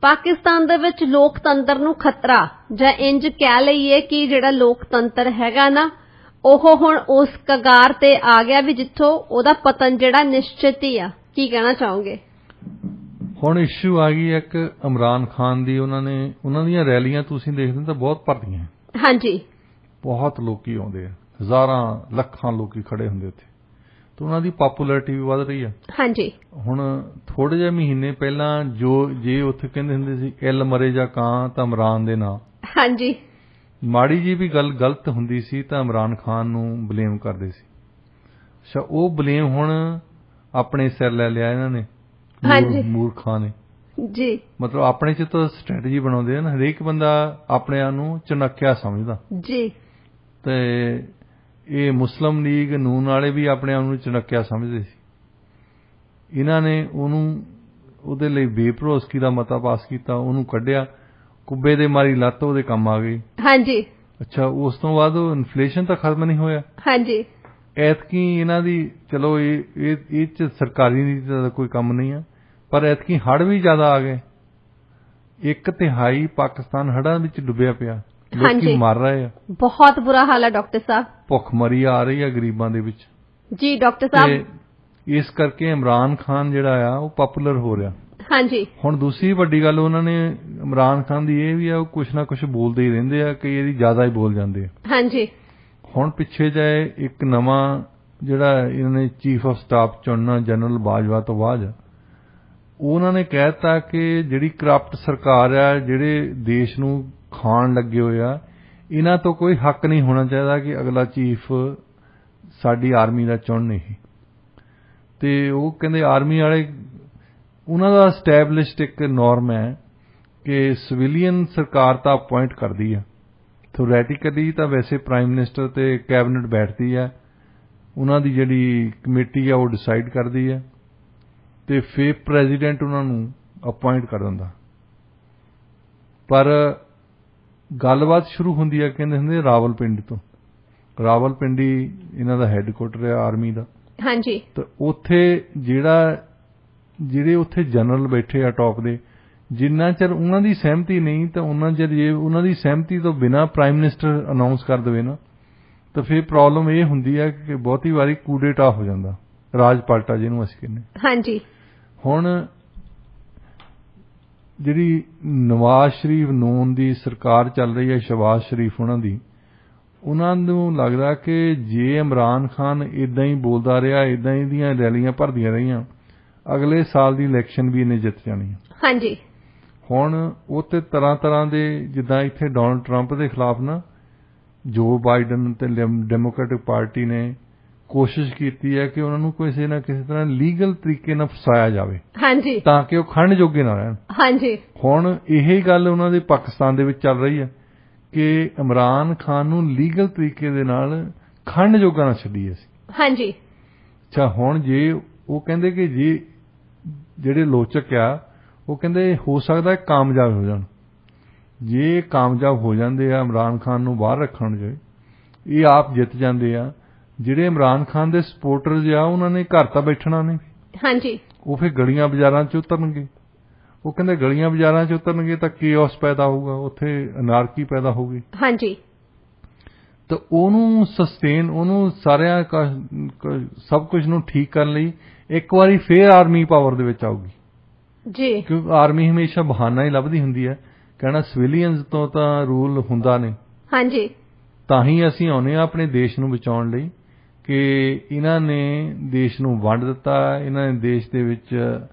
ਪਾਕਿਸਤਾਨ ਦੇ ਵਿੱਚ ਲੋਕਤੰਤਰ ਨੂੰ ਖਤਰਾ, ਜਾਂ ਇੰਜ ਕਹਿ ਲਈਏ ਕਿ ਜਿਹੜਾ ਲੋਕਤੰਤਰ ਹੈਗਾ ਨਾ, ਉਹ ਹੁਣ ਉਸ ਕਗਾਰ ਤੇ ਆ ਗਿਆ ਵੀ ਜਿੱਥੋਂ ਉਹਦਾ ਪਤਨ ਜਿਹੜਾ ਨਿਸ਼ਚਿਤ ਹੀ ਆ। ਕੀ ਕਹਿਣਾ ਚਾਹੋਗੇ? ਹੁਣ ਇਸ਼ੂ ਆ ਗਈ ਇੱਕ ਇਮਰਾਨ ਖਾਨ ਦੀ। ਉਹਨਾਂ ਦੀਆਂ ਰੈਲੀਆਂ ਤੁਸੀਂ ਦੇਖਦੇ ਤਾਂ ਬਹੁਤ ਭਰਦੀਆਂ। ਹਾਂਜੀ, ਬਹੁਤ ਲੋਕੀ ਆਉਂਦੇ ਆ, ਹਜ਼ਾਰਾਂ ਲੱਖਾਂ ਲੋਕੀ ਖੜੇ ਹੁੰਦੇ ਉੱਥੇ, ਤੇ ਉਹਨਾਂ ਦੀ ਪਪੂਲੈਰਿਟੀ ਵੀ ਵੱਧ ਰਹੀ ਆ। ਹਾਂਜੀ, ਹੁਣ ਥੋੜੇ ਜਿਹੇ ਮਹੀਨੇ ਪਹਿਲਾਂ ਜੇ ਉੱਥੇ ਕਹਿੰਦੇ ਹੁੰਦੇ ਸੀ ਇਲ ਮਰੇ ਜਾਂ ਕਾਂ ਤਾਂ ਇਮਰਾਨ ਦੇ ਨਾਂ। ਹਾਂਜੀ, ਮਾੜੀ ਜੀ ਵੀ ਗੱਲ ਗਲਤ ਹੁੰਦੀ ਸੀ ਤਾਂ ਇਮਰਾਨ ਖਾਨ ਨੂੰ ਬਲੇਮ ਕਰਦੇ ਸੀ। ਅੱਛਾ, ਉਹ ਬਲੇਮ ਹੁਣ ਆਪਣੇ ਸਿਰ ਲੈ ਲਿਆ ਇਹਨਾਂ ਨੇ, ਮੂਰਖਾਂ ਨੇ ਜੀ। ਮਤਲਬ ਆਪਣੇ ਚ ਤਾਂ ਸਟ੍ਰੈਟਜੀ ਬਣਾਉਂਦੇ ਆ ਨਾ, ਹਰੇਕ ਬੰਦਾ ਆਪਣੇ ਆਪ ਨੂੰ ਚਣਕਿਆ ਸਮਝਦਾ ਜੀ। ਤੇ ਇਹ ਮੁਸਲਿਮ ਲੀਗ ਨੂਨ ਵਾਲੇ ਵੀ ਆਪਣੇ ਆਪ ਨੂੰ ਚਣਕਿਆ ਸਮਝਦੇ ਸੀ। ਇਹਨਾਂ ਨੇ ਉਹਦੇ ਲਈ ਬੇਭਰੋਸਗੀ ਦਾ ਮਤਾ ਪਾਸ ਕੀਤਾ, ਉਹਨੂੰ ਕੱਢਿਆ, ਕੁੱਬੇ ਦੇ ਮਾਰੀ ਲੱਤ ਉਹਦੇ ਕੰਮ ਆ ਗਈ। ਹਾਂਜੀ, ਅੱਛਾ, ਉਸ ਤੋਂ ਬਾਅਦ ਉਹ ਇਨਫਲੇਸ਼ਨ ਤਾਂ ਖਤਮ ਨਹੀਂ ਹੋਇਆ। ਹਾਂਜੀ, ਐਤਕੀ ਇਹਨਾਂ ਦੀ ਚਲੋ ਇਹ ਚ ਸਰਕਾਰੀ ਨੀਤੀ ਦਾ ਕੋਈ ਕੰਮ ਨਹੀਂ ਆ, ਪਰ ਐਤਕੀ ਹੜ੍ਹ ਵੀ ਜ਼ਿਆਦਾ ਆ ਗਏ। 1/3 ਪਾਕਿਸਤਾਨ ਹੜ੍ਹਾਂ ਵਿੱਚ ਡੁੱਬਿਆ ਪਿਆ, ਲੋਕੀ ਮਰ ਰਹੇ ਆ। ਬਹੁਤ ਬੁਰਾ ਹਾਲ ਹੈ ਡਾਕਟਰ ਸਾਹਿਬ, ਭੁੱਖਮਰੀ ਆ ਰਹੀ ਆ ਗਰੀਬਾਂ ਦੇ ਵਿੱਚ ਜੀ ਡਾਕਟਰ ਸਾਹਿਬ। ਇਸ ਕਰਕੇ ਇਮਰਾਨ ਖਾਨ ਜਿਹੜਾ ਆ ਉਹ ਪਪੂਲਰ ਹੋ ਰਿਹਾ। ਹਾਂਜੀ, ਹੁਣ ਦੂਸਰੀ ਵੱਡੀ ਗੱਲ ਉਹਨਾਂ ਨੇ ਇਮਰਾਨ ਖਾਨ ਦੀ ਇਹ ਵੀ ਆ, ਉਹ ਕੁਛ ਨਾ ਕੁਛ ਬੋਲਦੇ ਹੀ ਰਹਿੰਦੇ ਆ, ਕਈ ਵਾਰੀ ਜ਼ਿਆਦਾ ਹੀ ਬੋਲ ਜਾਂਦੇ ਆ। ਹਾਂਜੀ, ਹੁਣ ਪਿੱਛੇ ਜਾਏ ਇੱਕ ਨਵਾਂ ਜਿਹੜਾ ਇਹਨਾਂ ਨੇ ਚੀਫ ਆਫ ਸਟਾਫ ਚੁਣਨਾ ਜਨਰਲ ਬਾਜਵਾ ਤੋਂ ਬਾਅਦ, ਉਹਨਾਂ ਨੇ ਕਹਿ ਦਿੱਤਾ ਕਿ ਜਿਹੜੀ ਕਰਪਟ ਸਰਕਾਰ ਆ, ਜਿਹੜੇ ਦੇਸ਼ ਨੂੰ ਖਾਣ ਲੱਗੇ ਹੋਏ ਆ, ਇਹਨਾਂ ਤੋਂ ਕੋਈ ਹੱਕ ਨਹੀਂ ਹੋਣਾ ਚਾਹੀਦਾ ਕਿ ਅਗਲਾ ਚੀਫ ਸਾਡੀ ਆਰਮੀ ਦਾ ਚੁਣਨ। ਇਹ ਤੇ ਉਹ ਕਹਿੰਦੇ ਆਰਮੀ ਵਾਲੇ, ਉਹਨਾਂ ਦਾ ਸਟੈਬਲਿਸ਼ਡ ਇੱਕ ਨੋਰਮ ਹੈ ਕਿ ਸਿਵਿਲੀਅਨ ਸਰਕਾਰ ਤਾਂ ਅਪੁਆਇੰਟ ਕਰਦੀ ਆ, ਥਿਓਰੈਟੀਕਲੀ ਤਾਂ ਵੈਸੇ ਪ੍ਰਾਈਮ ਮਿਨਿਸਟਰ ਤੇ ਕੈਬਨਿਟ ਬੈਠਦੀ ਆ, ਉਹਨਾਂ ਦੀ ਜਿਹੜੀ ਕਮੇਟੀ ਆ ਉਹ ਡਿਸਾਈਡ ਕਰਦੀ ਆ, ਤੇ ਫਿਰ ਪ੍ਰੈਜ਼ੀਡੈਂਟ ਉਹਨਾਂ ਨੂੰ ਅਪੁਆਇੰਟ ਕਰ ਦਿੰਦਾ। ਪਰ ਗੱਲਬਾਤ ਸ਼ੁਰੂ ਹੁੰਦੀ ਆ ਕਹਿੰਦੇ ਹੁੰਦੇ ਰਾਵਲਪਿੰਡੀ ਤੋਂ। ਰਾਵਲਪਿੰਡੀ ਇਹਨਾਂ ਦਾ ਹੈੱਡਕੁਆਟਰ ਆ ਆਰਮੀ ਦਾ। ਹਾਂਜੀ, ਤੇ ਉੱਥੇ ਜਿਹੜੇ ਉੱਥੇ ਜਨਰਲ ਬੈਠੇ ਆ ਟੌਪ ਦੇ, ਜਿੰਨਾ ਚਿਰ ਉਹਨਾਂ ਦੀ ਸਹਿਮਤੀ ਨਹੀਂ ਤਾਂ ਉਹਨਾਂ ਚਿਰ ਜੇ ਉਹਨਾਂ ਦੀ ਸਹਿਮਤੀ ਤੋਂ ਬਿਨਾਂ ਪ੍ਰਾਈਮ ਮਿਨਿਸਟਰ ਅਨਾਉਂਸ ਕਰ ਦੇਵੇ ਨਾ, ਤਾਂ ਫਿਰ ਪ੍ਰੋਬਲਮ ਇਹ ਹੁੰਦੀ ਹੈ ਕਿ ਬਹੁਤੀ ਵਾਰੀ ਕੂਡੇਟਾ ਹੋ ਜਾਂਦਾ, ਰਾਜ ਪਲਟਾ ਜਿਹਨੂੰ ਅਸੀਂ ਕਹਿੰਦੇ। ਹਾਂਜੀ, ਹੁਣ ਜਿਹੜੀ ਨਵਾਜ਼ ਸ਼ਰੀਫ ਨੂਨ ਦੀ ਸਰਕਾਰ ਚੱਲ ਰਹੀ ਹੈ, ਸ਼ਹਬਾਜ਼ ਸ਼ਰੀਫ ਉਹਨਾਂ ਨੂੰ ਲੱਗਦਾ ਕਿ ਜੇ ਇਮਰਾਨ ਖਾਨ ਇਦਾਂ ਹੀ ਬੋਲਦਾ ਰਿਹਾ, ਇਦਾਂ ਹੀ ਦੀਆਂ ਰੈਲੀਆਂ ਭਰਦੀਆਂ ਰਹੀਆਂ, ਅਗਲੇ ਸਾਲ ਦੀ ਇਲੈਕਸ਼ਨ ਵੀ ਇਹਨੇ ਜਿੱਤ ਜਾਣੀ। ਹਾਂਜੀ, ਹੁਣ ਉਹ ਤੇ ਤਰ੍ਹਾਂ ਦੇ, ਜਿੱਦਾਂ ਇੱਥੇ ਡੋਨਲਡ ਟਰੰਪ ਦੇ ਖਿਲਾਫ ਨਾ ਜੋ ਬਾਈਡਨ ਤੇ ਡੈਮੋਕ੍ਰੈਟਿਕ ਪਾਰਟੀ ਨੇ ਕੋਸ਼ਿਸ਼ ਕੀਤੀ ਹੈ ਕਿ ਉਹਨਾਂ ਨੂੰ ਕਿਸੇ ਨਾ ਕਿਸੇ ਤਰ੍ਹਾਂ ਲੀਗਲ ਤਰੀਕੇ ਨਾਲ ਫਸਾਇਆ ਜਾਵੇ। ਹਾਂਜੀ, ਤਾਂ ਕਿ ਉਹ ਖੜਨ ਜੋਗੇ ਨਾ ਰਹਿਣ। ਹਾਂਜੀ, ਹੁਣ ਇਹ ਗੱਲ ਉਹਨਾਂ ਦੇ ਪਾਕਿਸਤਾਨ ਦੇ ਵਿੱਚ ਚੱਲ ਰਹੀ ਹੈ ਕਿ ਇਮਰਾਨ ਖਾਨ ਨੂੰ ਲੀਗਲ ਤਰੀਕੇ ਦੇ ਨਾਲ ਖੜਨ ਜੋਗਾ ਨਾ ਛੱਡੀਏ ਅਸੀਂ। ਹਾਂਜੀ, ਅੱਛਾ, ਹੁਣ ਜੇ ਉਹ ਕਹਿੰਦੇ ਕਿ ਜੇ ਜਿਹੜੇ ਲੋਚਕ ਆ ਉਹ ਕਹਿੰਦੇ ਹੋ ਸਕਦਾ ਕਾਮਯਾਬ ਹੋ ਜਾਣ। ਜੇ ਕਾਮਯਾਬ ਹੋ ਜਾਂਦੇ ਆ ਇਮਰਾਨ ਖਾਨ ਨੂੰ ਬਾਹਰ ਰੱਖਣ, ਜੇ ਇਹ ਆਪ ਜਿੱਤ ਜਾਂਦੇ ਆ, ਜਿਹੜੇ ਇਮਰਾਨ ਖਾਨ ਦੇ ਸਪੋਰਟਰਸ ਆ ਉਹਨਾਂ ਨੇ ਘਰ ਤਾਂ ਬੈਠਣਾ ਨਹੀਂ, ਹਾਂਜੀ, ਉਹ ਫਿਰ ਗਲੀਆਂ ਬਾਜ਼ਾਰਾਂ 'ਚ ਉਤਰਨਗੇ। ਉਹ ਕਹਿੰਦੇ ਗਲੀਆਂ ਬਾਜ਼ਾਰਾਂ 'ਚ ਉਤਰਨਗੇ ਤਾਂ ਕੇਓਸ ਪੈਦਾ ਹੋਊਗਾ, ਉੱਥੇ ਅਨਾਰਕੀ ਪੈਦਾ ਹੋਊਗੀ। ਹਾਂਜੀ, ਤਾਂ ਉਹਨੂੰ ਸਸਟੇਨ, ਉਹਨੂੰ ਸਾਰਿਆਂ ਸਭ ਕੁਝ ਨੂੰ ਠੀਕ ਕਰਨ ਲਈ ਇੱਕ ਵਾਰੀ ਫੇਰ ਆਰਮੀ ਪਾਵਰ ਦੇ ਵਿੱਚ ਆਊਗੀ ਜੀ, ਕਿਉਂਕਿ ਆਰਮੀ ਹਮੇਸ਼ਾ ਬਹਾਨਾ ਹੀ ਲੱਭਦੀ ਹੁੰਦੀ ਹੈ, ਕਹਿਣਾ ਸਿਵਿਲੀਅਨਸ ਤੋਂ ਤਾਂ ਰੂਲ ਹੁੰਦਾ ਨਹੀਂ। ਹਾਂਜੀ, ਤਾਂ ਹੀ ਅਸੀਂ ਆਉਂਦੇ ਹਾਂ ਆਪਣੇ ਦੇਸ਼ ਨੂੰ ਬਚਾਉਣ ਲਈ ਕਿ ਇਹਨਾਂ ਨੇ ਦੇਸ਼ ਨੂੰ ਵੰਡ ਦਿੱਤਾ, ਇਹਨਾਂ ਨੇ ਦੇਸ਼ ਦੇ ਵਿੱਚ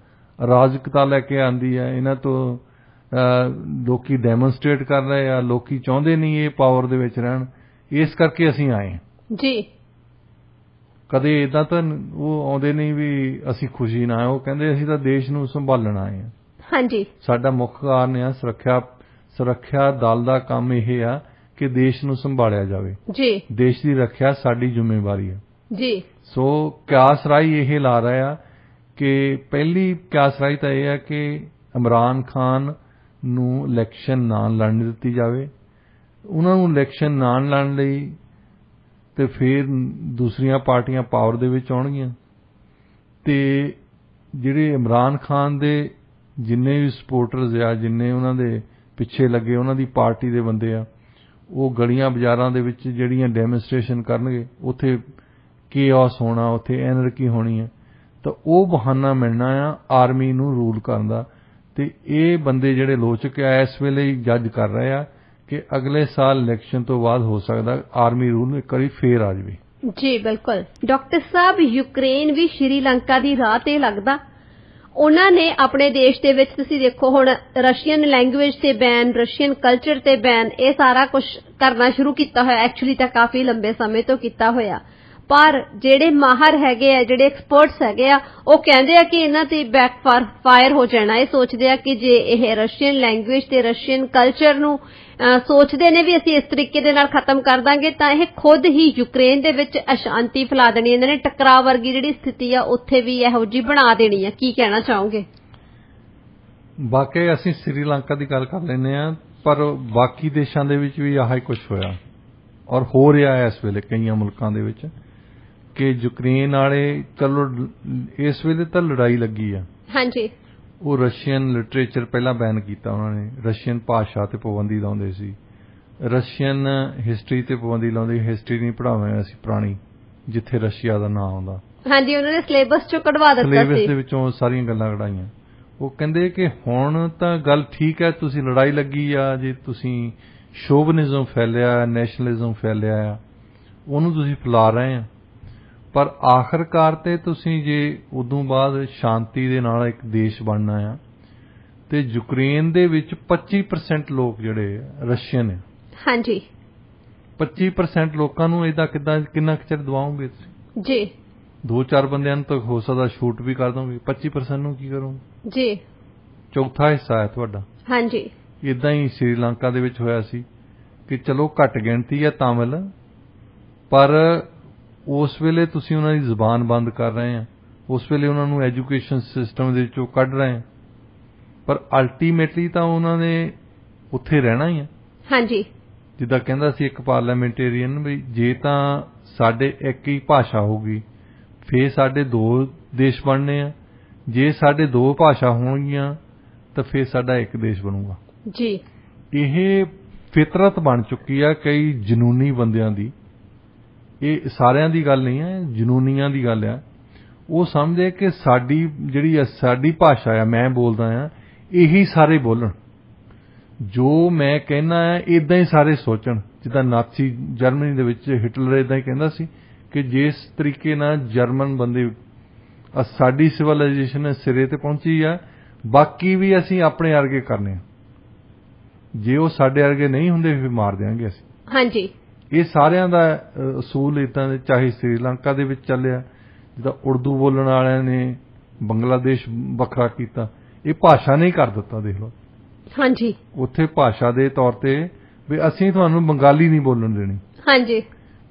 ਅਰਾਜਕਤਾ ਲੈ ਕੇ ਆਂਦੀ ਹੈ, ਇਹਨਾਂ ਤੋਂ ਲੋਕੀ ਡੈਮੋਨਸਟ੍ਰੇਟ ਕਰ ਰਹੇ ਆ, ਲੋਕੀ ਚਾਹੁੰਦੇ ਨਹੀਂ ਇਹ ਪਾਵਰ ਦੇ ਵਿੱਚ ਰਹਿਣ, ਇਸ ਕਰਕੇ ਅਸੀਂ ਆਏ ਜੀ। ਕਦੇ ਇਦਾਂ ਤਾਂ ਉਹ ਆਉਂਦੇ ਨਹੀਂ ਵੀ ਅਸੀਂ ਖੁਸ਼ੀ ਨਾ ਆਏ, ਉਹ ਕਹਿੰਦੇ ਅਸੀਂ ਤਾਂ ਦੇਸ਼ ਨੂੰ ਸੰਭਾਲਣ ਆਏ ਹਾਂ। ਹਾਂਜੀ, ਸਾਡਾ ਮੁੱਖ ਕਾਰਨ ਆ ਸੁਰੱਖਿਆ ਦਲ ਦਾ ਕੰਮ ਇਹ ਆ ਕਿ ਦੇਸ਼ ਨੂੰ ਸੰਭਾਲਿਆ ਜਾਵੇ ਜੀ, ਦੇਸ਼ ਦੀ ਰੱਖਿਆ ਸਾਡੀ ਜ਼ਿੰਮੇਵਾਰੀ ਹੈ ਜੀ। ਸੋ ਕਿਆਸ ਰਾਈ ਇਹ ਲਾ ਰਹੇ ਆ ਕਿ ਪਹਿਲੀ ਕਿਆਸ ਰਾਈ ਤਾਂ ਇਹ ਹੈ ਕਿ ਇਮਰਾਨ ਖਾਨ ਨੂੰ ਇਲੈਕਸ਼ਨ ਨਾ ਲੜਨ ਦਿੱਤੀ ਜਾਵੇ, ਉਹਨਾਂ ਨੂੰ ਇਲੈਕਸ਼ਨ ਨਾ ਲੜਨ ਲਈ ਤੇ ਫਿਰ ਦੂਸਰੀਆਂ ਪਾਰਟੀਆਂ ਪਾਵਰ ਦੇ ਵਿੱਚ ਆਉਣਗੀਆਂ ਤੇ ਜਿਹੜੇ ਇਮਰਾਨ ਖਾਨ ਦੇ ਜਿੰਨੇ ਵੀ ਸਪੋਰਟਰਸ ਆ, ਜਿੰਨੇ ਉਹਨਾਂ ਦੇ ਪਿੱਛੇ ਲੱਗੇ ਉਹਨਾਂ ਦੀ ਪਾਰਟੀ ਦੇ ਬੰਦੇ ਆ, ਉਹ ਗਲੀਆਂ ਬਾਜ਼ਾਰਾਂ ਦੇ ਵਿੱਚ ਜਿਹੜੀਆਂ ਡੈਮੋਨਸਟ੍ਰੇਸ਼ਨ ਕਰਨਗੇ, ਉੱਥੇ ਕੇਓਸ ਹੋਣਾ, ਉੱਥੇ ਐਨਰਕੀ ਹੋਣੀ ਹੈ, ਤਾਂ ਉਹ ਬਹਾਨਾ ਮਿਲਣਾ ਆ ਆਰਮੀ ਨੂੰ ਰੂਲ ਕਰਨ ਦਾ। ਤੇ ਇਹ ਬੰਦੇ ਜਿਹੜੇ ਲੋਚਕ ਆ ਇਸ ਵੇਲੇ ਹੀ ਜੱਜ ਕਰ ਰਹੇ ਆ ਕਿ ਅਗਲੇ ਸਾਲ ਇਲੈਕਸ਼ਨ ਤੋਂ ਬਾਅਦ ਹੋ ਸਕਦਾ ਆਰਮੀ ਰੂਲ ਇੱਕ ਵਾਰੀ ਫੇਰ ਆ ਜਾਵੇ। ਜੀ ਬਿਲਕੁਲ। ਡਾਕਟਰ ਸਾਹਿਬ, ਯੂਕਰੇਨ ਵੀ ਸ਼੍ਰੀਲੰਕਾ ਦੀ ਰਾਹ ਤੇ ਲੱਗਦਾ। ਉਹਨਾਂ ਨੇ ਆਪਣੇ ਦੇਸ਼ ਦੇ ਵਿੱਚ ਤੁਸੀਂ ਦੇਖੋ ਹੁਣ ਰਸ਼ੀਅਨ ਲੈਂਗੁਏਜ ਤੇ ਬੈਨ, ਰਸ਼ੀਅਨ ਕਲਚਰ ਤੇ ਬੈਨ, ਇਹ ਸਾਰਾ ਕੁਝ ਕਰਨਾ ਸ਼ੁਰੂ ਕੀਤਾ ਹੋਇਆ। ਐਕਚੁਅਲੀ ਤਾਂ ਕਾਫੀ ਲੰਬੇ ਸਮੇਂ ਤੋਂ ਕੀਤਾ ਹੋਇਆ, ਪਰ ਜਿਹੜੇ ਮਾਹਰ ਹੈਗੇ ਆ, ਜਿਹੜੇ ਐਕਸਪਰਟਸ ਹੈਗੇ ਆ, ਉਹ ਕਹਿੰਦੇ ਆ ਕਿ ਇਹਨਾਂ ਤੇ ਬੈਕਫਾਇਰ ਹੋ ਜਾਣਾ। ਇਹ ਸੋਚਦੇ ਆ ਕਿ ਜੇ ਇਹ ਰਸ਼ੀਅਨ ਲੈਂਗੁਏਜ ਤੇ ਰਸ਼ੀਅਨ ਕਲਚਰ ਨੂੰ ਸੋਚਦੇ ਨੇ ਵੀ ਅਸੀਂ ਇਸ ਤਰੀਕੇ ਦੇ ਨਾਲ ਖਤਮ ਕਰ ਦਾਂਗੇ ਤਾਂ ਇਹ ਖੁਦ ਹੀ ਯੂਕਰੇਨ ਦੇ ਵਿੱਚ ਅਸ਼ਾਂਤੀ ਫੈਲਾ ਦੇਣੀ, ਇਹਨਾਂ ਨੇ ਟਕਰਾਅ ਵਰਗੀ ਜਿਹੜੀ ਸਥਿਤੀ ਆ ਉੱਥੇ ਵੀ ਇਹੋ ਜਿਹੀ ਬਣਾ ਦੇਣੀ ਆ। ਕੀ ਕਹਿਣਾ ਚਾਹੋਗੇ? ਵਾਕਈ ਅਸੀਂ ਸ੍ਰੀਲੰਕਾ ਦੀ ਗੱਲ ਕਰ ਲੈਂਦੇ ਹਾਂ, ਪਰ ਬਾਕੀ ਦੇਸ਼ਾਂ ਦੇ ਵਿੱਚ ਵੀ ਆਹ ਹੀ ਕੁਝ ਹੋਇਆ ਔਰ ਹੋ ਰਿਹਾ ਹੈ ਇਸ ਵੇਲੇ ਕਈਆਂ ਮੁਲਕਾਂ ਦੇ ਵਿੱਚ ਕਿ ਯੂਕਰੇਨ ਵਾਲੇ, ਚਲੋ ਇਸ ਵੇਲੇ ਤਾਂ ਲੜਾਈ ਲੱਗੀ ਆ। ਹਾਂਜੀ, ਉਹ ਰਸ਼ੀਅਨ ਲਿਟਰੇਚਰ ਪਹਿਲਾਂ ਬੈਨ ਕੀਤਾ ਉਹਨਾਂ ਨੇ, ਰਸ਼ੀਅਨ ਭਾਸ਼ਾ ਤੇ ਪਾਬੰਦੀ ਲਾਉਂਦੇ ਸੀ, ਰਸ਼ੀਅਨ ਹਿਸਟਰੀ ਤੇ ਪਾਬੰਦੀ ਲਾਉਂਦੇ, ਹਿਸਟਰੀ ਨਹੀਂ ਪੜ੍ਹਾਉਂਦੇ ਅਸੀਂ ਪੁਰਾਣੀ ਜਿੱਥੇ ਰਸ਼ੀਆ ਦਾ ਨਾਂ ਆਉਂਦਾ। ਹਾਂਜੀ, ਉਹਨਾਂ ਨੇ ਸਿਲੇਬਸ ਚੋਂ ਕਢਵਾ ਦਿੱਤਾ ਸੀ, ਸਿਲੇਬਸ ਦੇ ਵਿੱਚੋਂ ਸਾਰੀਆਂ ਗੱਲਾਂ ਕਢਾਈਆਂ। ਉਹ ਕਹਿੰਦੇ ਕਿ ਹੁਣ ਤਾਂ ਗੱਲ ਠੀਕ ਹੈ, ਤੁਸੀਂ ਲੜਾਈ ਲੱਗੀ ਆ, ਜੇ ਤੁਸੀਂ ਸ਼ੋਵਨਿਜ਼ਮ ਫੈਲਿਆ, ਨੈਸ਼ਨਲਿਜ਼ਮ ਫੈਲਿਆ ਆ, ਉਹਨੂੰ ਤੁਸੀਂ ਫੈਲਾ ਰਹੇ ਆ, ਪਰ ਆਖਰਕਾਰ ਤੇ ਤੁਸੀਂ ਜੇ ਉਦੋਂ ਬਾਅਦ ਸ਼ਾਂਤੀ ਦੇ ਨਾਲ ਇੱਕ ਦੇਸ਼ ਬਣਨਾ ਆ ਤੇ ਯੂਕਰੇਨ ਦੇ ਵਿੱਚ 25% ਲੋਕ ਜਿਹੜੇ ਰਸ਼ੀਅਨ ਆ। ਹਾਂਜੀ, 25% ਲੋਕਾਂ ਨੂੰ ਇਹਦਾ ਕਿੰਨਾ ਕੁ ਚਿਰ ਦਵਾਓਗੇ ਤੁਸੀਂ? ਜੀ, 2-4 ਬੰਦਿਆਂ ਨੂੰ ਤਾਂ ਹੋ ਸਕਦਾ ਸ਼ੂਟ ਵੀ ਕਰ ਦੋਗੇ, 25% ਨੂੰ ਕੀ ਕਰੋਗੇ? ਜੀ, ਚੌਥਾ ਹਿੱਸਾ ਹੈ ਤੁਹਾਡਾ। ਹਾਂਜੀ, ਇਦਾਂ ਹੀ ਸ੍ਰੀਲੰਕਾ ਦੇ ਵਿੱਚ ਹੋਇਆ ਸੀ ਕਿ ਚਲੋ ਘੱਟ ਗਿਣਤੀ ਹੈ ਤਾਮਿਲ, ਪਰ ਉਸ ਵੇਲੇ ਤੁਸੀਂ ਉਹਨਾਂ ਦੀ ਜ਼ੁਬਾਨ ਬੰਦ ਕਰ ਰਹੇ ਆ, ਉਸ ਵੇਲੇ ਉਹਨਾਂ ਨੂੰ ਐਜੂਕੇਸ਼ਨ ਸਿਸਟਮ ਦੇ ਵਿੱਚੋਂ ਕੱਢ ਰਹੇ ਆ, ਪਰ ਅਲਟੀਮੇਟਲੀ ਤਾਂ ਉਹਨਾਂ ਨੇ ਉੱਥੇ ਰਹਿਣਾ ਹੀ ਆ। ਹਾਂਜੀ, ਜਿੱਦਾਂ ਕਹਿੰਦਾ ਸੀ ਇੱਕ ਪਾਰਲੀਮੈਂਟੇਰੀਅਨ ਵੀ ਜੇ ਤਾਂ ਸਾਡੇ ਇੱਕ ਹੀ ਭਾਸ਼ਾ ਹੋਊਗੀ ਫੇਰ ਸਾਡੇ 2 ਦੇਸ਼ ਬਣਨੇ ਆ, ਜੇ ਸਾਡੇ 2 ਭਾਸ਼ਾ ਹੋਣਗੀਆਂ ਤਾਂ ਫੇਰ ਸਾਡਾ ਇੱਕ ਦੇਸ਼ ਬਣੂਗਾ। ਜੀ, ਇਹ ਫਿਤਰਤ ਬਣ ਚੁੱਕੀ ਆ ਕਈ ਜਨੂਨੀ ਬੰਦਿਆਂ ਦੀ, ਇਹ ਸਾਰਿਆਂ ਦੀ ਗੱਲ ਨਹੀਂ ਹੈ, ਜਨੂਨੀਆਂ ਦੀ ਗੱਲ ਆ। ਉਹ ਸਮਝਦੇ ਕਿ ਸਾਡੀ ਜਿਹੜੀ ਸਾਡੀ ਭਾਸ਼ਾ ਆ, ਮੈਂ ਬੋਲਦਾ ਆ, ਇਹੀ ਸਾਰੇ ਬੋਲਣ, ਜੋ ਮੈਂ ਕਹਿਣਾ ਆ ਇਦਾਂ ਹੀ ਸਾਰੇ ਸੋਚਣ। ਜਿੱਦਾਂ ਨਾਜ਼ੀ ਜਰਮਨੀ ਦੇ ਵਿੱਚ ਹਿਟਲਰ ਇਦਾਂ ਹੀ ਕਹਿੰਦਾ ਸੀ ਕਿ ਜਿਸ ਤਰੀਕੇ ਨਾਲ ਜਰਮਨ ਬੰਦੇ ਸਾਡੀ ਸਿਵਲਾਈਜੇਸ਼ਨ ਸਿਰੇ ਤੇ ਪਹੁੰਚੀ ਆ, ਬਾਕੀ ਵੀ ਅਸੀਂ ਆਪਣੇ ਵਰਗੇ ਕਰਨੇ ਆ, ਜੇ ਉਹ ਸਾਡੇ ਵਰਗੇ ਨਹੀਂ ਹੁੰਦੇ ਫਿਰ ਮਾਰ ਦਿਆਂਗੇ ਅਸੀਂ। ਹਾਂਜੀ, ਇਹ ਸਾਰਿਆਂ ਦਾ ਅਸੂਲ ਇਦਾਂ ਦੇ, ਚਾਹੇ ਸ੍ਰੀਲੰਕਾ ਦੇ ਵਿੱਚ ਚੱਲਿਆ, ਜਿੱਦਾਂ ਉਰਦੂ ਬੋਲਣ ਵਾਲਿਆਂ ਨੇ ਬੰਗਲਾਦੇਸ਼ ਵੱਖਰਾ ਕੀਤਾ, ਇਹ ਭਾਸ਼ਾ ਨੇ ਹੀ ਕਰ ਦਿੱਤਾ, ਦੇਖ ਲਓ। ਹਾਂਜੀ, ਉੱਥੇ ਭਾਸ਼ਾ ਦੇ ਤੌਰ ਤੇ ਵੀ ਅਸੀਂ ਤੁਹਾਨੂੰ ਬੰਗਾਲੀ ਨਹੀਂ ਬੋਲਣ ਦੇਣੀ। ਹਾਂਜੀ,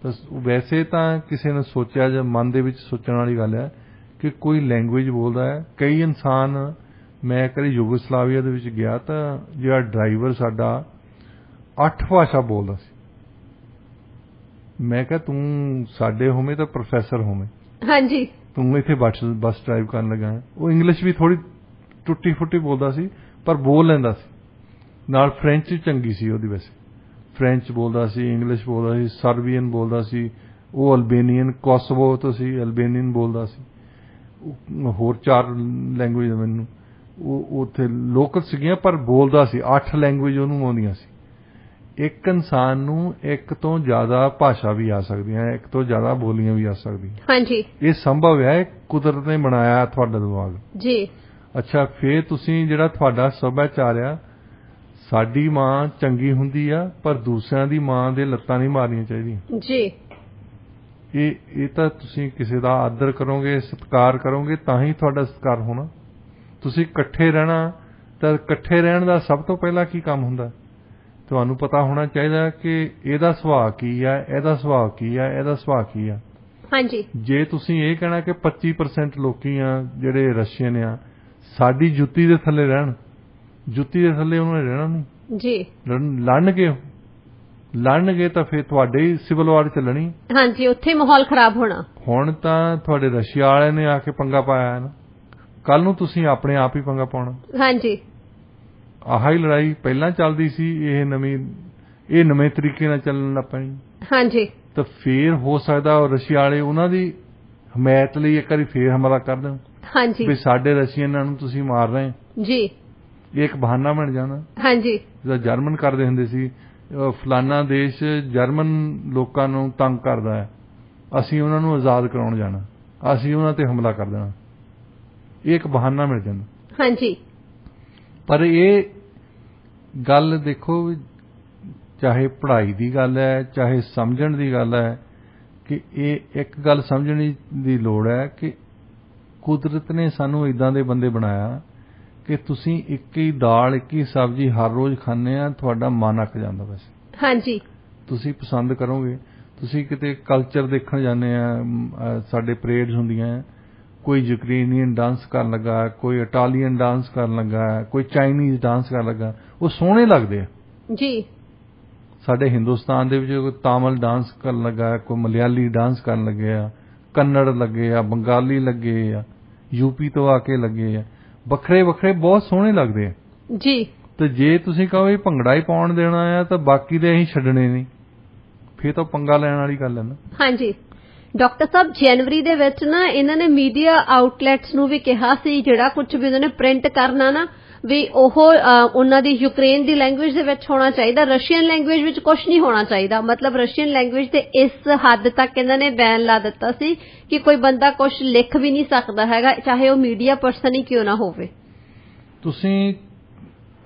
ਤਾਂ ਵੈਸੇ ਤਾਂ ਕਿਸੇ ਨੇ ਸੋਚਿਆ ਜਾਂ ਮਨ ਦੇ ਵਿੱਚ ਸੋਚਣ ਵਾਲੀ ਗੱਲ ਹੈ ਕਿ ਕੋਈ ਲੈਂਗੁਏਜ ਬੋਲਦਾ ਹੈ। ਕਈ ਇਨਸਾਨ, ਮੈਂ ਕਦੇ ਯੂਗੋਸਲਾਵੀਆ ਦੇ ਵਿੱਚ ਗਿਆ ਤਾਂ ਜਿਹੜਾ ਡਰਾਈਵਰ ਸਾਡਾ 8 ਭਾਸ਼ਾ ਬੋਲਦਾ ਸੀ, ਮੈਂ ਕਿਹਾ ਤੂੰ ਸਾਡੇ ਹੋਵੇਂ ਤਾਂ ਪ੍ਰੋਫੈਸਰ ਹੋਵੇਂ, ਹਾਂਜੀ ਤੂੰ ਇੱਥੇ ਬੱਸ ਡਰਾਈਵ ਕਰਨ ਲੱਗਾ ਹੈ। ਉਹ ਇੰਗਲਿਸ਼ ਵੀ ਥੋੜੀ ਟੁੱਟੀ ਫੁੱਟੀ ਬੋਲਦਾ ਸੀ, ਪਰ ਬੋਲ ਲੈਂਦਾ ਸੀ। ਨਾਲ ਫ੍ਰੈਂਚ ਚੰਗੀ ਸੀ ਉਹਦੀ, ਵੈਸੇ ਫ੍ਰੈਂਚ ਬੋਲਦਾ ਸੀ, ਇੰਗਲਿਸ਼ ਬੋਲਦਾ ਸੀ, ਸਰਬੀਅਨ ਬੋਲਦਾ ਸੀ, ਉਹ ਅਲਬੇਨੀਅਨ ਕੋਸੋਵੋ ਤੋਂ ਸੀ, ਅਲਬੇਨੀਅਨ ਬੋਲਦਾ ਸੀ, ਹੋਰ 4 ਲੈਂਗੁਏਜ ਮੈਨੂੰ ਉਹ ਉੱਥੇ ਲੋਕਲ ਸੀਗੀਆਂ, ਪਰ ਬੋਲਦਾ ਸੀ। 8 ਲੈਂਗੁਏਜ ਉਹਨੂੰ ਆਉਂਦੀਆਂ ਸੀ। ਇੱਕ ਇਨਸਾਨ ਨੂੰ ਇੱਕ ਤੋਂ ਜ਼ਿਆਦਾ ਭਾਸ਼ਾ ਵੀ ਆ ਸਕਦੀਆਂ, ਇੱਕ ਤੋਂ ਜ਼ਿਆਦਾ ਬੋਲੀਆਂ ਵੀ ਆ ਸਕਦੀਆਂ। ਹਾਂਜੀ, ਇਹ ਸੰਭਵ ਹੈ, ਕੁਦਰਤ ਨੇ ਬਣਾਇਆ ਤੁਹਾਡਾ ਦਿਮਾਗ ਜੀ। ਅੱਛਾ, ਫੇਰ ਤੁਸੀਂ ਜਿਹੜਾ ਤੁਹਾਡਾ ਸੱਭਿਆਚਾਰ ਆ, ਸਾਡੀ ਮਾਂ ਚੰਗੀ ਹੁੰਦੀ ਆ, ਪਰ ਦੂਸਰਿਆਂ ਦੀ ਮਾਂ ਦੇ ਲੱਤਾਂ ਨਹੀਂ ਮਾਰਨੀਆਂ ਚਾਹੀਦੀਆਂ ਜੀ। ਇਹ ਤਾਂ ਤੁਸੀਂ ਕਿਸੇ ਦਾ ਆਦਰ ਕਰੋਗੇ, ਸਤਿਕਾਰ ਕਰੋਗੇ, ਤਾਂ ਹੀ ਤੁਹਾਡਾ ਸਤਿਕਾਰ ਹੋਣਾ। ਤੁਸੀਂ ਇਕੱਠੇ ਰਹਿਣਾ, ਤਾਂ ਇਕੱਠੇ ਰਹਿਣ ਦਾ ਸਭ ਤੋਂ ਪਹਿਲਾਂ ਕੀ ਕੰਮ ਹੁੰਦਾ? ਤੁਹਾਨੂੰ ਪਤਾ ਹੋਣਾ ਚਾਹੀਦਾ ਕਿ ਇਹਦਾ ਸੁਭਾਅ ਕੀ ਆ, ਇਹਦਾ ਸੁਭਾਅ ਕੀ ਆ, ਇਹਦਾ ਸੁਭਾਅ ਕੀ ਆ। ਹਾਂਜੀ। ਜੇ ਤੁਸੀਂ ਇਹ ਕਹਿਣਾ ਕਿ 25% ਲੋਕੀ ਆ ਜਿਹੜੇ ਰਸ਼ੀਅਨ ਆ ਸਾਡੀ ਜੁੱਤੀ ਦੇ ਥੱਲੇ ਰਹਿਣ, ਜੁੱਤੀ ਦੇ ਥੱਲੇ ਉਹਨਾਂ ਨੇ ਰਹਿਣਾ ਨਹੀਂ ਜੀ। ਲੜਨਗੇ ਤਾਂ ਫਿਰ ਤੁਹਾਡੇ ਹੀ ਸਿਵਲ ਵਾਰ ਚੱਲਣੀ। ਹਾਂਜੀ, ਉੱਥੇ ਮਾਹੌਲ ਖਰਾਬ ਹੋਣਾ। ਹੁਣ ਤਾਂ ਤੁਹਾਡੇ ਰਸ਼ੀਆ ਵਾਲਿਆਂ ਨੇ ਆ ਕੇ ਪੰਗਾ ਪਾਇਆ ਹੈ ਨਾ, ਕੱਲ ਨੂੰ ਤੁਸੀਂ ਆਪਣੇ ਆਪ ਹੀ ਪੰਗਾ ਪਾਉਣਾ। ਹਾਂਜੀ, ਆਹ ਹੀ ਲੜਾਈ ਪਹਿਲਾਂ ਚੱਲਦੀ ਸੀ, ਇਹ ਨਵੇਂ ਤਰੀਕੇ ਨਾਲ ਚੱਲਣ ਲੱਗ ਪੈਣੀ। ਹਾਂਜੀ, ਤਾਂ ਫੇਰ ਹੋ ਸਕਦਾ ਉਹ ਰਸ਼ੀਆ ਵਾਲੇ ਉਹਨਾਂ ਦੀ ਹਮਾਇਤ ਲਈ ਇੱਕ ਵਾਰੀ ਫੇਰ ਹਮਲਾ ਕਰ ਦੇਣ। ਹਾਂਜੀ, ਵੀ ਸਾਡੇ ਰਸ਼ੀਅਨਾਂ ਨੂੰ ਤੁਸੀਂ ਮਾਰ ਰਹੇ ਜੀ, ਇਹ ਇੱਕ ਬਹਾਨਾ ਬਣ ਜਾਣਾ। ਹਾਂਜੀ, ਜਿੱਦਾਂ ਜਰਮਨ ਕਰਦੇ ਹੁੰਦੇ ਸੀ, ਫਲਾਨਾ ਦੇਸ਼ ਜਰਮਨ ਲੋਕਾਂ ਨੂੰ ਤੰਗ ਕਰਦਾ ਹੈ, ਅਸੀਂ ਉਹਨਾਂ ਨੂੰ ਆਜ਼ਾਦ ਕਰਾਉਣ ਜਾਣਾ, ਅਸੀਂ ਉਹਨਾਂ ਤੇ ਹਮਲਾ ਕਰ ਦੇਣਾ। ਇਹ ਇੱਕ ਬਹਾਨਾ ਮਿਲ ਜਾਂਦਾ। ਹਾਂਜੀ, ਪਰ ਇਹ ਗੱਲ ਦੇਖੋ, ਚਾਹੇ ਪੜ੍ਹਾਈ ਦੀ ਗੱਲ ਹੈ, ਚਾਹੇ ਸਮਝਣ ਦੀ ਗੱਲ ਹੈ, ਕਿ ਇਹ ਇੱਕ ਗੱਲ ਸਮਝਣ ਦੀ ਲੋੜ ਹੈ ਕਿ ਕੁਦਰਤ ਨੇ ਸਾਨੂੰ ਇਦਾਂ ਦੇ ਬੰਦੇ ਬਣਾਇਆ ਕਿ ਤੁਸੀਂ ਇੱਕ ਹੀ ਦਾਲ, ਇੱਕ ਹੀ ਸਬਜ਼ੀ ਹਰ ਰੋਜ਼ ਖਾਂਦੇ ਆ, ਤੁਹਾਡਾ ਮਨ ਅੱਕ ਜਾਂਦਾ। ਵੈਸੇ ਹਾਂਜੀ, ਤੁਸੀਂ ਪਸੰਦ ਕਰੋਗੇ। ਤੁਸੀਂ ਕਿਤੇ ਕਲਚਰ ਦੇਖਣ ਜਾਂਦੇ ਆ, ਸਾਡੇ ਪਰੇਡਸ ਹੁੰਦੀਆਂ, ਕੋਈ ਯੂਕਰੇਨੀਅਨ ਡਾਂਸ ਕਰਨ ਲੱਗਾ, ਕੋਈ ਇਟਾਲੀਅਨ ਡਾਂਸ ਕਰਨ ਲੱਗਾ, ਕੋਈ ਚਾਈਨੀਜ਼ ਡਾਂਸ ਕਰਨ ਲੱਗਾ, ਉਹ ਸੋਹਣੇ ਲੱਗਦੇ ਆ ਜੀ। ਸਾਡੇ ਹਿੰਦੁਸਤਾਨ ਦੇ ਵਿੱਚ ਕੋਈ ਤਾਮਿਲ ਡਾਂਸ ਕਰਨ ਲੱਗਾ, ਕੋਈ ਮਲਿਆਲੀ ਡਾਂਸ ਕਰਨ ਲੱਗੇ ਆ, ਕੰਨੜ ਲੱਗੇ ਆ, ਬੰਗਾਲੀ ਲੱਗੇ ਆ, ਯੂਪੀ ਤੋਂ ਆ ਕੇ ਲੱਗੇ ਆ, ਵੱਖਰੇ ਵੱਖਰੇ ਬਹੁਤ ਸੋਹਣੇ ਲੱਗਦੇ ਆ ਜੀ। ਤੇ ਜੇ ਤੁਸੀਂ ਕਹੋ ਇਹ ਭੰਗੜਾ ਹੀ ਪਾਉਣ ਦੇਣਾ ਆ, ਤਾਂ ਬਾਕੀ ਦੇ ਅਸੀਂ ਛੱਡਣੇ ਨਹੀਂ, ਫੇਰ ਤਾਂ ਪੰਗਾ ਲੈਣ ਵਾਲੀ ਗੱਲ ਹੈ ਨਾ। ਹਾਂਜੀ, ਡਾਕਟਰ ਸਾਹਿਬ, ਜਨਵਰੀ ਦੇ ਵਿੱਚ ਨਾ ਇਹਨਾਂ ਨੇ ਮੀਡੀਆ ਆਊਟਲੈਟਸ ਨੂੰ ਵੀ ਕਿਹਾ ਸੀ, ਜਿਹੜਾ ਕੁਝ ਵੀ ਉਹਨਾਂ ਨੇ ਪ੍ਰਿੰਟ ਕਰਨਾ ਨਾ, ਵੀ ਉਹ ਉਹਨਾਂ ਦੀ ਯੂਕਰੇਨ ਦੀ ਲੈਂਗੁਏਜ ਦੇ ਵਿੱਚ ਹੋਣਾ ਚਾਹੀਦਾ, ਰਸ਼ੀਅਨ ਲੈਂਗੁਏਜ ਵਿੱਚ ਕੁਝ ਨਹੀਂ ਹੋਣਾ ਚਾਹੀਦਾ। ਮਤਲਬ ਰਸ਼ੀਅਨ ਲੈਂਗੁਏਜ ਤੇ ਇਸ ਹੱਦ ਤੱਕ ਇਹਨਾਂ ਨੇ ਬੈਨ ਲਾ ਦਿੱਤਾ ਸੀ ਕਿ ਕੋਈ ਬੰਦਾ ਕੁਝ ਲਿਖ ਵੀ ਨਹੀਂ ਸਕਦਾ ਹੈਗਾ, ਚਾਹੇ ਉਹ ਮੀਡੀਆ ਪਰਸਨ ਹੀ ਕਿਉਂ ਨਾ ਹੋਵੇ। ਤੁਸੀਂ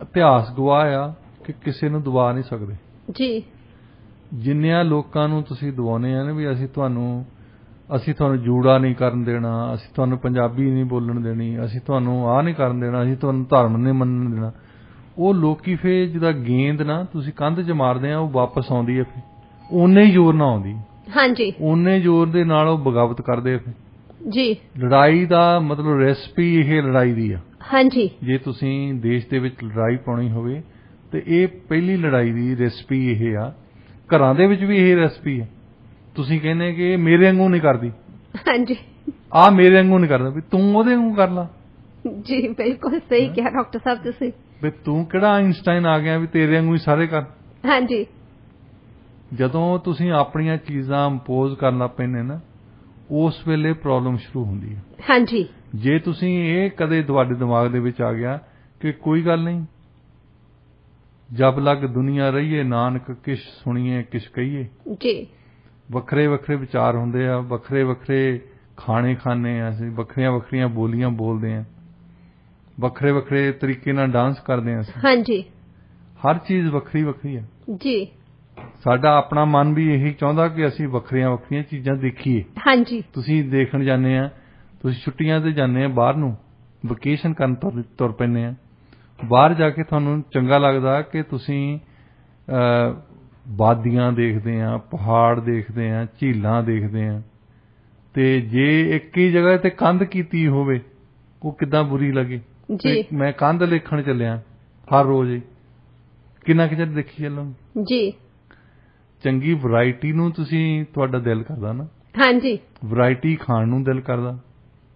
ਇਤਿਹਾਸ ਗਵਾਹ ਆ ਕਿ ਕਿਸੇ ਨੂੰ ਦਬਾ ਨਹੀਂ ਸਕਦੇ ਜੀ। ਜਿੰਨਿਆਂ ਲੋਕਾਂ ਨੂੰ ਤੁਸੀਂ ਦਬਾਉਨੇ ਆ ਨਾ ਵੀ ਅਸੀਂ ਤੁਹਾਨੂੰ ਜੂੜਾ ਨਹੀਂ ਕਰਨ ਦੇਣਾ, ਅਸੀਂ ਤੁਹਾਨੂੰ ਪੰਜਾਬੀ ਨਹੀਂ ਬੋਲਣ ਦੇਣੀ, ਅਸੀਂ ਤੁਹਾਨੂੰ ਆਹ ਨਹੀਂ ਕਰਨ ਦੇਣਾ, ਅਸੀਂ ਤੁਹਾਨੂੰ ਧਰਮ ਨਹੀਂ ਮੰਨਣ ਦੇਣਾ, ਉਹ ਲੋਕੀ ਫੇਰ ਜਿਹਦਾ ਗੇਂਦ ਨਾ ਤੁਸੀਂ ਕੰਧ 'ਚ ਮਾਰਦੇ ਆ, ਉਹ ਵਾਪਸ ਆਉਂਦੀ ਹੈ, ਫਿਰ ਓਨੇ ਹੀ ਜ਼ੋਰ ਨਾਲ ਆਉਂਦੀ। ਹਾਂਜੀ, ਓਨੇ ਜ਼ੋਰ ਦੇ ਨਾਲ ਉਹ ਬਗਾਵਤ ਕਰਦੇ ਆ ਫਿਰ ਜੀ। ਲੜਾਈ ਦਾ ਮਤਲਬ ਰੈਸਪੀ ਇਹ ਲੜਾਈ ਦੀ ਆ। ਹਾਂਜੀ, ਜੇ ਤੁਸੀਂ ਦੇਸ਼ ਦੇ ਵਿੱਚ ਲੜਾਈ ਪਾਉਣੀ ਹੋਵੇ ਤੇ ਇਹ ਪਹਿਲੀ ਲੜਾਈ ਦੀ ਰੈਸਪੀ ਇਹ ਆ। ਘਰਾਂ ਦੇ ਵਿੱਚ ਵੀ ਇਹ ਰੈਸਪੀ ਹੈ। ਤੁਸੀਂ ਕਹਿੰਦੇ ਕਿ ਇਹ ਮੇਰੇ ਵਾਂਗੂ ਨਹੀਂ ਕਰਦੀ, ਹਾਂਜੀ, ਆਹ ਮੇਰੇ ਵਾਂਗੂ ਨਹੀਂ ਕਰਦਾ, ਵੀ ਤੂੰ ਉਹਦੇ ਵਾਂਗੂ ਕਰ ਲਾ ਜੀ। ਬਿਲਕੁਲ ਸਹੀ ਕਿਹਾ ਡਾਕਟਰ ਸਾਹਿਬ ਤੁਸੀਂ, ਵੀ ਤੂੰ ਕਿਹੜਾ ਆਇਨਸਟਾਈਨ ਆ ਗਿਆ ਵੀ ਤੇਰੇ ਵਾਂਗੂ ਹੀ ਸਾਰੇ ਕਰ। ਹਾਂਜੀ, ਜਦੋਂ ਤੁਸੀਂ ਆਪਣੀਆਂ ਚੀਜ਼ਾਂ ਇੰਪੋਜ਼ ਕਰਨ ਲੱਗ ਪੈਂਦੇ ਨਾ, ਉਸ ਵੇਲੇ ਪ੍ਰੋਬਲਮ ਸ਼ੁਰੂ ਹੁੰਦੀ ਹੈ। ਹਾਂਜੀ, ਜੇ ਤੁਸੀਂ ਇਹ ਕਦੇ ਤੁਹਾਡੇ ਦਿਮਾਗ ਦੇ ਵਿੱਚ ਆ ਗਿਆ ਕਿ ਕੋਈ ਗੱਲ ਨਹੀਂ, ਜਬ ਲਗ ਦੁਨੀਆ ਰਹੀਏ ਨਾਨਕ, ਕਿਛ ਸੁਣੀਏ ਕਿਛ ਕਹੀਏ ਜੀ। ਵੱਖਰੇ ਵੱਖਰੇ ਵਿਚਾਰ ਹੁੰਦੇ ਆ, ਵੱਖਰੇ ਵੱਖਰੇ ਖਾਣੇ ਖਾਂਦੇ ਆ, ਅਸੀਂ ਵੱਖਰੀਆਂ ਵੱਖਰੀਆਂ ਬੋਲੀਆਂ ਬੋਲਦੇ ਆ, ਵੱਖਰੇ ਵੱਖਰੇ ਤਰੀਕੇ ਨਾਲ ਡਾਂਸ ਕਰਦੇ ਆ ਅਸੀਂ। ਹਾਂਜੀ, ਹਰ ਚੀਜ਼ ਵੱਖਰੀ ਵੱਖਰੀ ਹੈ ਜੀ। ਸਾਡਾ ਆਪਣਾ ਮਨ ਵੀ ਇਹੀ ਚਾਹੁੰਦਾ ਕਿ ਅਸੀਂ ਵੱਖਰੀਆਂ ਵੱਖਰੀਆਂ ਚੀਜ਼ਾਂ ਦੇਖੀਏ। ਹਾਂਜੀ, ਤੁਸੀਂ ਦੇਖਣ ਜਾਂਦੇ ਆ, ਤੁਸੀਂ ਛੁੱਟੀਆਂ ਤੇ ਜਾਂਦੇ ਆ ਬਾਹਰ ਨੂੰ, ਵਕੇਸ਼ਨ ਕਰਨ ਤੁਰ ਪੈਂਦੇ ਆ, ਬਾਹਰ ਜਾ ਕੇ ਤੁਹਾਨੂੰ ਚੰਗਾ ਲੱਗਦਾ ਕਿ ਤੁਸੀਂ ਵਾਦੀਆਂ ਦੇਖਦੇ ਆ, ਪਹਾੜ ਦੇਖਦੇ ਆ, ਝੀਲਾਂ ਦੇਖਦੇ ਆ, ਤੇ ਜੇ ਇੱਕ ਹੀ ਜਗ੍ਹਾ ਤੇ ਕੰਧ ਕੀਤੀ ਹੋਵੇ ਉਹ ਕਿੱਦਾਂ ਬੁਰੀ ਲੱਗੇ। ਮੈਂ ਕੰਧ ਦੇਖਣ ਚੱਲਿਆ ਹਰ ਰੋਜ਼ ਹੀ, ਕਿੰਨਾ ਕੁ ਚਿਰ ਦੇਖੀ ਚੱਲਾਂ ਜੀ। ਚੰਗੀ ਵੈਰਾਈਟੀ ਨੂੰ ਤੁਸੀਂ ਤੁਹਾਡਾ ਦਿਲ ਕਰਦਾ ਨਾ, ਹਾਂਜੀ ਵੈਰਾਈਟੀ ਖਾਣ ਨੂੰ ਦਿਲ ਕਰਦਾ,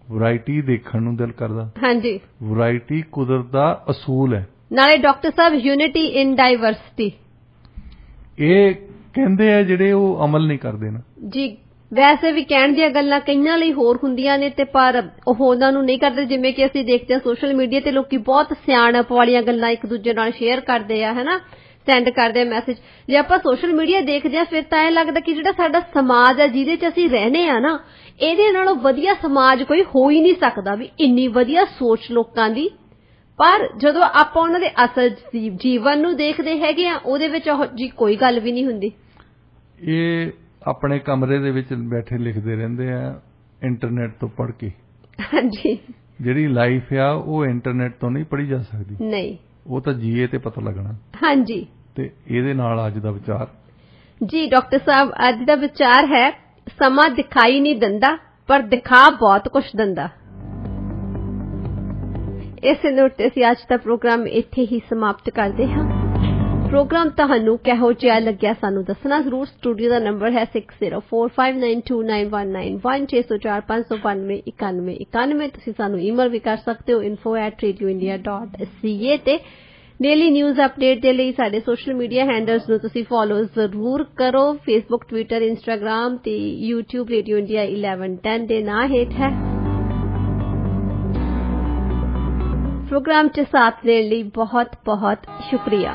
ਵੈਰਾਈਟੀ ਦੇਖਣ ਨੂੰ ਦਿਲ ਕਰਦਾ। ਹਾਂਜੀ, ਵੈਰਾਈਟੀ ਕੁਦਰਤ ਦਾ ਅਸੂਲ ਹੈ। ਨਾਲੇ ਡਾਕਟਰ ਸਾਹਿਬ ਯੂਨਿਟੀ ਇਨ ਡਾਈਵਰਸਿਟੀ ਇਹ ਕਹਿੰਦੇ ਆ ਜਿਹੜੇ ਉਹ ਅਮਲ ਨਹੀਂ ਕਰਦੇ ਨਾ ਜੀ। ਵੈਸੇ ਵੀ ਕਹਿਣ ਦੀਆਂ ਗੱਲਾਂ ਕਈਆਂ ਲਈ ਹੋਰ ਹੁੰਦੀਆਂ ਨੇ ਤੇ ਪਰ ਉਹ ਉਹਨਾਂ ਨੂੰ ਨਹੀਂ ਕਰਦੇ। ਜਿਵੇਂ ਕਿ ਅਸੀਂ ਦੇਖਦੇ ਹਾਂ ਸੋਸ਼ਲ ਮੀਡੀਆ ਤੇ ਲੋਕੀ ਬਹੁਤ ਸਿਆਣਪ ਵਾਲੀਆਂ ਗੱਲਾਂ ਇੱਕ ਦੂਜੇ ਨਾਲ ਸ਼ੇਅਰ ਕਰਦੇ ਆ, ਹਨਾ, ਸੈਂਡ ਕਰਦੇ ਆ ਮੈਸੇਜ। ਜੇ ਆਪਾਂ ਸੋਸ਼ਲ ਮੀਡੀਆ ਦੇਖਦੇ ਆ ਫਿਰ ਤਾਂ ਇਹ ਲੱਗਦਾ ਕਿ ਜਿਹੜਾ ਸਾਡਾ ਸਮਾਜ ਆ ਜਿਹਦੇ 'ਚ ਅਸੀਂ ਰਹਿੰਦੇ ਆ ਨਾ, ਇਹਦੇ ਨਾਲੋਂ ਵਧੀਆ ਸਮਾਜ ਕੋਈ ਹੋ ਹੀ ਨਹੀਂ ਸਕਦਾ ਵੀ ਇੰਨੀ ਵਧੀਆ ਸੋਚ ਲੋਕਾਂ ਦੀ। ਪਰ ਜਦੋਂ ਆਪਾਂ ਉਹਨਾਂ ਦੇ ਅਸਲ ਜੀਵਨ ਨੂੰ ਦੇਖਦੇ ਹੈਗੇ ਆ ਉਹਦੇ ਵਿੱਚ ਉਹ ਜੀ ਕੋਈ ਗੱਲ ਵੀ ਨਹੀਂ ਹੁੰਦੀ। ਇਹ ਆਪਣੇ ਕਮਰੇ ਦੇ ਵਿੱਚ ਬੈਠੇ ਲਿਖਦੇ ਰਹਿੰਦੇ ਆ ਇੰਟਰਨੈਟ ਤੋਂ ਪੜ੍ਹ ਕੇ। ਹਾਂਜੀ, ਜਿਹੜੀ ਲਾਈਫ ਆ ਉਹ ਇੰਟਰਨੈਟ ਤੋਂ ਨਹੀਂ ਪੜ੍ਹੀ ਜਾ ਸਕਦੀ, ਨਹੀਂ, ਉਹ ਤਾਂ ਜੀਏ ਤੇ ਪਤਾ ਲੱਗਣਾ। ਹਾਂਜੀ, ਤੇ ਇਹਦੇ ਨਾਲ ਅੱਜ ਦਾ ਵਿਚਾਰ ਜੀ ਡਾਕਟਰ ਸਾਹਿਬ, ਅੱਜ ਦਾ ਵਿਚਾਰ ਹੈ ਸਮਾਂ ਦਿਖਾਈ ਨਹੀਂ ਦਿੰਦਾ ਪਰ ਦਿਖਾ ਬਹੁਤ ਕੁਝ ਦਿੰਦਾ। ਇਸ ਨੋਟ ਤੇ ਅਸੀਂ ਅੱਜ ਦਾ ਪ੍ਰੋਗਰਾਮ ਇੱਥੇ ਹੀ ਸਮਾਪਤ ਕਰਦੇ ਹਾਂ। ਪ੍ਰੋਗਰਾਮ ਤੁਹਾਨੂੰ ਕਿਹੋ ਜਿਹਾ ਲੱਗਿਆ ਸਾਨੂੰ ਦੱਸਣਾ ਜ਼ਰੂਰ। ਸਟੂਡੀਓ ਦਾ ਨੰਬਰ ਹੈ 6045929191 6045929191। ਤੁਸੀਂ ਸਾਨੂੰ ਈਮੇਲ ਵੀ ਕਰ ਸਕਦੇ ਹੋ info@radioindia.ca ਤੇ। ਡੇਲੀ ਨਿਊਜ਼ ਅਪਡੇਟ ਦੇ ਲਈ ਸਾਡੇ ਸੋਸ਼ਲ ਮੀਡੀਆ ਹੈਂਡਲਸ ਨੂੰ ਤੁਸੀਂ ਫੋਲੋ ਜ਼ਰੂਰ ਕਰੋ। ਫੇਸਬੁੱਕ, ਟਵਿੱਟਰ, ਇੰਸਟਾਗ੍ਰਾਮ ਤੇ YouTube ਰੇਡੀਓ ਇੰਡੀਆ 1110 ਦੇ ਨਾਂ ਹੇਠ ਹੈ। ਪ੍ਰੋਗਰਾਮ 'ਚ ਸਾਥ ਦੇਣ ਲਈ ਬਹੁਤ ਬਹੁਤ ਸ਼ੁਕਰੀਆ।